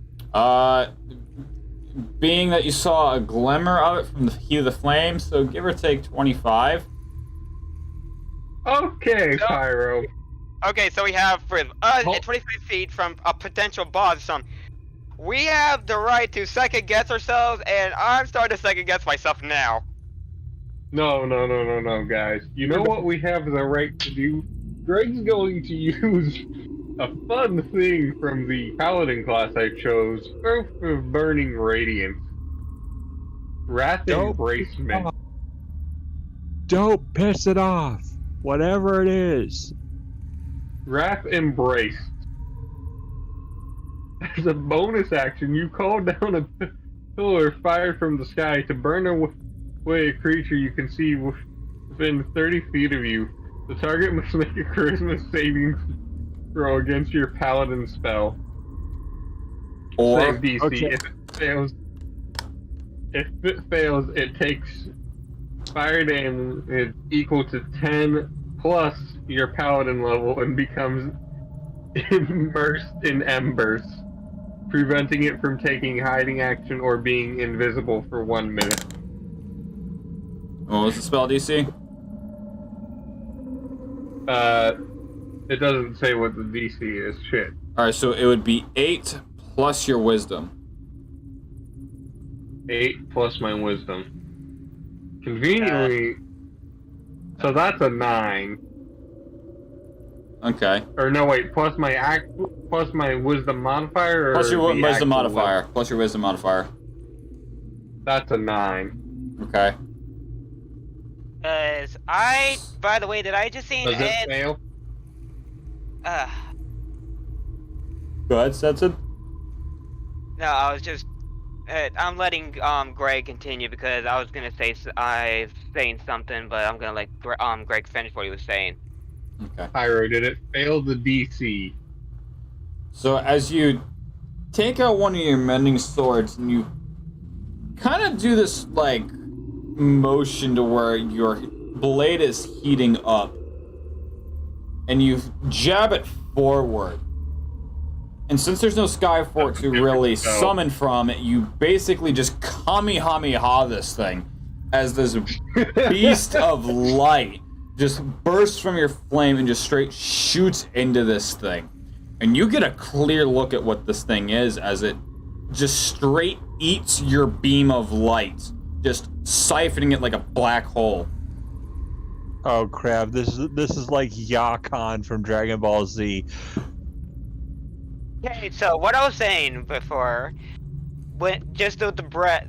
Being that you saw a glimmer of it from the heat of the flame, so give or take 25. Okay, So- Pyro. Okay, so we have from us 25 feet from a potential boss or something. We have the right to second guess ourselves, and I'm starting to second guess myself now. No, guys. You know what we have the right to do? Greg's going to use a fun thing from the Paladin class I chose, Earth of Burning Radiance. Wrath Nope. Embracement. Don't piss it off. Whatever it is. Wrath Embraced. As a bonus action, you call down a pillar fired from the sky to burn away a creature you can see within 30 feet of you. The target must make a charisma saving throw against your paladin spell. Or, Save DC. okay. If it fails, it takes fire damage equal to 10 plus your paladin level and becomes immersed in embers, preventing it from taking hiding action or being invisible for 1 minute. what was the spell DC? It doesn't say what the DC is. Shit. Alright, so it would be 8 plus your wisdom. 8 plus my wisdom. Conveniently, so that's a 9. Okay. Or no, wait, plus my wisdom modifier, or Plus your the wisdom actual modifier. one? Plus your wisdom modifier. That's a 9. Okay. By the way, did I just see Does it Ed? fail? Go ahead, Stetson. No, I was just. I'm letting Greg continue because I was gonna say saying something, but I'm gonna let Greg finish what he was saying. Okay. Pyro, did it fail the DC? So as you take out one of your mending swords and you kind of do this, like, motion to where your blade is heating up. And you jab it forward. And since there's no sky for it to really summon from, you basically just Kamehameha this thing as this beast of light just bursts from your flame and just straight shoots into this thing. And you get a clear look at what this thing is as it just straight eats your beam of light, just siphoning it like a black hole. Oh crap! This is like Yakon from Dragon Ball Z. Okay, so what I was saying before, when just with the breath,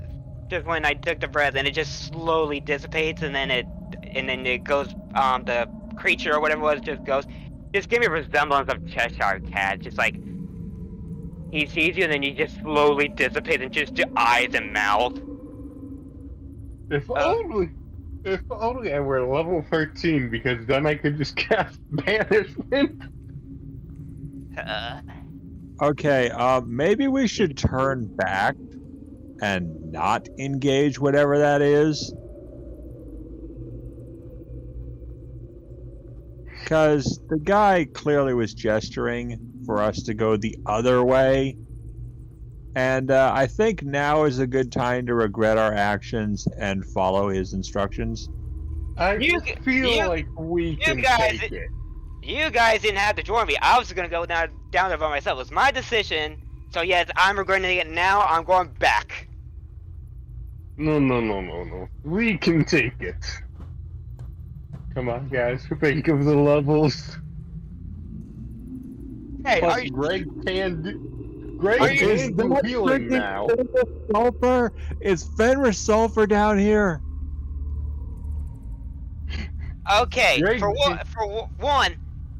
just when I took the breath, and it just slowly dissipates, and then it goes, the creature or whatever it was just goes. Just give me a resemblance of Cheshire Cat, just like he sees you, and then you just slowly dissipate in just your eyes and mouth. If only I were level 13, because then I could just cast Banishment. Okay, maybe we should turn back and not engage whatever that is. Because the guy clearly was gesturing for us to go the other way. And I think now is a good time to regret our actions and follow his instructions. I feel like we can take it. You guys didn't have to join me. I was gonna go down there by myself. It was my decision. So yes, I'm regretting it now. I'm going back. No. We can take it. Come on, guys. Think of the levels. Hey, Plus, are you... Greg can do healing now. Sulfur? It's Fenris Sulfur down here. Okay, Greg, for one,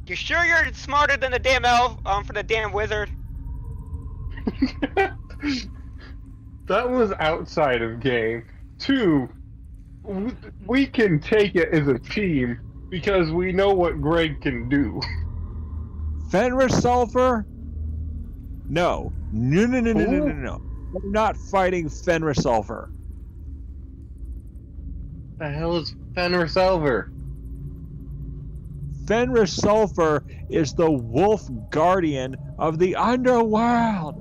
you sure you're smarter than the damn elf, for the damn wizard? That was outside of game. 2, we can take it as a team because we know what Greg can do. Fenris Sulfur? No. No. I'm not fighting Fenris Sulfur. The hell is Fenris Sulfur? Fenris Sulfur is the wolf guardian of the underworld.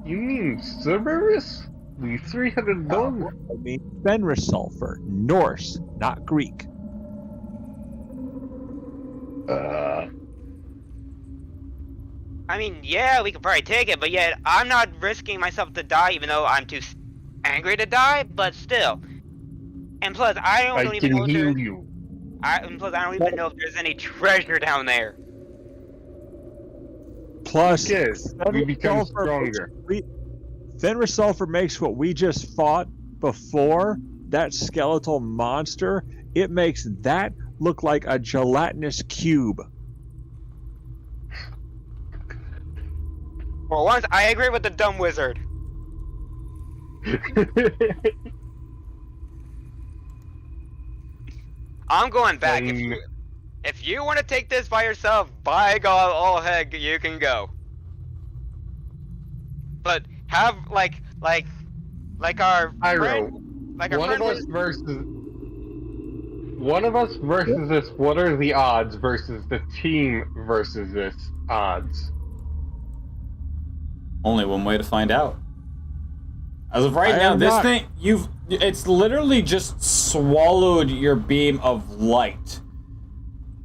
You mean Cerberus? The 300 dog? I mean Fenris Sulfur, Norse, not Greek. I mean, yeah, we could probably take it, but yet I'm not risking myself to die, even though I'm too angry to die. But still, and plus, I don't even know if there's... plus, I don't even know if there's any treasure down there. Plus, yes, we become stronger. Fenris Sulfur makes what we just fought before, that skeletal monster, it makes that look like a gelatinous cube. For once, I agree with the dumb wizard. I'm going back. If you want to take this by yourself, by God, all heck, you can go. But have like our friend, like our one friend of us versus this. What are the odds versus the team versus this odds? Only one way to find out. As of right now, this thing, it's literally just swallowed your beam of light.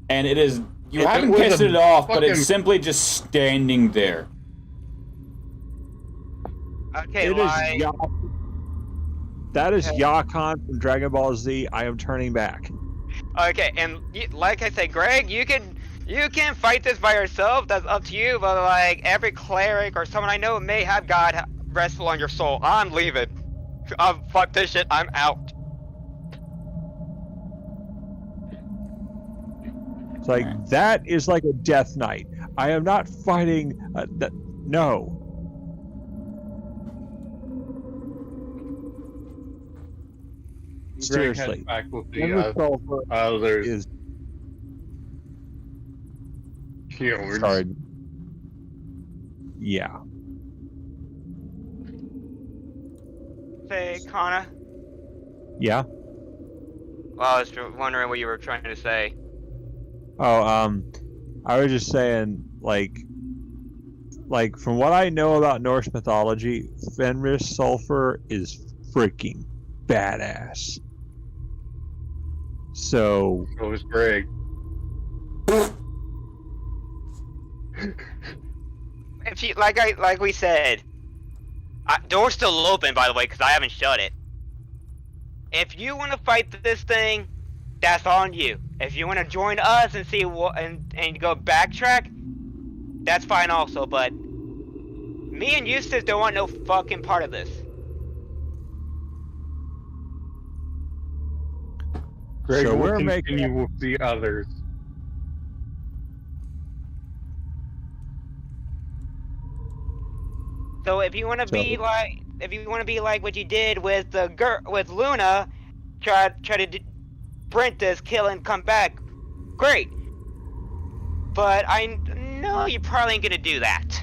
And it is, you haven't pissed it off, but it's simply just standing there. Okay, that is Yakon from Dragon Ball Z. I am turning back. Okay, and like I said, Greg, you can fight this by yourself. That's up to you. But like every cleric or someone I know may have God restful on your soul. I'm leaving. Fuck this shit. I'm out. It's like that is like a death knight. I am not fighting. No. Seriously. Back with the is killed. Sorry. Yeah. say, Kana? Yeah. Well, I was wondering what you were trying to say. Oh, I was just saying, like from what I know about Norse mythology, Fenris Sulfur is freaking badass. So was Greg. If you like we said, door's still open, by the way, because I haven't shut it. If you want to fight this thing, that's on you. If you want to join us and see what and go backtrack, that's fine also. But me and Eustace don't want no fucking part of this. Greg So will we're continue making- with the others. So if you want to be like what you did with with Luna, try to sprint this, kill, and come back, great. But I know you probably ain't gonna do that.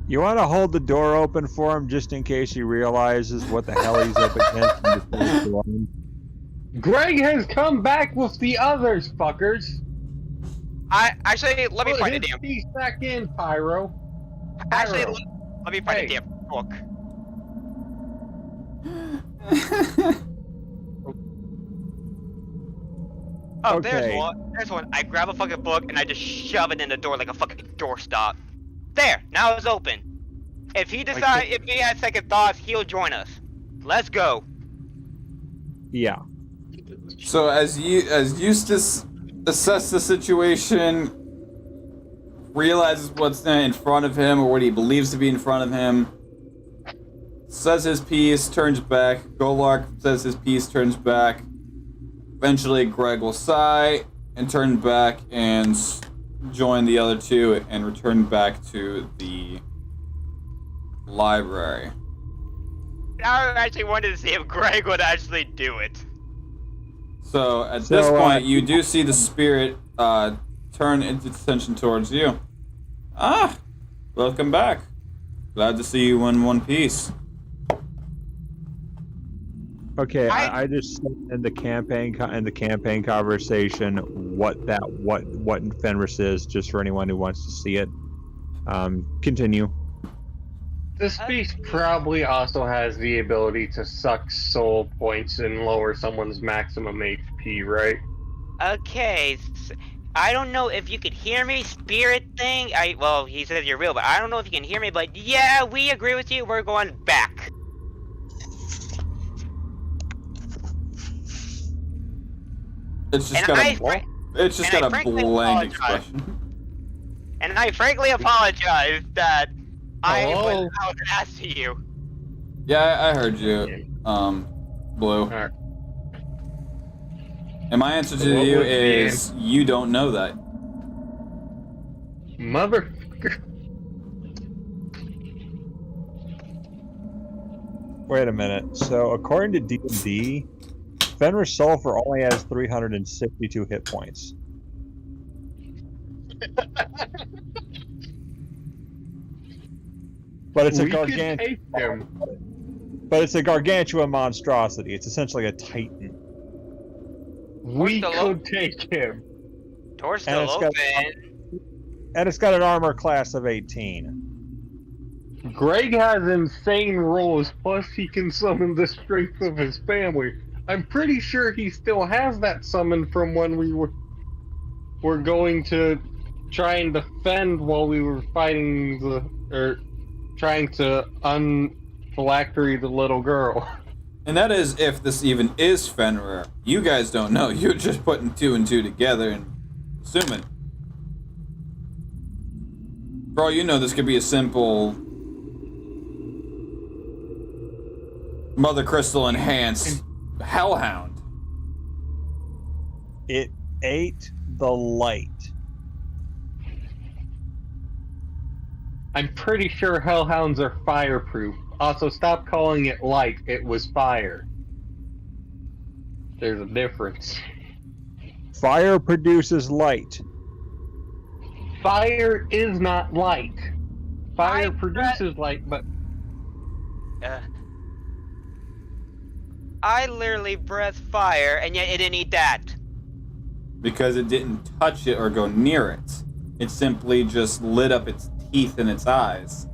you want to hold the door open for him just in case he realizes what the hell he's up against and decides to run? Greg has come back with the others, fuckers. Actually let me Put find the his damn. piece back in, Pyro. Actually, Pyro. let me find Hey. the damn book. Oh, there's Okay. one. There's one. I grab a fucking book and I just shove it in the door like a fucking doorstop. There. Now it's open. If he has second thoughts, he'll join us. Let's go. Yeah. So as Eustace assesses the situation, realizes what's in front of him or what he believes to be in front of him, says his piece, turns back. Golark says his piece, turns back. Eventually, Greg will sigh and turn back and join the other two and return back to the library. I actually wanted to see if Greg would actually do it. So at this point, you do see the spirit turn its attention towards you. Ah, welcome back. Glad to see you in one piece. Okay, I just said in the campaign conversation what Fenris is, just for anyone who wants to see it. Continue. This beast probably also has the ability to suck soul points and lower someone's maximum HP, right? Okay, I don't know if you could hear me, spirit thing. Well, he says you're real, but I don't know if you can hear me. But yeah, we agree with you. We're going back. It's just And got a frankly blank apologize. expression. And I frankly apologize that I Hello? was out and asked to you. Yeah, I heard you, Blue. Alright. And my answer to What you was the is you don't know that. Motherfucker. Wait a minute. So according to D&D, Fenris Sulfur only has 362 hit points. But it's a We could gargantuan. take him. But it's a gargantuan monstrosity. It's essentially a titan. We Still could take him. Door's And still it's got- open. And it's got an armor class of 18. Greg has insane rolls, plus he can summon the strength of his family. I'm pretty sure he still has that summon from when we were going to try and defend while we were fighting trying to unphylactery the little girl. And that is if this even is Fenrir. You guys don't know. You're just putting two and two together and assuming. For all you know, this could be a simple Mother Crystal enhanced Hellhound. It ate the light. I'm pretty sure hellhounds are fireproof. Also, stop calling it light. It was fire. There's a difference. Fire produces light. Fire is not light. Fire I- produces light, but I literally breathed fire, and yet it didn't eat that. Because it didn't touch it or go near it. It simply just lit up its teeth and its eyes.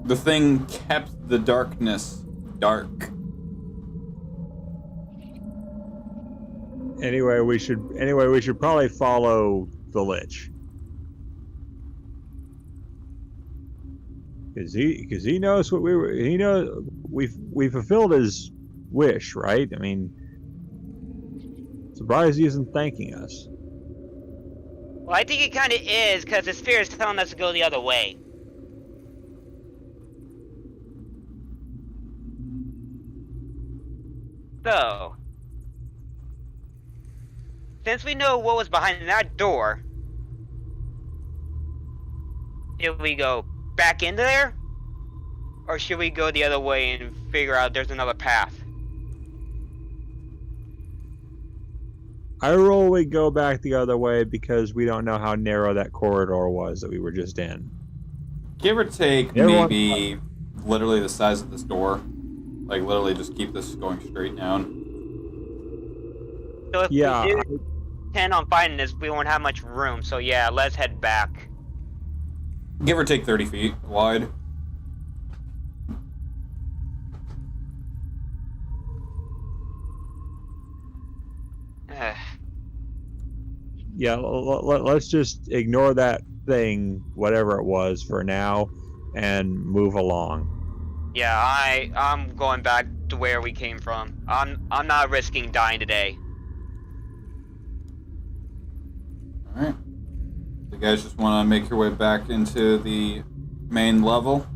The thing kept the darkness dark. Anyway, we should probably follow the Lich. Because he knows what we fulfilled his wish, right? I mean, surprised he isn't thanking us. Well, I think it kind of is, because the spirit is telling us to go the other way. So, since we know what was behind that door, should we go back into there? Or should we go the other way and figure out there's another path? I roll we go back the other way because we don't know how narrow that corridor was that we were just in. Give or take maybe literally the size of this door. Like literally just keep this going straight down. So if we do intend on finding this, we won't have much room. So yeah, let's head back. Give or take 30 feet wide. Yeah, let's just ignore that thing, whatever it was, for now, and move along. Yeah, I'm going back to where we came from. I'm not risking dying today. Alright. You guys just want to make your way back into the main level?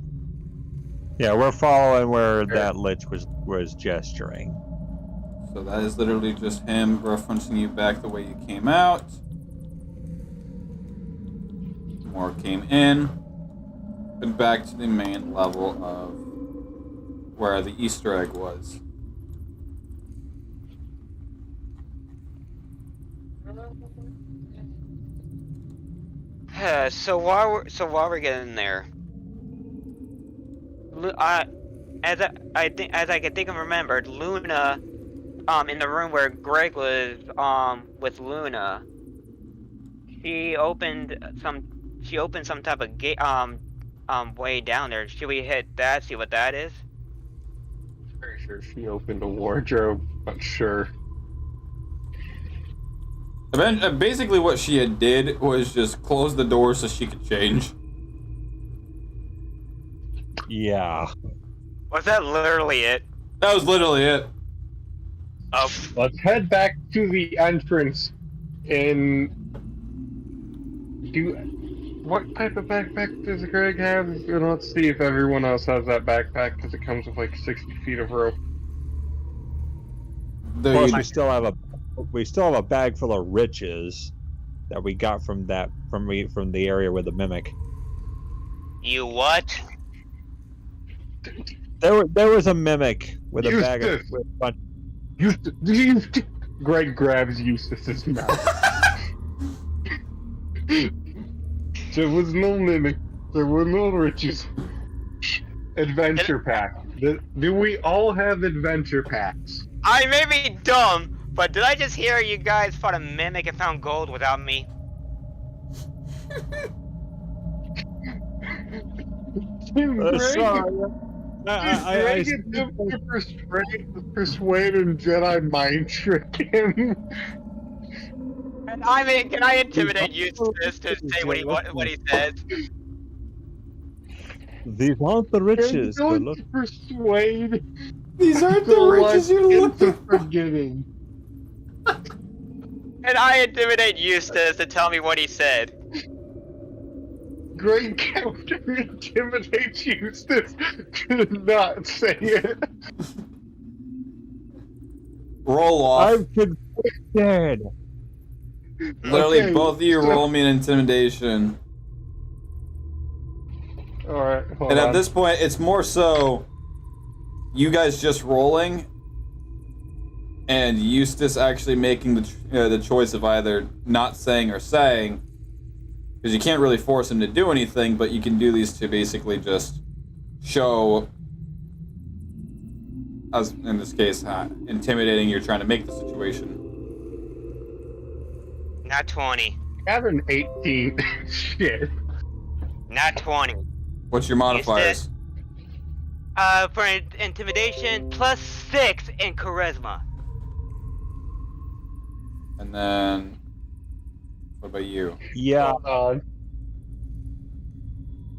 Yeah, we're following where that Lich was gesturing. So that is literally just him referencing you back the way you came out. More came in. And back to the main level of where the Easter egg was. So while we're getting there, as I can think of remembered, Luna, in the room where Greg was with Luna, she opened some type of gate way down there. Should we hit that? See what that is? Pretty sure she opened a wardrobe, but sure. Basically what she did was just close the door so she could change. Yeah. Was that literally it? That was literally it. Oh. Let's head back to the entrance and what type of backpack does Greg have? And let's see if everyone else has that backpack, because it comes with like 60 feet of rope. Plus, we still have a bag full of riches that we got from the area with the mimic. You what? There was a mimic with a bag of with a bunch. Greg grabs Eustace's mouth. There was no mimic. There were no riches. Adventure pack. Do we all have adventure packs? I may be dumb, but did I just hear you guys fought a mimic and found gold without me? Sorry. I get to persuade and Jedi mind trick him. And can I intimidate Eustace to say what he says? These aren't the riches. Don't persuade. These aren't the riches you're looking for. Forgetting. And I intimidate Eustace to tell me what he said. Great counter intimidates Eustace to not say it. Roll off. I'm conflicted. Literally, Okay, both of you roll me an intimidation. Alright, hold And on. at this point, it's more so you guys just rolling and Eustace actually making the choice of either not saying or saying. Because you can't really force him to do anything, but you can do these to basically just show, as in this case, intimidating you're trying to make the situation. Not 20. I have an 18. Shit. Not 20. What's your modifiers? For intimidation, +6 in charisma. And then, what about you? Yeah, Hold on.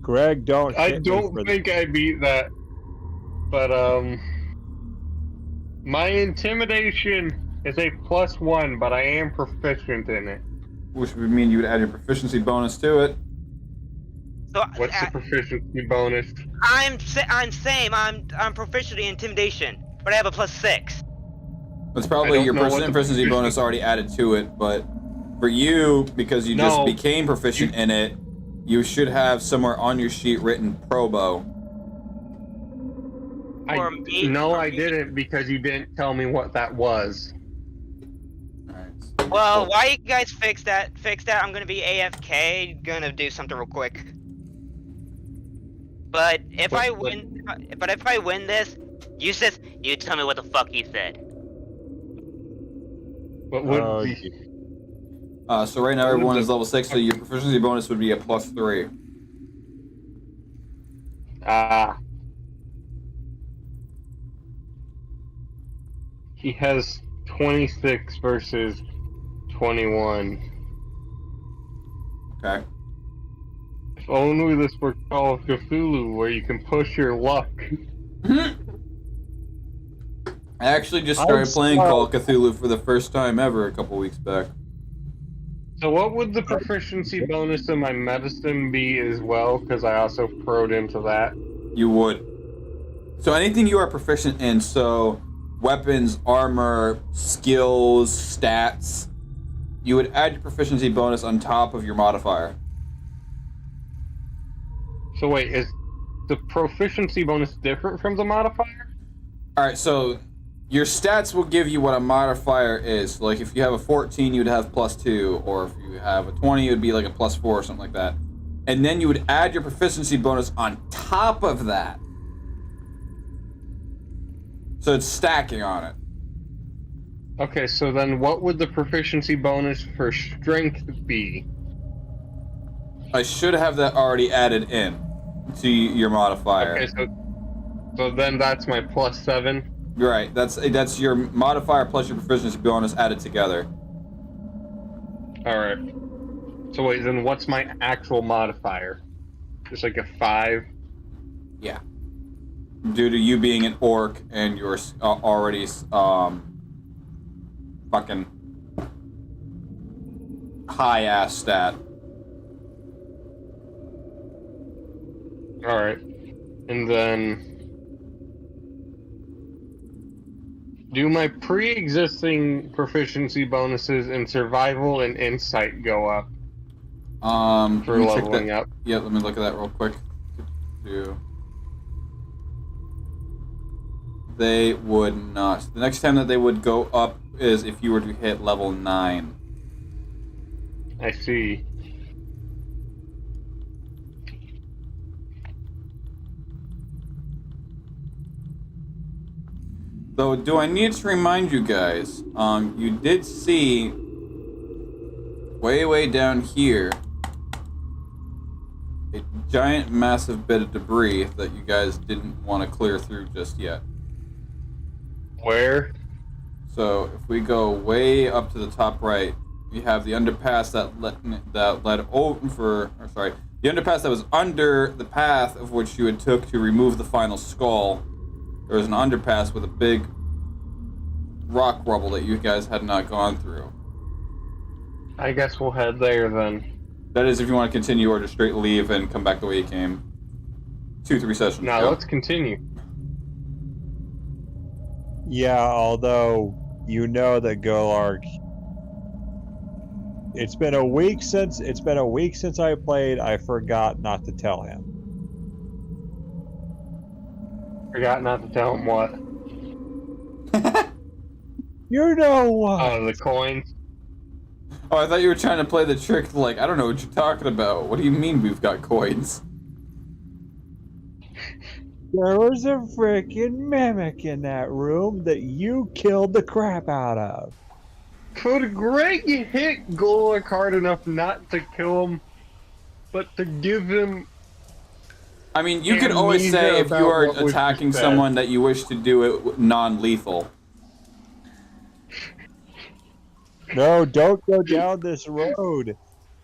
Greg, don't. I hit me don't for think I beat that. But, my intimidation is a +1, but I am proficient in it. Which would mean you would add your proficiency bonus to it. So What's the proficiency bonus? I'm same. I'm proficient in intimidation, but I have a +6. It's probably your know what the proficiency bonus already added to it, but for you, because you just No. became proficient in it, you should have somewhere on your sheet written Probo. For me- No, for I me- didn't, because you didn't tell me what that was. Alright. Well, while you guys fix that, I'm gonna be AFK, gonna do something real quick. But if I win this, you tell me what the fuck he said. What would Oh, be... So right now everyone is level 6, so your proficiency bonus would be a +3. Ah. He has 26 versus 21. Okay. If only this were Call of Cthulhu, where you can push your luck. I actually just started I'm playing sorry. Call of Cthulhu for the first time ever a couple weeks back. So what would the proficiency bonus in my medicine be as well? Because I also pro'd into that. You would. So anything you are proficient in, so weapons, armor, skills, stats, you would add your proficiency bonus on top of your modifier. So wait, is the proficiency bonus different from the modifier? Alright, so your stats will give you what a modifier is. Like if you have a 14, you would have +2, or if you have a 20, it would be like a +4 or something like that. And then you would add your proficiency bonus on top of that. So it's stacking on it. Okay, so then what would the proficiency bonus for strength be? I should have that already added in to your modifier. Okay, so then that's my +7. Right, that's your modifier plus your proficiency bonus added together. Alright. So wait, then what's my actual modifier? Just like a 5? Yeah. Due to you being an orc and you're already fucking high ass stat. Alright. And then... do my pre-existing proficiency bonuses in survival and insight go up for let me check leveling that. up? Yeah, let me look at that real quick. They would not. The next time that they would go up is if you were to hit level 9. I see. Though, do I need to remind you guys, you did see way down here a giant massive bit of debris that you guys didn't want to clear through just yet. Where? So if we go way up to the top right, we have the underpass that led over, or sorry, the underpass that was under the path of which you had took to remove the final skull. There was an underpass with a big rock rubble that you guys had not gone through. I guess we'll head there then. That is if you want to continue or just straight leave and come back the way you came. 2-3 sessions. Now ago. let's continue. Yeah, although you know that Golark. It's been a week since I played. I forgot not to tell him. Forgot not to tell him what. You know what? The coins. Oh, I thought you were trying to play the trick like, I don't know what you're talking about. What do you mean we've got coins? There was a freaking mimic in that room that you killed the crap out of. Could Greg hit Golak hard enough not to kill him, but to give him I mean, you could always amnesia say if you about are what was attacking said? someone that you wish to do it non-lethal. No, don't go down this road.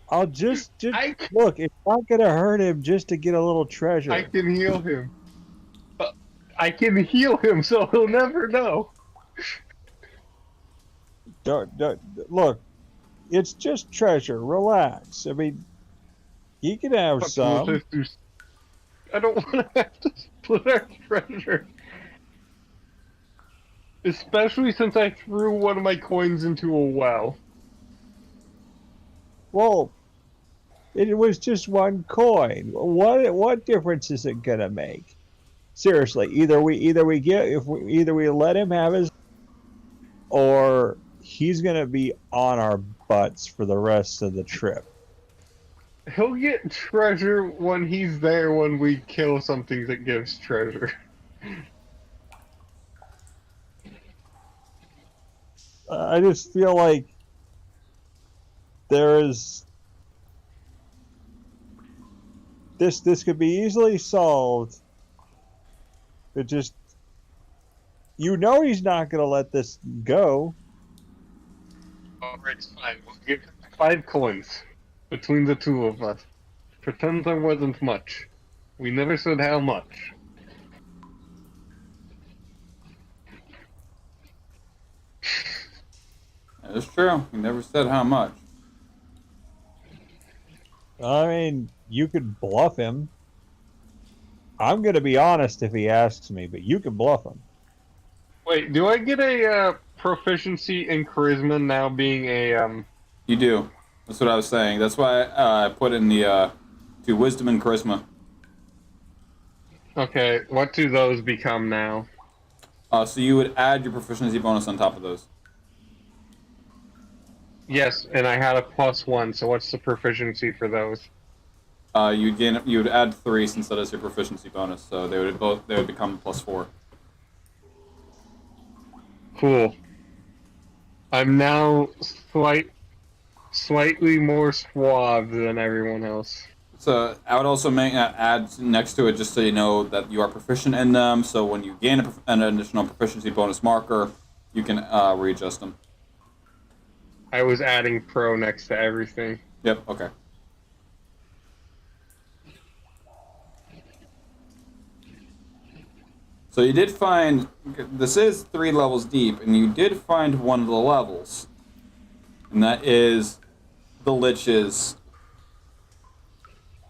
I'll just I, look. It's not gonna hurt him just to get a little treasure. I can heal him. I can heal him, so he'll never know. Don't look. It's just treasure. Relax. I mean, he can have But some. I don't want to have to split our treasure. Especially since I threw one of my coins into a well. Well, it was just one coin. What difference is it gonna make? Seriously, either we let him have his, or he's gonna be on our butts for the rest of the trip. He'll get treasure when he's there when we kill something that gives treasure. I just feel like there is this could be easily solved. It just he's not gonna let this go. Alright, it's fine. We'll give 5 coins between the two of us. Pretend there wasn't much. We never said how much. That is true. We never said how much. I mean, you could bluff him. I'm gonna be honest if he asks me, but you can bluff him. Wait, do I get a proficiency in charisma now being a You do. That's what I was saying. That's why I put in the to wisdom and charisma. Okay, what do those become now? So you would add your proficiency bonus on top of those. Yes, and I had a +1, so what's the proficiency for those? You would add 3 since that is your proficiency bonus, so they would become +4. Cool. I'm now slightly more suave than everyone else. So I would also add next to it just so you know that you are proficient in them. So when you gain an additional proficiency bonus marker, you can readjust them. I was adding pro next to everything. Yep. Okay. So you did find, this is 3 levels deep, and you did find one of the levels. And that is the Lich's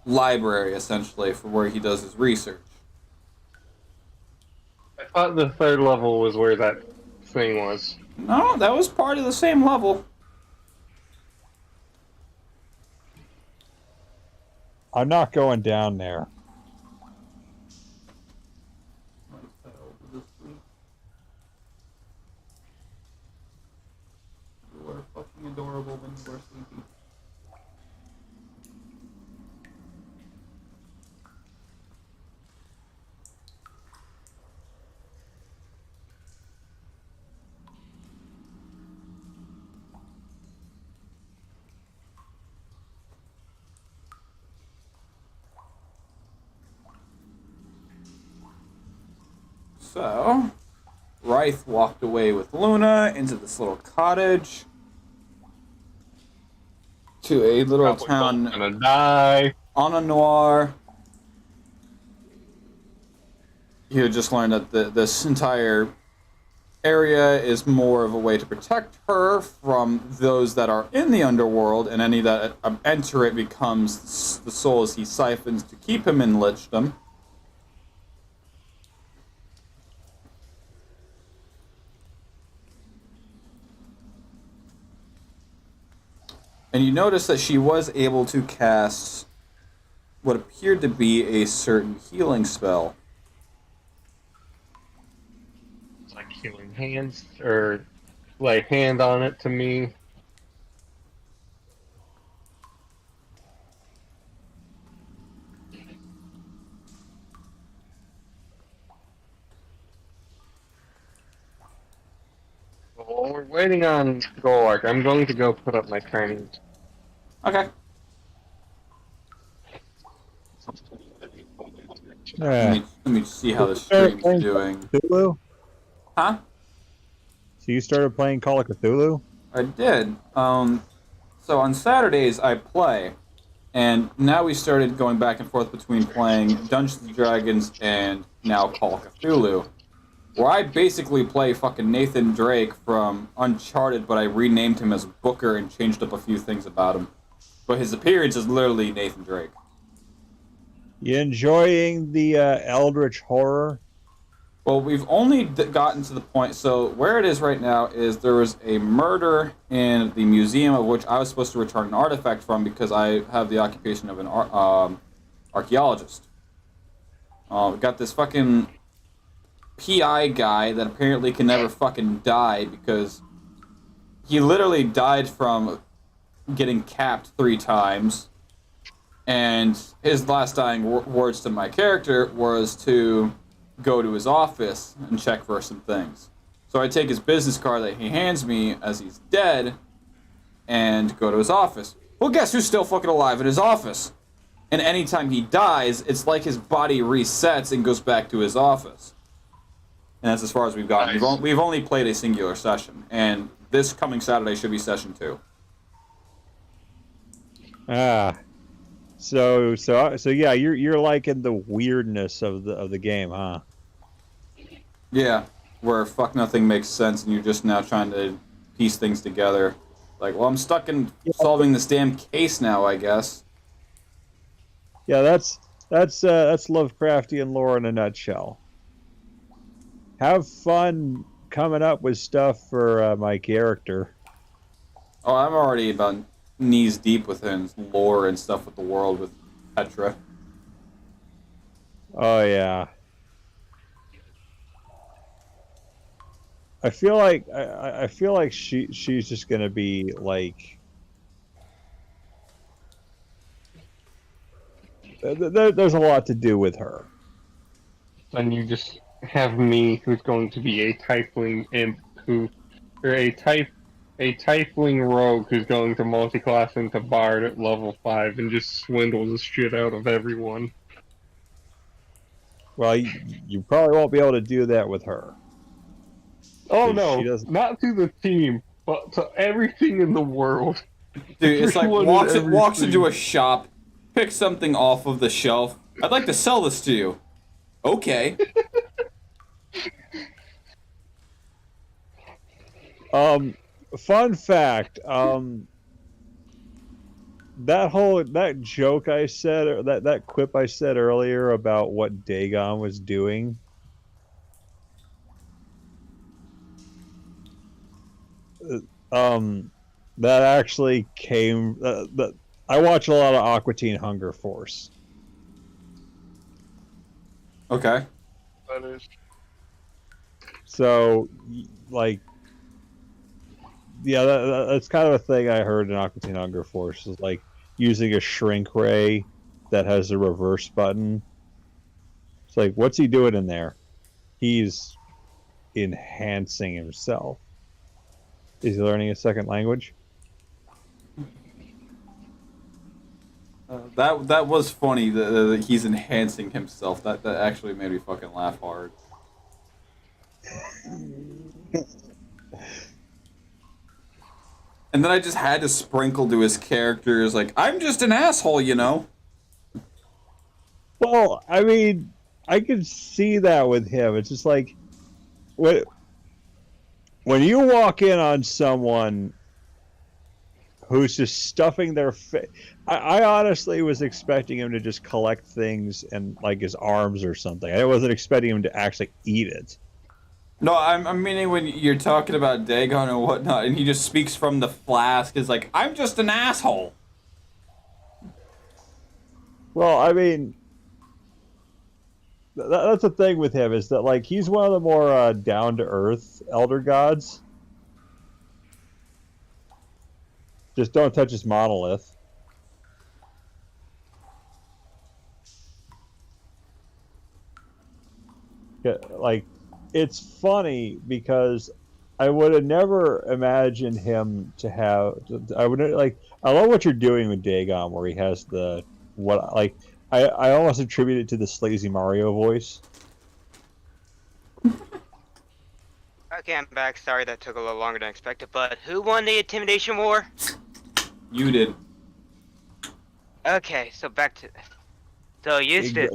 library, essentially, for where he does his research. I thought the 3rd level was where that thing was. No, that was part of the same level. I'm not going down there. You are fucking adorable when you are sleepy. So, Ryth walked away with Luna into this little cottage to a little town Gonna die. on a Noir. You had just learned that this entire area is more of a way to protect her from those that are in the underworld, and any that enter it becomes the souls he siphons to keep him in lichdom. And you notice that she was able to cast what appeared to be a certain healing spell. It's like healing hands, or lay hand on it to me. While we're waiting on Golak, I'm going to go put up my training. Okay. Let me see how the stream's doing. Cthulhu? Huh? So you started playing Call of Cthulhu? I did. So on Saturdays I play, and now we started going back and forth between playing Dungeons and Dragons and now Call of Cthulhu, where I basically play fucking Nathan Drake from Uncharted, but I renamed him as Booker and changed up a few things about him. But his appearance is literally Nathan Drake. You enjoying the Eldritch horror? Well, we've only gotten to the point, so where it is right now is there was a murder in the museum of which I was supposed to return an artifact from because I have the occupation of an archaeologist. We got this fucking PI guy that apparently can never fucking die because he literally died from getting capped 3 times, and his last dying words to my character was to go to his office and check for some things. So I take his business card that he hands me as he's dead and go to his office. Well, guess who's still fucking alive in his office? And anytime he dies, it's like his body resets and goes back to his office. And that's as far as we've gotten. Nice. We've only played a singular session, and this coming Saturday should be session 2. So yeah, you're liking the weirdness of the game, huh? Yeah, where fuck nothing makes sense, and you're just now trying to piece things together. Like, well, I'm stuck in solving this damn case now, I guess. Yeah, that's Lovecraftian lore in a nutshell. Have fun coming up with stuff for my character. Oh, I'm already about knees deep within lore and stuff with the world with Petra. Oh yeah. I feel like she's just gonna be like. There's a lot to do with her. And you just have me, who's going to be a tiefling imp, or a tiefling rogue who's going to multi-class into bard at level 5 and just swindle the shit out of everyone. Well, you probably won't be able to do that with her. Oh She no, doesn't- not to the team, but to everything in the world. Dude, it's like Everyone walks and into everything. a shop, picks something off of the shelf. I'd like to sell this to you. Okay. Fun fact. That joke I said, or that quip I said earlier about what Dagon was doing. That actually came. I watch a lot of Aqua Teen Hunger Force. Okay. That is. So, like, yeah, that's kind of a thing I heard in Aqua Teen Hunger Force, is like using a shrink ray that has a reverse button. It's like, what's he doing in there? He's enhancing himself. Is he learning a second language? That was funny that he's enhancing himself. That actually made me fucking laugh hard. And then I just had to sprinkle to his characters like, I'm just an asshole, you know? Well, I mean, I could see that with him. It's just like, when you walk in on someone who's just stuffing their face. I honestly was expecting him to just collect things in, like, his arms or something. I wasn't expecting him to actually eat it. No, I'm meaning when you're talking about Dagon and whatnot, and he just speaks from the flask, is like, I'm just an asshole. Well, I mean, that's the thing with him, is that, like, he's one of the more down-to-earth elder gods. Just don't touch his monolith. Yeah, like, it's funny because I would have never imagined him to have. I would like. I love what you're doing with Dagon, where he has the what like. I almost attribute it to the Slazy Mario voice. Okay, I'm back. Sorry that took a little longer than expected, but who won the intimidation war? You did. Okay, so back to... So Eustace...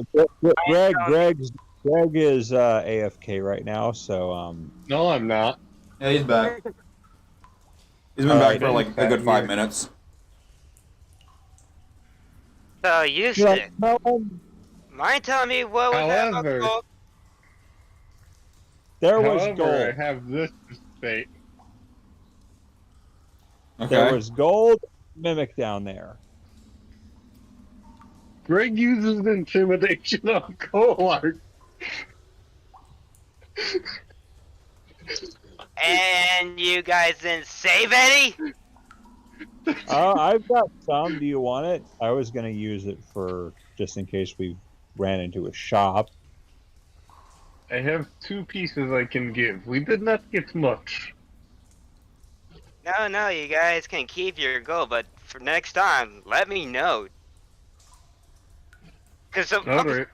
Greg is AFK right now, so No, I'm not. Yeah, he's back. He's been back for like a good 5 minutes. So Eustace, no, mind telling me what was that about However- the gold? there was However, gold. I have this to state. Okay. There was gold mimic down there. Greg uses intimidation on Colart. And you guys didn't save any? I've got some. Do you want it? I was going to use it for just in case we ran into a shop. I have 2 pieces I can give. We did not get much. No, you guys can keep your gold, but for next time, let me know. Cause so, Alright.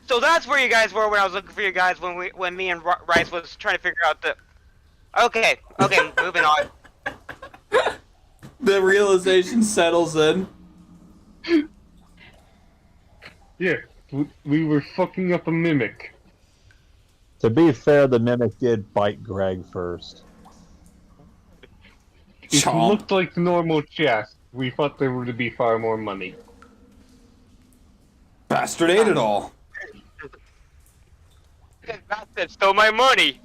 so that's where you guys were when I was looking for you guys when me and Rice was trying to figure out the. Okay, moving on. The realization settles in. Yeah, we were fucking up a mimic. To be fair, the mimic did bite Greg first. It Chomp. looked like normal chest. We thought there would be far more money. Bastard ate it all. That stole my money.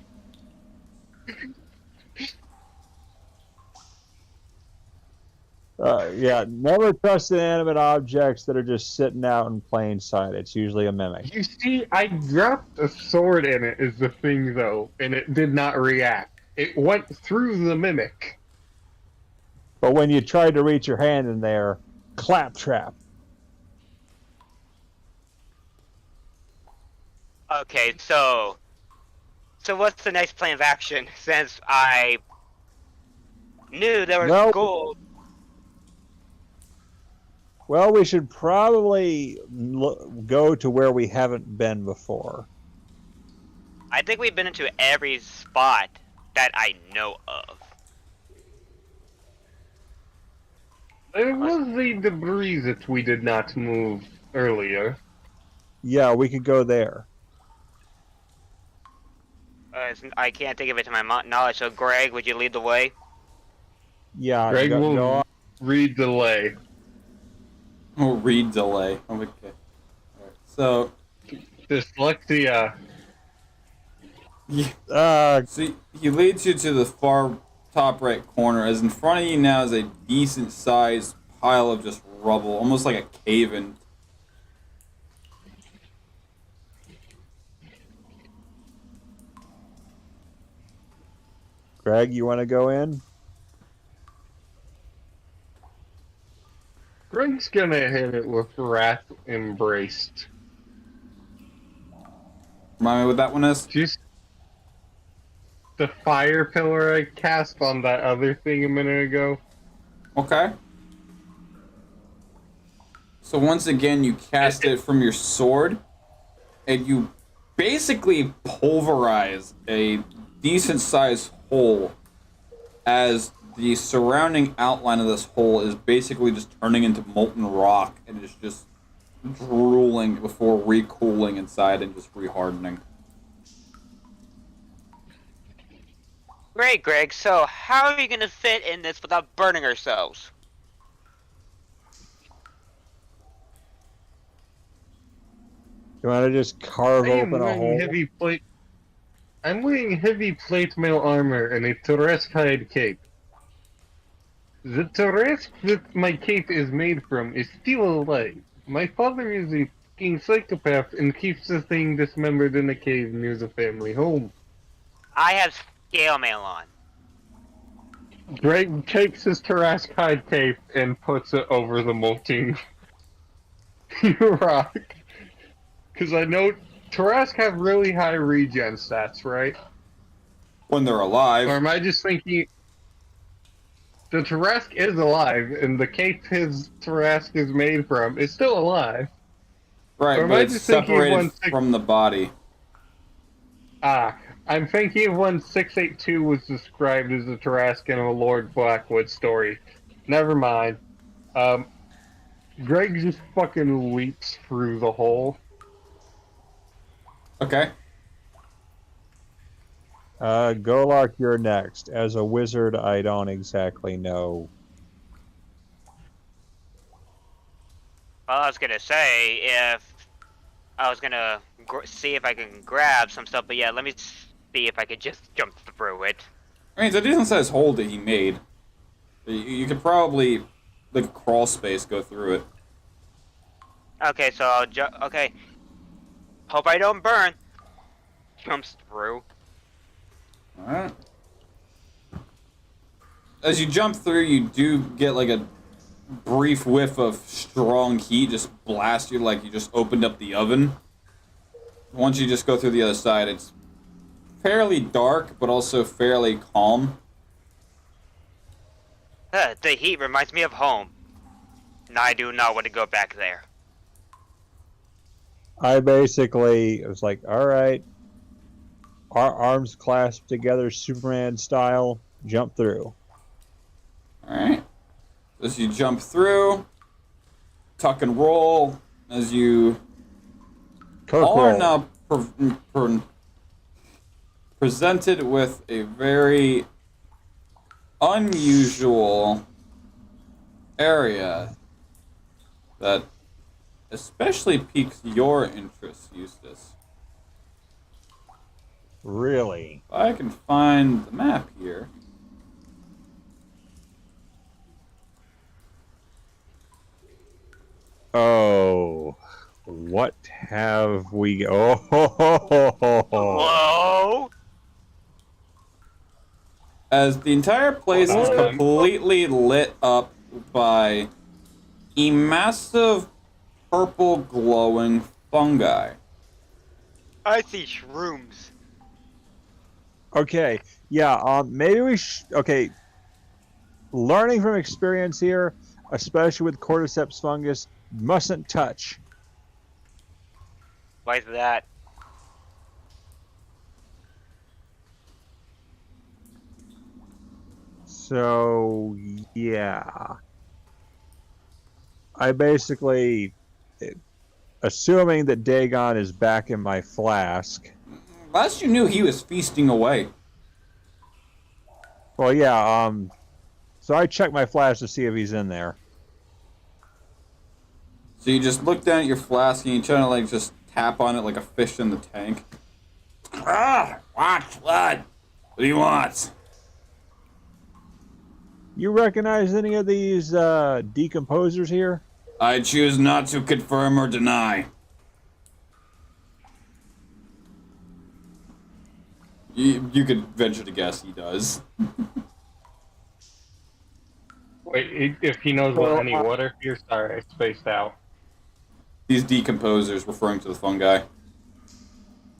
Yeah, never trust inanimate objects that are just sitting out in plain sight. It's usually a mimic. You see, I dropped a sword in it is the thing though, and it did not react. It went through the mimic. But when you tried to reach your hand in there, claptrap. Okay, so what's the next plan of action? Since I knew there was Well- gold. Well, we should probably go to where we haven't been before. I think we've been into every spot that I know of. There was the debris that we did not move earlier. Yeah, we could go there. I can't think of it to my knowledge. So, Greg, would you lead the way? Yeah, Greg go will on. read delay. Oh, read delay. Oh, okay. Alright, so, Dyslexia. so he leads you to the far top right corner, as in front of you now is a decent sized pile of just rubble, almost like a cave-in. Greg, you want to go in? Greg's gonna hit it with Wrath Embraced. Remind me what that one is? Just the fire pillar I cast on that other thing a minute ago. Okay. So once again, you cast it from your sword, and you basically pulverize a decent-sized hole, as the surrounding outline of this hole is basically just turning into molten rock, and it's just drooling before recooling inside and just rehardening. Great, Greg. So, how are you gonna fit in this without burning ourselves? You want to just carve I am open a wearing hole? heavy plate. I'm wearing heavy plate mail armor and a Turesk hide cape. The Turesk that my cape is made from is still alive. My father is a fucking psychopath and keeps the thing dismembered in a cave near the family home. I have scale mail on. Greg takes his Turesk hide cape and puts it over the molting rock. Because I know Turesk have really high regen stats, right? when they're alive. Or am I just thinking the Tarrasque is alive, and the cake his Tarrasque is made from is still alive? Right, or am but I it's just thinking of separated from the body. I'm thinking of when 682 was described as a Tarrasque in a Lord Blackwood story. Never mind. Greg just fucking leaps through the hole. Okay. Golark, you're next. As a wizard, I don't exactly know. Well, I was gonna say if I was gonna see if I can grab some stuff, but yeah, let me see if I could just jump through it. I mean, it's a decent sized hole that he made. You could probably, like, a crawl space, go through it. Okay, so I'll okay. Hope I don't burn. Jumps through. Alright. As you jump through, you do get, like, a brief whiff of strong heat just blast you like you just opened up the oven. Once you just go through the other side, it's fairly dark, but also fairly calm. The heat reminds me of home. And I do not want to go back there. I basically was like, all right, our arms clasped together, Superman style, jump through. Alright. As you jump through, tuck and roll, as you are now presented with a very unusual area that especially piques your interest, Eustace. Really? If I can find the map here. Oh, what have we? Oh, Whoa! As the entire place is completely lit up by a massive purple glowing fungi. I see shrooms. Okay, yeah. Maybe we. Okay. Learning from experience here, especially with cordyceps fungus, mustn't touch. Why is that? So yeah, I basically, assuming that Dagon is back in my flask. Last you knew, he was feasting away. Well, yeah. So I checked my flask to see if he's in there. So you just look down at your flask and you try to, like, just tap on it like a fish in the tank. Watch, what? What do you want? You recognize any of these decomposers here? I choose not to confirm or deny. You could venture to guess he does. Wait, if he knows what any water here, sorry, I spaced out. These decomposers, referring to the fungi.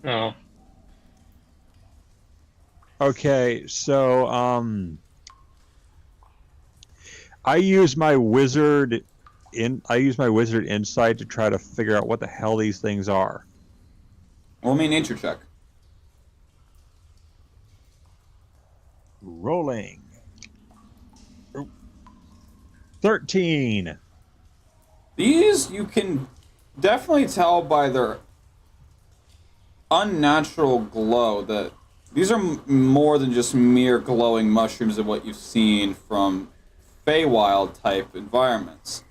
Oh. Okay, so I use my wizard insight to try to figure out what the hell these things are. Roll me a nature check. Rolling. 13. These you can definitely tell by their unnatural glow that these are more than just mere glowing mushrooms of what you've seen from Feywild type environments.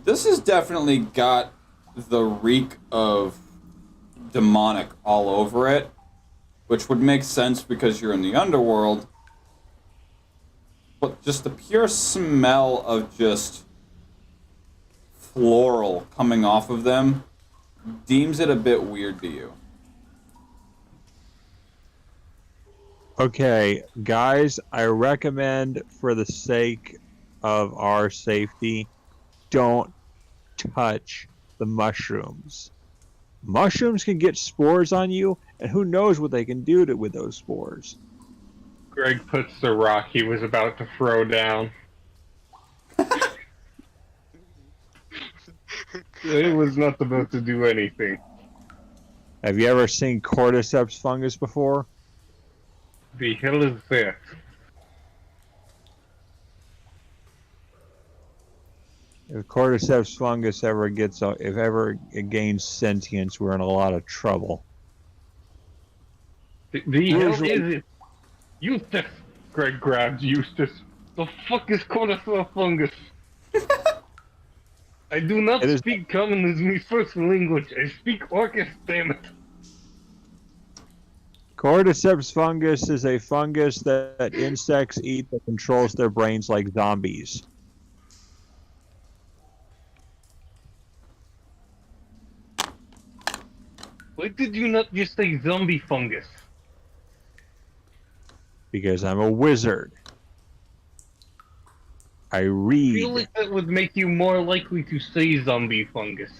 This has definitely got the reek of demonic all over it, which would make sense because you're in the underworld. But just the pure smell of just floral coming off of them deems it a bit weird to you. Okay, guys, I recommend, for the sake of our safety, don't touch the mushrooms. Mushrooms can get spores on you and who knows what they can do with those spores. Greg puts the rock he was about to throw down. It was not about to do anything. Have you ever seen cordyceps fungus before? The hell is that? If cordyceps fungus ever it gains sentience, we're in a lot of trouble. The hell is it? Eustace! Greg grabs Eustace. The fuck is cordyceps fungus? I do not speak common as my first language. I speak Orcish, damn it. Cordyceps fungus is a fungus that insects eat that controls their brains like zombies. Why did you not just say zombie fungus? Because I'm a wizard. I I read. feel like that would make you more likely to say zombie fungus.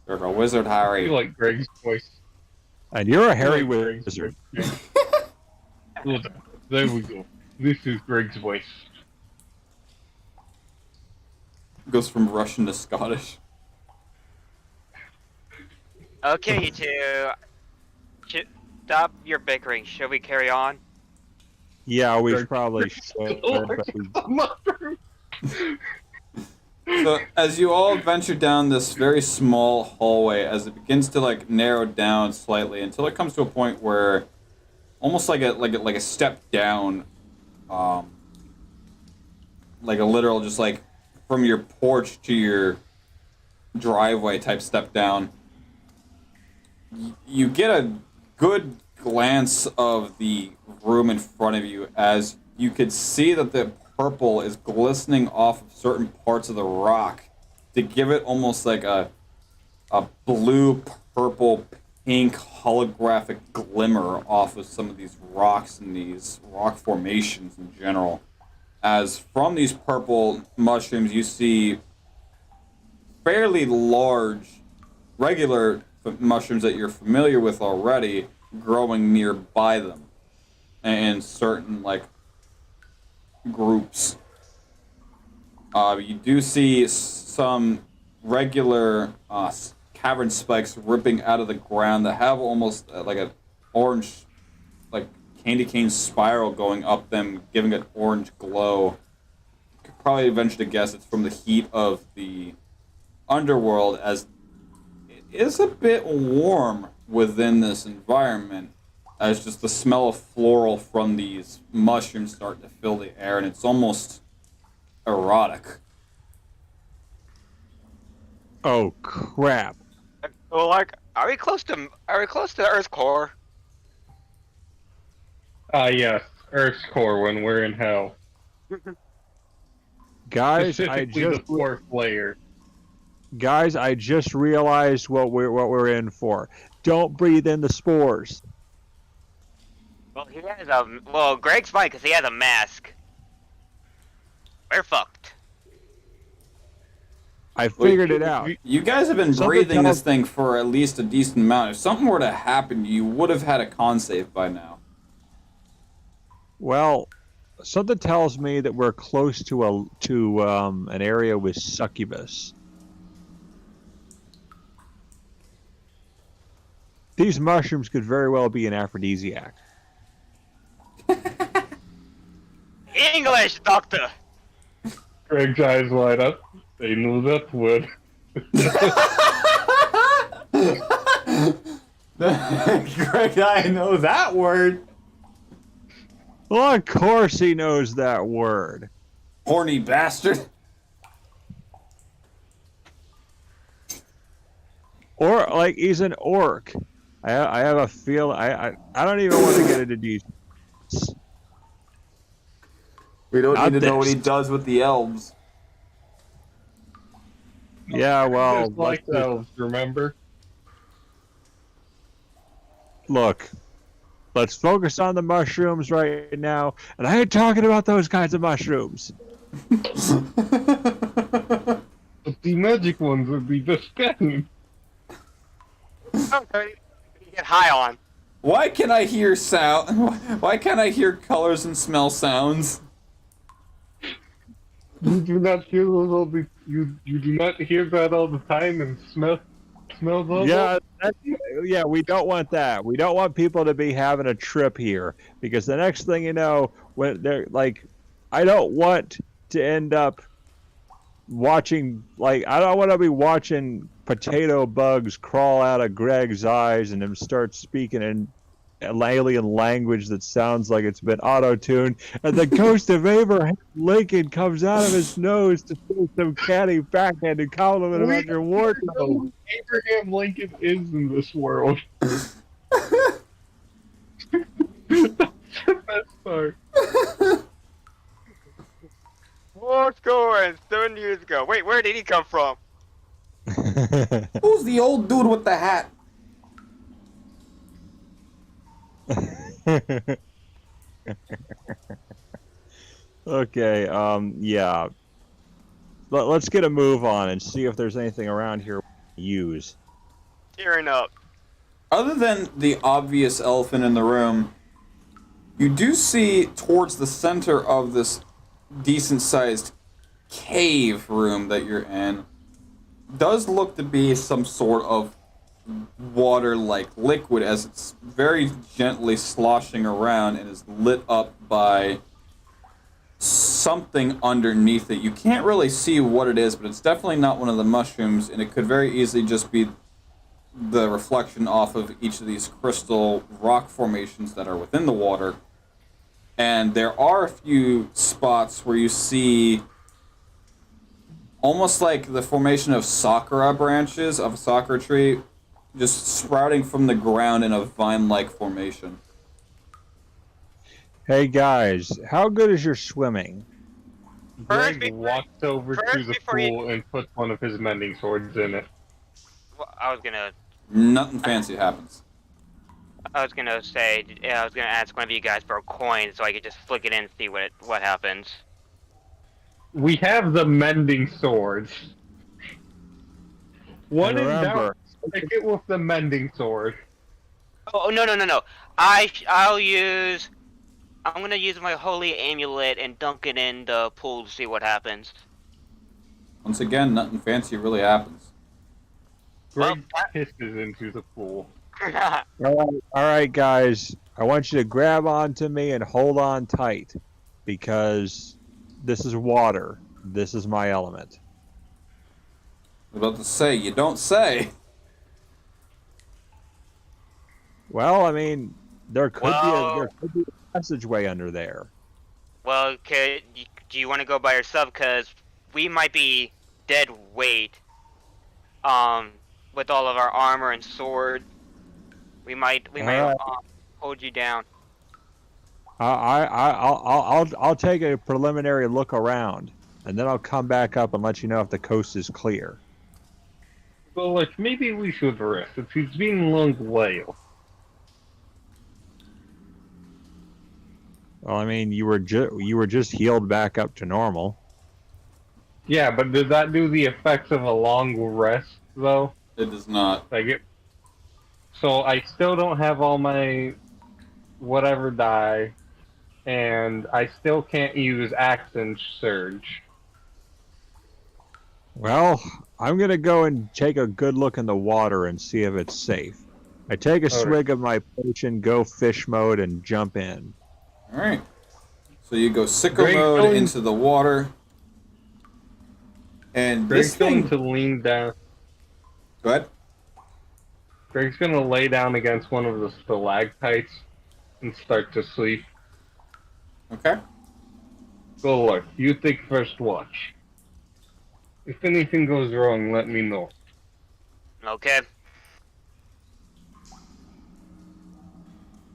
You're a wizard, I Harry. feel like Greg's voice. And you're a I feel hairy like Greg's wizard. voice. Hold on. There we go. This is Greg's voice. Goes from Russian to Scottish. Okay, you two. Stop your bickering. Shall we carry on? Yeah, we Greg- probably should. but we- So as you all venture down this very small hallway, as it begins to like narrow down slightly until it comes to a point where, almost like a step down, like a literal just like from your porch to your driveway type step down. You get a good glance of the room in front of you as you could see that the purple is glistening off of certain parts of the rock to give it almost like a blue, purple, pink holographic glimmer off of some of these rocks and these rock formations in general. As from these purple mushrooms you see fairly large, regular mushrooms that you're familiar with already growing nearby them in certain like groups. You do see some regular cavern spikes ripping out of the ground that have almost like an orange, like candy cane spiral going up them, giving an orange glow. You could probably venture to guess it's from the heat of the underworld, as it is a bit warm within this environment, as just the smell of floral from these mushrooms start to fill the air, and it's almost erotic. Oh crap! Well, like, are we close to Earth's core? Yes. Earth's core when we're in hell. Guys, Specifically the fourth layer. Guys, I just realized what we're in for. Don't breathe in the spores. Well, Greg's fine because he has a mask. We're fucked. I figured it out. You guys have been breathing this thing for at least a decent amount. If something were to happen, you would have had a con save by now. Well, something tells me that we're close to an area with succubus. These mushrooms could very well be an aphrodisiac. English, doctor! Greg's eyes light up. They knew that word. Greg, I know that word. Well, of course he knows that word. Horny bastard. Or, like, he's an orc. I have a feel. I don't even want to get into details. We don't Not need to know what this. he does with the elves. Yeah, well, Just like elves, remember? look, let's focus on the mushrooms right now. And I ain't talking about those kinds of mushrooms. But the magic ones would be the same. Okay. get high on. Why can I hear sound? Why can't I hear colors and smell sounds? You do not hear those all the you do not hear that all the time and smell those. Yeah, we don't want that. We don't want people to be having a trip here because the next thing you know, when they're like, I don't want to end up watching I don't want to be watching potato bugs crawl out of Greg's eyes and him start speaking in an alien language that sounds like it's been auto-tuned, and the ghost of Abraham Lincoln comes out of his nose to do some catty backhanded compliment about your wardrobe. Abraham Lincoln is in this world. That's the best part. What's going? 7 years ago. Wait, where did he come from? Who's the old dude with the hat? Okay, yeah. Let's get a move on and see if there's anything around here we can use. Tearing up. Other than the obvious elephant in the room, you do see towards the center of this decent-sized cave room that you're in, does look to be some sort of water-like liquid as it's very gently sloshing around and is lit up by something underneath it. You can't really see what it is, but it's definitely not one of the mushrooms, and it could very easily just be the reflection off of each of these crystal rock formations that are within the water. And there are a few spots where you see almost like the formation of sakura branches of a sakura tree just sprouting from the ground in a vine-like formation. Hey guys, how good is your swimming? Greg walks over to the pool and puts one of his mending swords in it. Well, I was gonna Nothing fancy happens. say, I was gonna ask one of you guys for a coin so I could just flick it in and see what happens. We have the mending swords. What in doubt? Stick it with the mending sword. Oh no! I'm gonna use my holy amulet and dunk it in the pool to see what happens. Once again, nothing fancy really happens. Greg pisses into the pool. All right, guys. I want you to grab onto me and hold on tight because this is water. This is my element. I was about to say, you don't say. Well, I mean, there could be a passageway under there. Well, do you want to go by yourself? Because we might be dead weight. With all of our armor and sword, we might hold you down. I'll take a preliminary look around, and then I'll come back up and let you know if the coast is clear. Well, like maybe we should rest. It's been a long while. Well, I mean, you were just healed back up to normal. Yeah, but does that do the effects of a long rest though? It does not. So I still don't have all my whatever die, and I still can't use Axe and Surge. Well, I'm gonna go and take a good look in the water and see if it's safe. I take a swig of my potion, go fish mode, and jump in. All right. So you go sicko mode into the water, and Greg's this thing going to lean down. Go ahead. Greg's going to lay down against one of the stalactites and start to sleep. Okay. Go look. You take first watch. If anything goes wrong, let me know. Okay.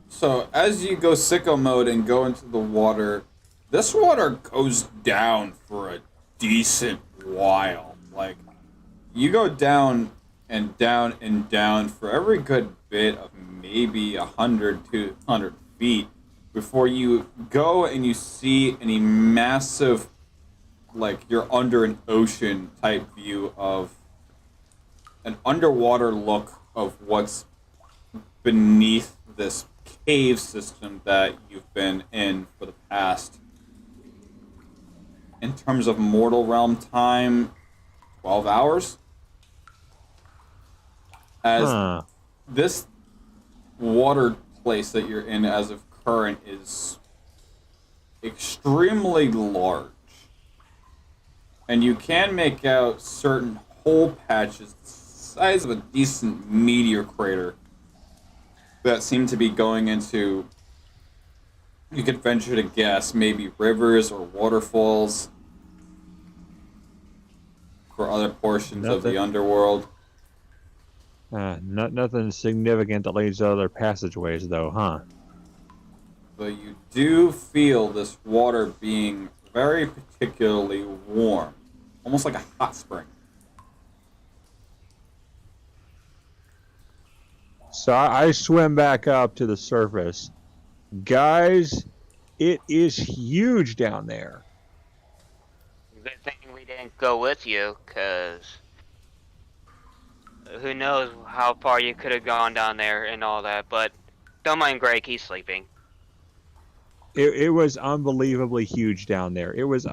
So as you go sicko mode and go into the water, this water goes down for a decent while. Like, you go down and down and down for every good bit of maybe 100 to 200 feet before you go and you see any massive, like, you're under an ocean type view of an underwater look of what's beneath this cave system that you've been in for the past, in terms of mortal realm time, 12 hours. As this water place that you're in as of current is extremely large. And you can make out certain hole patches the size of a decent meteor crater that seem to be going into, you could venture to guess, maybe rivers or waterfalls for other portions of the underworld. Nothing significant that leads to other passageways, though, huh? But you do feel this water being very particularly warm, almost like a hot spring. So I swim back up to the surface. Guys, it is huge down there. Good thing we didn't go with you, because who knows how far you could have gone down there and all that, but don't mind Greg, he's sleeping. It was unbelievably huge down there. It was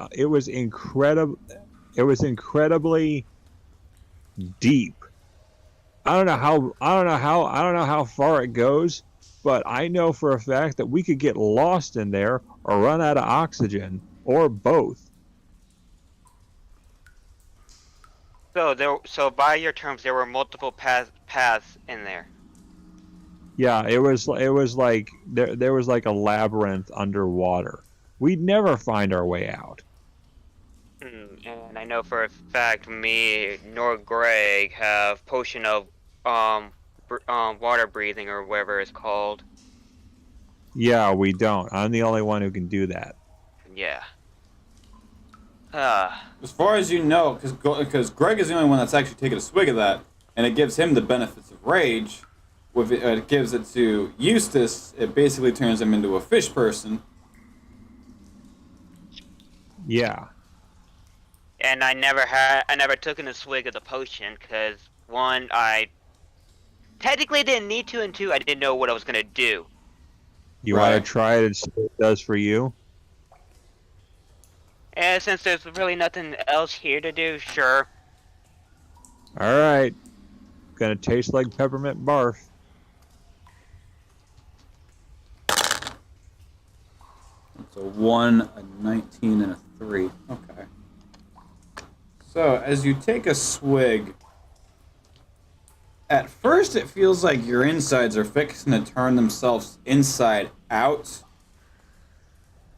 incredible. It was incredibly deep. I don't know how far it goes, but I know for a fact that we could get lost in there or run out of oxygen or both. So by your terms, there were multiple paths in there. Yeah, it was like there was like a labyrinth underwater. We'd never find our way out. And I know for a fact me nor Greg have potion of water breathing or whatever it's called. Yeah, we don't. I'm the only one who can do that. Yeah. As far as you know, because Greg is the only one that's actually taken a swig of that, and it gives him the benefits of rage. With it gives it to Eustace, it basically turns him into a fish person. Yeah. And I never took in a swig of the potion because one, I technically didn't need to, and two, I didn't know what I was gonna do. You want to try it and see what it does for you? And since there's really nothing else here to do, sure. All right. Gonna taste like peppermint barf. It's a 1, a 19, and a 3. Okay. So, as you take a swig, at first it feels like your insides are fixing to turn themselves inside out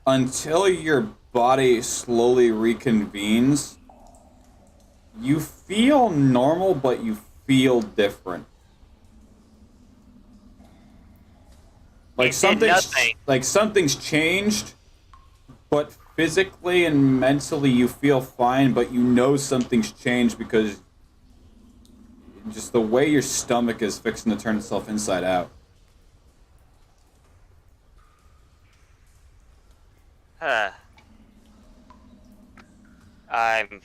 until your body slowly reconvenes. You feel normal, but you feel different. Like something's changed, but physically and mentally you feel fine, but you know something's changed because just the way your stomach is fixing to turn itself inside out. I'm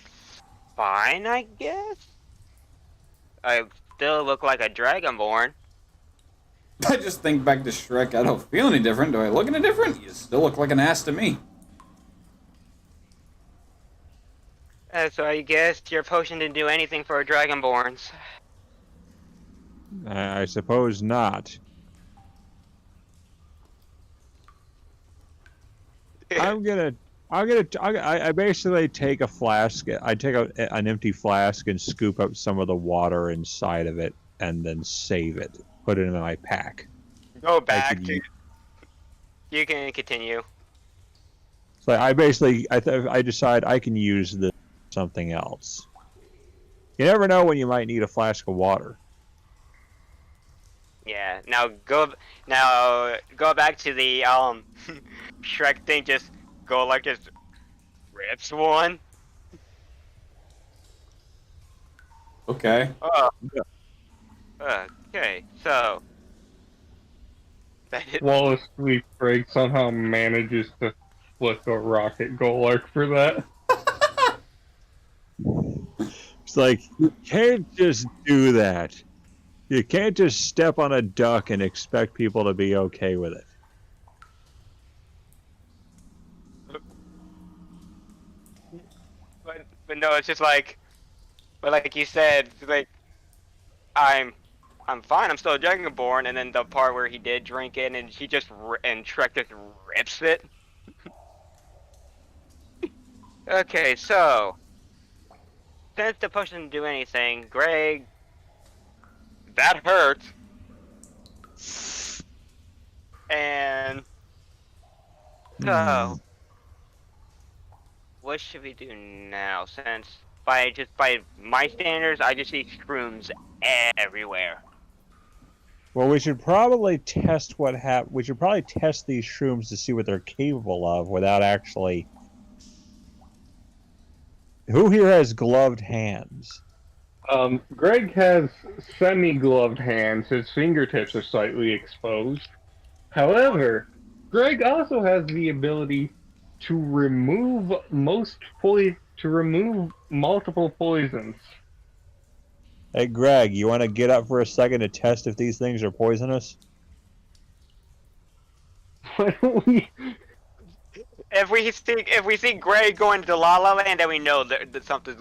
fine, I guess. I still look like a dragonborn. I just think back to Shrek. I don't feel any different. Do I look any different? You still look like an ass to me. So I guess your potion didn't do anything for dragonborns. I suppose not. I basically take a flask. I take an empty flask and scoop up some of the water inside of it, and then save it. Put it in my pack. Go back. You can continue. So I basically, I decide I can use this for something else. You never know when you might need a flask of water. Yeah. Now go back to the Shrek thing. Just go like just rips one. Okay. Okay. So. While asleep, Greg somehow manages to flick a rocket goal arc for that. It's like, you can't just do that. You can't just step on a duck and expect people to be okay with it. But no, it's just like, but like you said, it's like I'm fine. I'm still a Dragonborn, and then the part where he did drink it, and he just and Shrek just rips it. Okay, so since the potion didn't do anything, Greg, that hurt, and so what should we do now? Since by my standards, I just see shrooms everywhere. Well, we should probably test we should probably test these shrooms to see what they're capable of without actually. Who here has gloved hands? Greg has semi-gloved hands. His fingertips are slightly exposed. However, Greg also has the ability to remove multiple poisons. Hey, Greg, you want to get up for a second to test if these things are poisonous? Why don't we? If we see Greg going to La La Land, then we know that something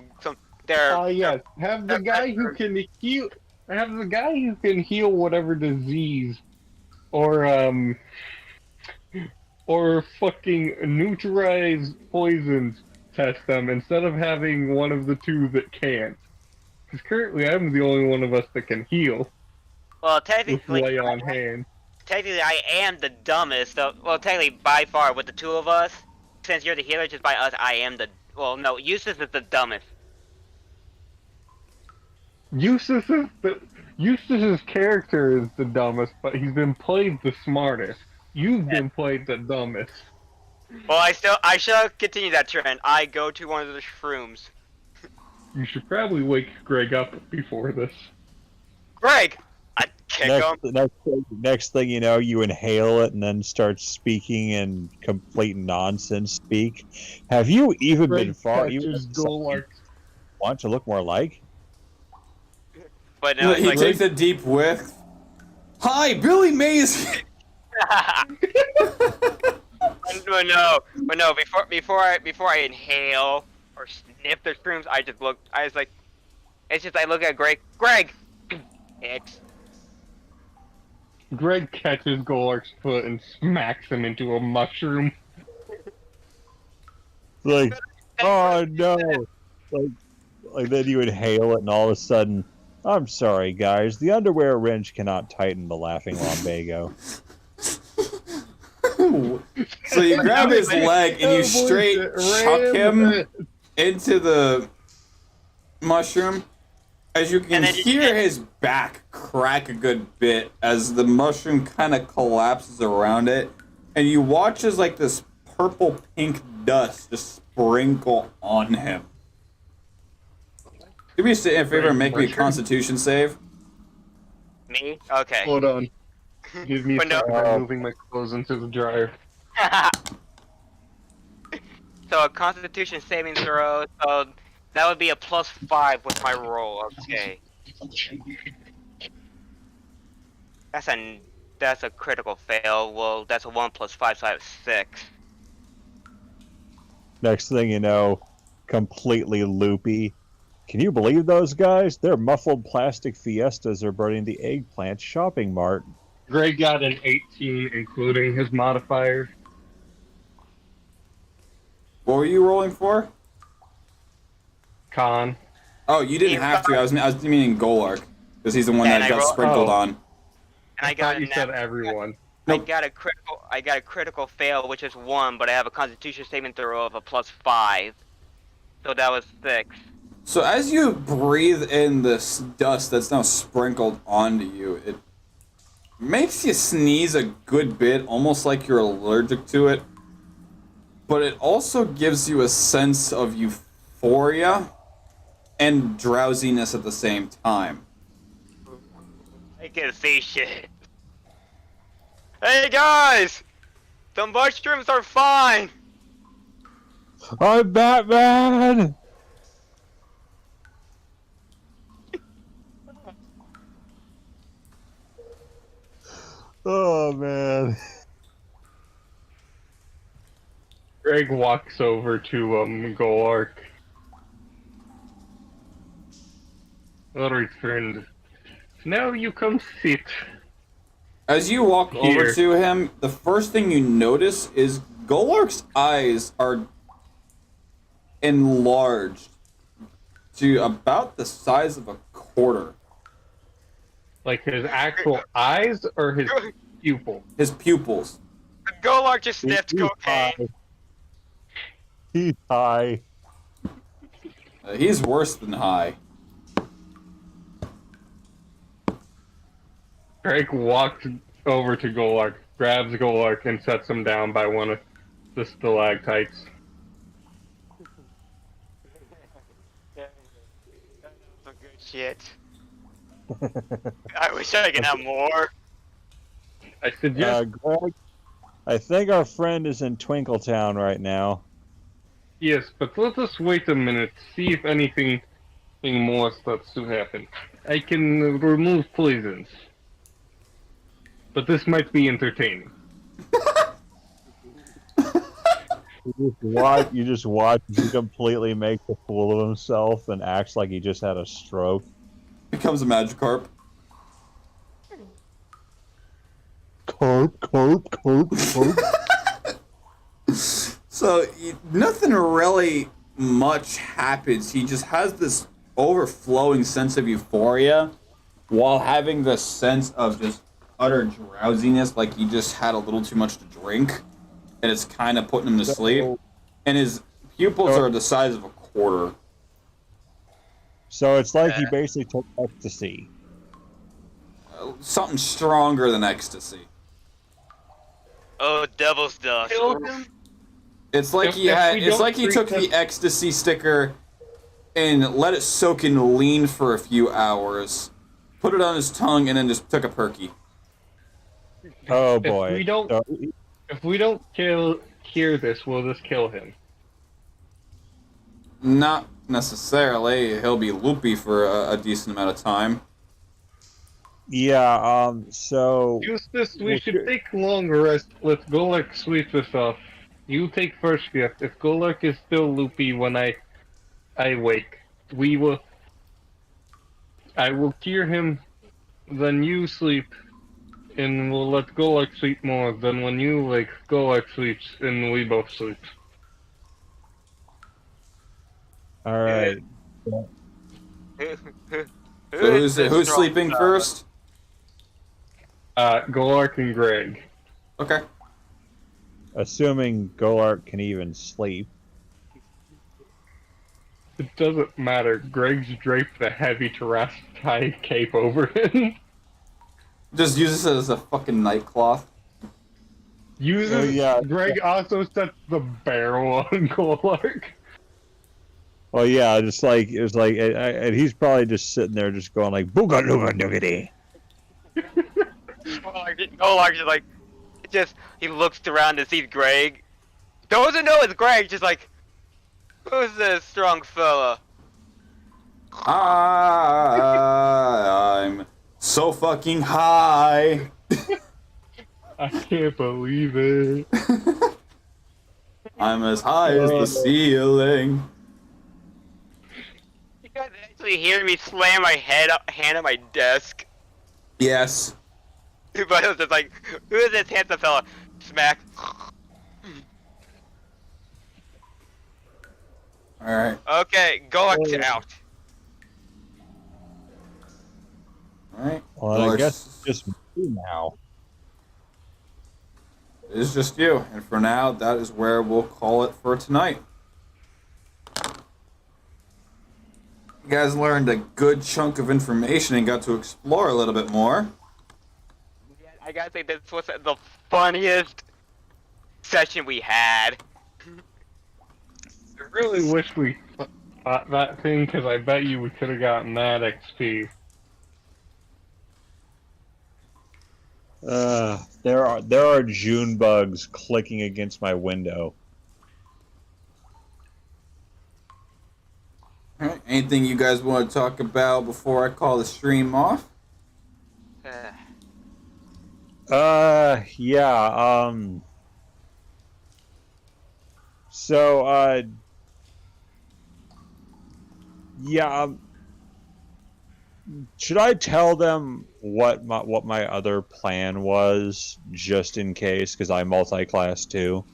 there. Yes. Have the guy who can heal. Have the guy who can heal whatever disease, or fucking neutralize poisons. Test them instead of having one of the two that can't. Because currently, I'm the only one of us that can heal. Well, With technically, lay on hand. technically, I am the dumbest. Well, technically, by far, with the two of us, since you're the healer, just by us, I am the. Well, no, Eustace is the dumbest. Eustace's character is the dumbest, but he's been played the smartest. You've been played the dumbest. Well, I shall continue that trend. I go to one of the shrooms. You should probably wake Greg up before this. Greg, I kick him. Next thing you know, you inhale it and then start speaking in complete nonsense speak. Have you even been far? You want to look more like? But no, He takes a deep whiff. Hi, Billy Mays. But no. Before I inhale or sniff the shrooms, I was like, it's just I look at Greg. Greg, X. Greg catches Golark's foot and smacks him into a mushroom. Like, oh no! Like then you inhale it, and all of a sudden, I'm sorry, guys. The underwear wrench cannot tighten the laughing lumbago. So you grab his leg and you straight chuck him into the mushroom. As you can hear his back crack a good bit as the mushroom kind of collapses around it, and you watch as like this purple pink dust just sprinkle on him. Do me a favor and make me a Constitution save. Me? Okay. Hold on. Give me a second. I'm moving my clothes into the dryer. So a Constitution saving throw. So that would be a +5 with my roll. Okay. That's a critical fail. Well, that's a 1 + 5, so I have 6. Next thing you know, completely loopy. Can you believe those guys? Their muffled plastic Fiestas are burning the eggplant shopping mart. Greg got an 18, including his modifiers. What were you rolling for? Con. Oh, you didn't have to. I was meaning Golark, because he's the one that got sprinkled on. And I got you said everyone. I got a critical fail, which is 1, but I have a Constitution saving throw of a +5. So that was 6. So as you breathe in this dust that's now sprinkled onto you, it makes you sneeze a good bit, almost like you're allergic to it. But it also gives you a sense of euphoria and drowsiness at the same time. I can see shit. Hey guys! The mushrooms are fine! I'm Batman! Oh man. Greg walks over to Golark. Alright, friend. Now you come sit. As you walk over Here. to him, the first thing you notice is Golark's eyes are enlarged to about the size of a quarter. Like his actual eyes or his pupil? His pupils. Golark just sniffed He's cocaine. high. He's high. He's worse than high. Greg walks over to Golark, grabs Golark, and sets him down by one of the stalactites. Some good shit. I wish I could have more. I suggest Greg, I think our friend is in Twinkletown right now. yes, but let us wait a minute, see if anything more starts to happen. I can remove poisons. But this might be entertaining. You just watch him completely make a fool of himself and acts like he just had a stroke. Becomes a Magikarp. Carp. So, nothing really much happens. He just has this overflowing sense of euphoria while having this sense of just utter drowsiness, like he just had a little too much to drink, and it's kind of putting him to sleep. And his pupils are the size of a quarter. So it's like he basically took ecstasy. Something stronger than ecstasy. Oh, devil's dust. Kill him? It's like he took the ecstasy sticker and let it soak in lean for a few hours, put it on his tongue, and then just took a perky. Oh boy. If we don't cure this, we'll just kill him. Not necessarily. He'll be loopy for a decent amount of time. Yeah, so... Eustace, we should take long rest. Let Golek sweep this off. You take first shift. If Golek is still loopy when I wake, I will cure him, then you sleep, and we'll let Golek sleep more. Then when you wake, Golek sleeps, and we both sleep. Alright. So who's sleeping first? Golek and Greg. Okay. Assuming Golark can even sleep. It doesn't matter. Greg's draped a heavy terrastite cape over him. Just use this as a fucking nightcloth. Greg also sets the barrel on Golark. Well, yeah, just like, it was like, and he's probably just sitting there just going like, booga looga doogity. Golark just like, he looks around and sees Greg. Doesn't know it's Greg, just like, who's this strong fella? I'm so fucking high. I can't believe it. I'm as high as the ceiling. You guys actually hear me slam my hand on my desk? Yes. But it was just like, who is this handsome fella? Smack. Alright. Okay, Golark's out. Alright. Well, I guess it's just me now. It is just you. And for now, that is where we'll call it for tonight. You guys learned a good chunk of information and got to explore a little bit more. I gotta say, this was the funniest session we had. I really wish we fought that thing, because I bet you we could have gotten that XP. There are June bugs clicking against my window. Alright, anything you guys want to talk about before I call the stream off? Yeah. So, yeah. Should I tell them what my other plan was, just in case? Because I multi-class too.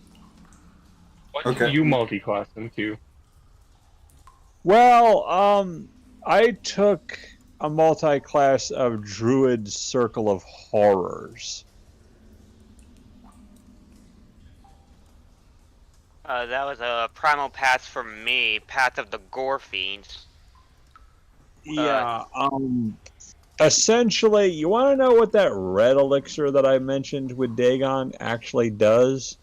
What Okay. do you multi-class into? Well, I took a multi-class of Druid Circle of Horrors. That was a primal pass for me, Path of the Gore Fiends. Yeah. Essentially, you want to know what that red elixir that I mentioned with Dagon actually does?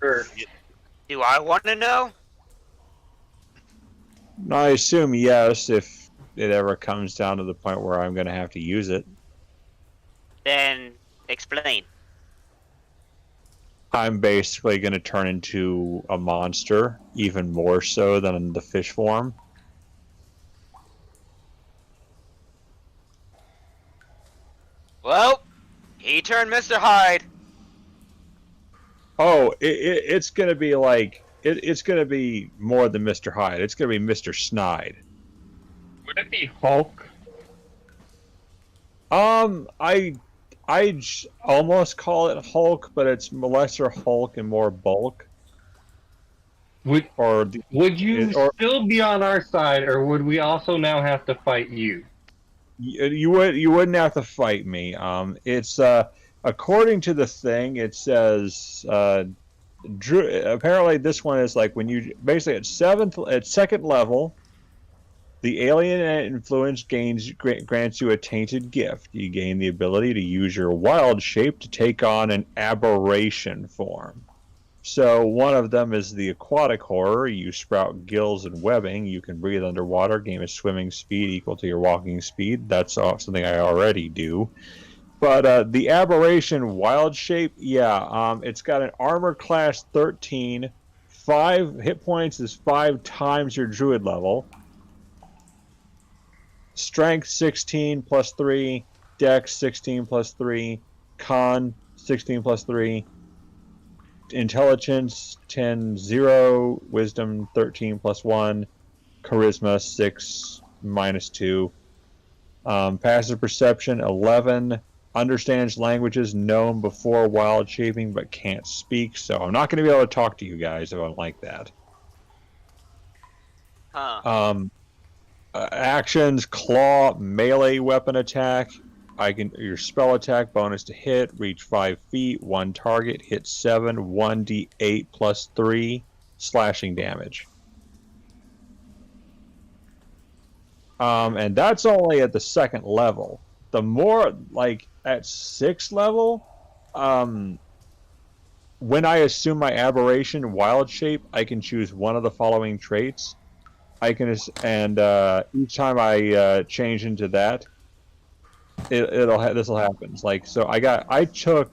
Sure. Do I want to know? I assume yes, if it ever comes down to the point where I'm going to have to use it. Then explain. I'm basically going to turn into a monster, even more so than in the fish form. Well, he turned Mr. Hyde. Oh, it's going to be like it's going to be more than Mr. Hyde. It's going to be Mr. Snide. Would it be Hulk? Almost call it Hulk, but it's lesser Hulk and more bulk. Would you or still be on our side, or would we also now have to fight you? you wouldn't have to fight me. It's according to the thing, it says apparently this one is like when you basically at second level, the alien influence grants you a tainted gift. You gain the ability to use your wild shape to take on an aberration form. So one of them is the aquatic horror. You sprout gills and webbing. You can breathe underwater, gain a swimming speed equal to your walking speed. That's something I already do. But the aberration wild shape, it's got an armor class 13. 5 hit points is 5 times your druid level. Strength 16 plus 3. Dex 16 plus 3. Con 16 plus 3. Intelligence 10 0, wisdom 13 plus 1, charisma 6 minus 2, passive perception 11, understands languages known before wild shaping but can't speak, so I'm not going to be able to talk to you guys if I'm like that. Actions: claw, melee weapon attack. Your spell attack bonus to hit, reach 5 feet, 1 target, hit 7, 1d8 plus 3 slashing damage. And that's only at the second level. The more, like, at 6th level, when I assume my aberration wild shape, I can choose one of the following traits. Each time I change into that, this will happen. Like, so I took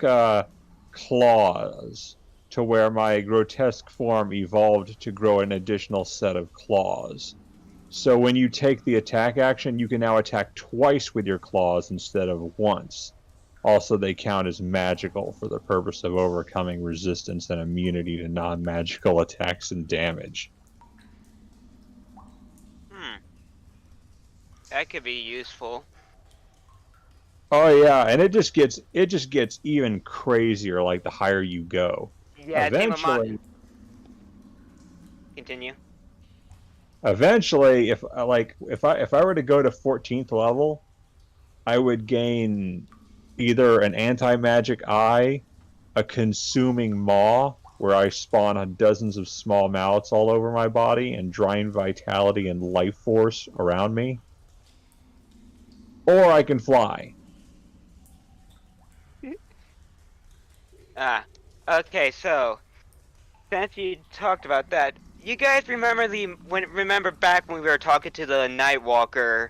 claws to where my grotesque form evolved to grow an additional set of claws. So when you take the attack action, you can now attack twice with your claws instead of once. Also, they count as magical for the purpose of overcoming resistance and immunity to non-magical attacks and damage. That could be useful. Oh yeah, and it just gets even crazier like the higher you go. Yeah, Eventually, continue. Eventually, if I were to go to 14th level, I would gain either an anti-magic eye, a consuming maw, where I spawn on dozens of small mouths all over my body and drain vitality and life force around me, or I can fly. Okay, so since you talked about that, you guys remember back when we were talking to the Nightwalker,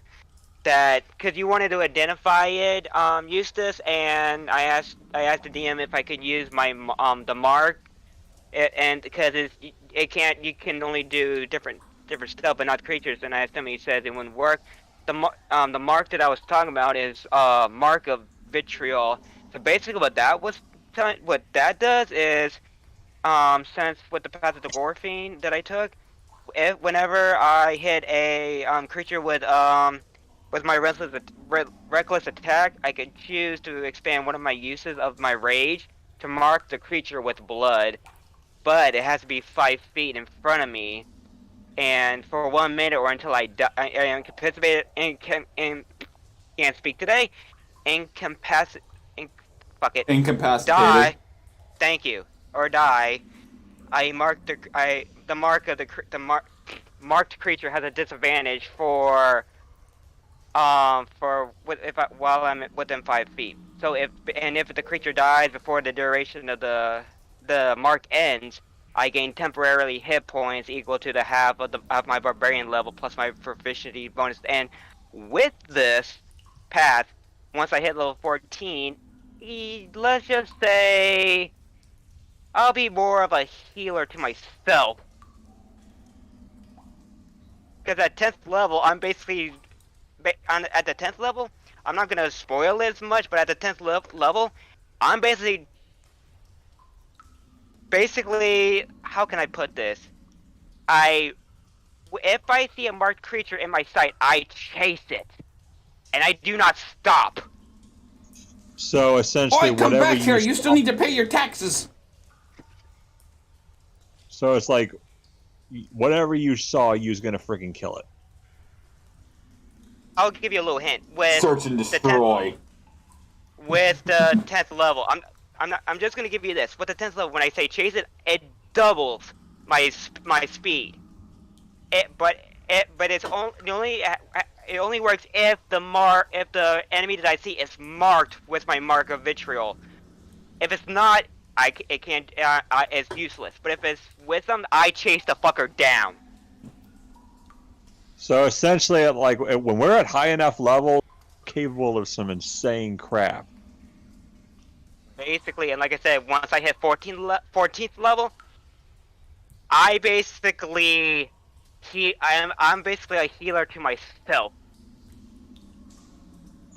that because you wanted to identify it, Eustace, and I asked the DM if I could use my the mark, and because you can only do different stuff but not creatures, and I asked him, he says it wouldn't work. The mark that I was talking about is mark of vitriol. So basically, what that does is, since with the path of the Gorphine that I took, whenever I hit a creature with my reckless attack, I could choose to expand one of my uses of my rage to mark the creature with blood, but it has to be 5 feet in front of me, and for 1 minute or until I die, I am incapacitated and can't speak today. Fuck it. Incapacitated. Die. Thank you. Or die. I mark the marked creature has a disadvantage for while I'm within 5 feet. So if the creature dies before the duration of the mark ends, I gain temporarily hit points equal to the half of my barbarian level plus my proficiency bonus. And with this path, once I hit level 14, let's just say I'll be more of a healer to myself. Because at 10th level, I'm basically at the 10th level, I'm not gonna spoil it as much, but at the 10th level, I'm basically, how can I put this? If I see a marked creature in my sight, I chase it, and I do not stop. So essentially, Oi, come whatever back here! you You still need to pay your taxes. So it's like, whatever you saw, you was gonna freaking kill it. I'll give you a little hint. With Search and destroy. With the 10th level, I'm just gonna give you this. With the 10th level, when I say chase it, it doubles my speed. But it only works if the enemy that I see is marked with my mark of vitriol. If it's not, it's useless. But if it's with them, I chase the fucker down. So essentially, like when we're at high enough level, capable of some insane crap. Basically, and like I said, once I hit 14th level, I'm basically a healer to myself.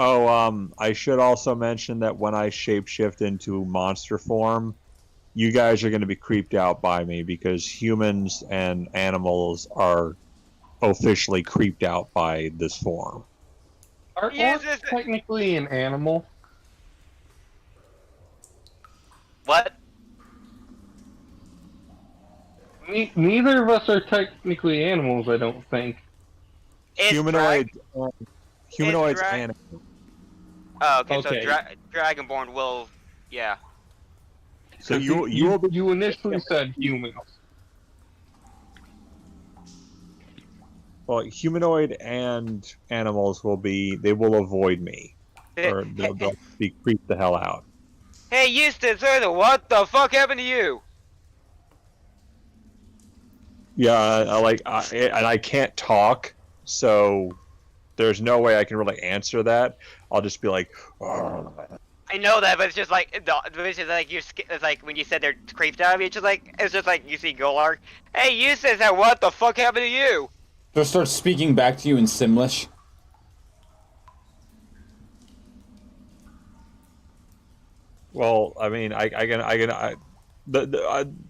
Oh, I should also mention that when I shapeshift into monster form, you guys are going to be creeped out by me because humans and animals are officially creeped out by this form. Are orcs technically an animal? What? Neither of us are technically animals, I don't think. Humanoids Drag- animals. Oh, okay. Okay. So Dragonborn will, yeah. So you initially said humans. Well, humanoid and animals will avoid me, or they'll be creeped the hell out. Hey, Eustace, what the fuck happened to you? Yeah, and I can't talk, so there's no way I can really answer that. I'll just be like, "Argh." I know that, but it's just like it's like when you said they're creeped out of you. It's just like you see Golark. Hey, Eustace, what the fuck happened to you? They'll start speaking back to you in Simlish. Well, I mean,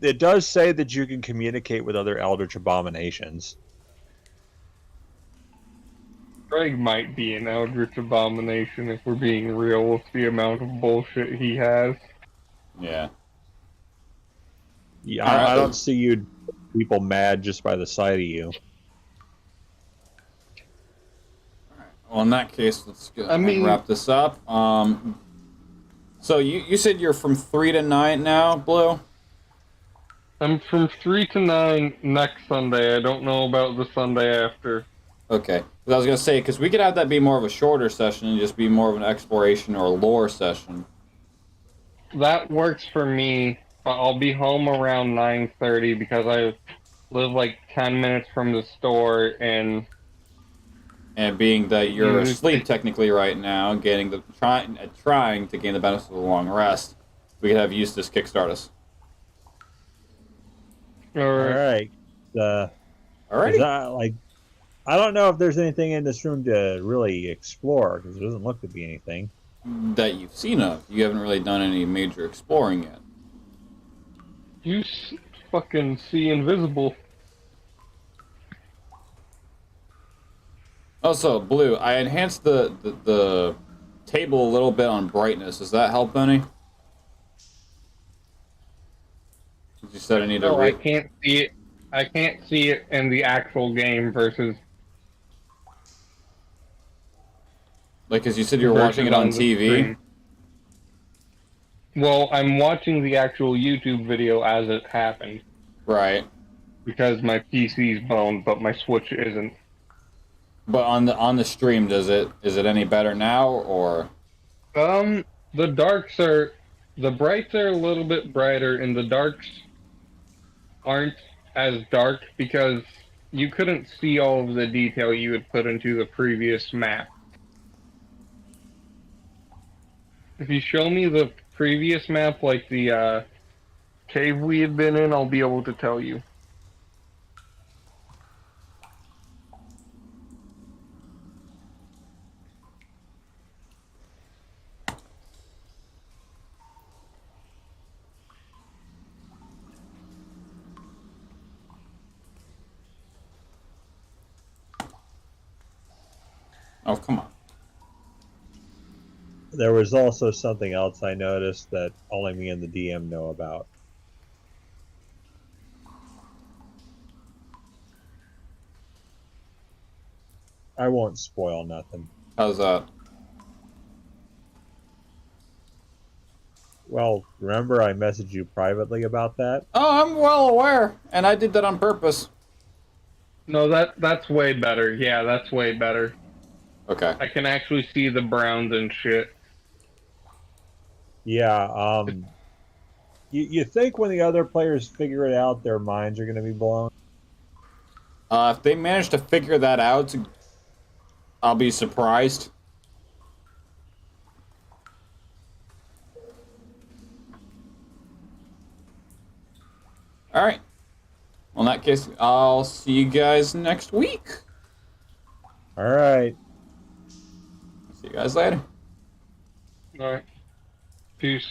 it does say that you can communicate with other eldritch abominations. Greg might be an eldritch abomination if we're being real with the amount of bullshit he has. Yeah. Yeah, I don't see you people mad just by the sight of you. Well, in that case, let's go wrap this up. So you said you're from 3 to 9 now, Blue? I'm from 3 to 9 next Sunday. I don't know about the Sunday after. Okay. I was going to say, because we could have that be more of a shorter session and just be more of an exploration or a lore session. That works for me, but I'll be home around 9:30 because I live like 10 minutes from the store and being that you're asleep technically right now, trying to gain the benefits of a long rest, we could have Eustace kickstart us. All right. Alrighty. I don't know if there's anything in this room to really explore because there doesn't look to be anything. that you've seen of. You haven't really done any major exploring yet. You fucking see invisible. Also, Blue, I enhanced the table a little bit on brightness. Does that help any? You said I need to No, I can't see it. I can't see it in the actual game versus. Like, as you said, you were watching it on TV. Screen. Well, I'm watching the actual YouTube video as it happened. Right. Because my PC's boned, but my Switch isn't. But on the stream, is it any better now, or? The brights are a little bit brighter, and the darks aren't as dark because you couldn't see all of the detail you had put into the previous map. If you show me the previous map, like the cave we had been in, I'll be able to tell you. Oh, come on. There was also something else I noticed that only me and the DM know about. I won't spoil nothing. How's that? Well, remember I messaged you privately about that? Oh, I'm well aware, and I did that on purpose. No, that's way better. Yeah, that's way better. Okay. I can actually see the browns and shit. Yeah, you think when the other players figure it out, their minds are going to be blown? If they manage to figure that out, I'll be surprised. Alright. Well, in that case, I'll see you guys next week. Alright. See you guys later. Alright. Peace.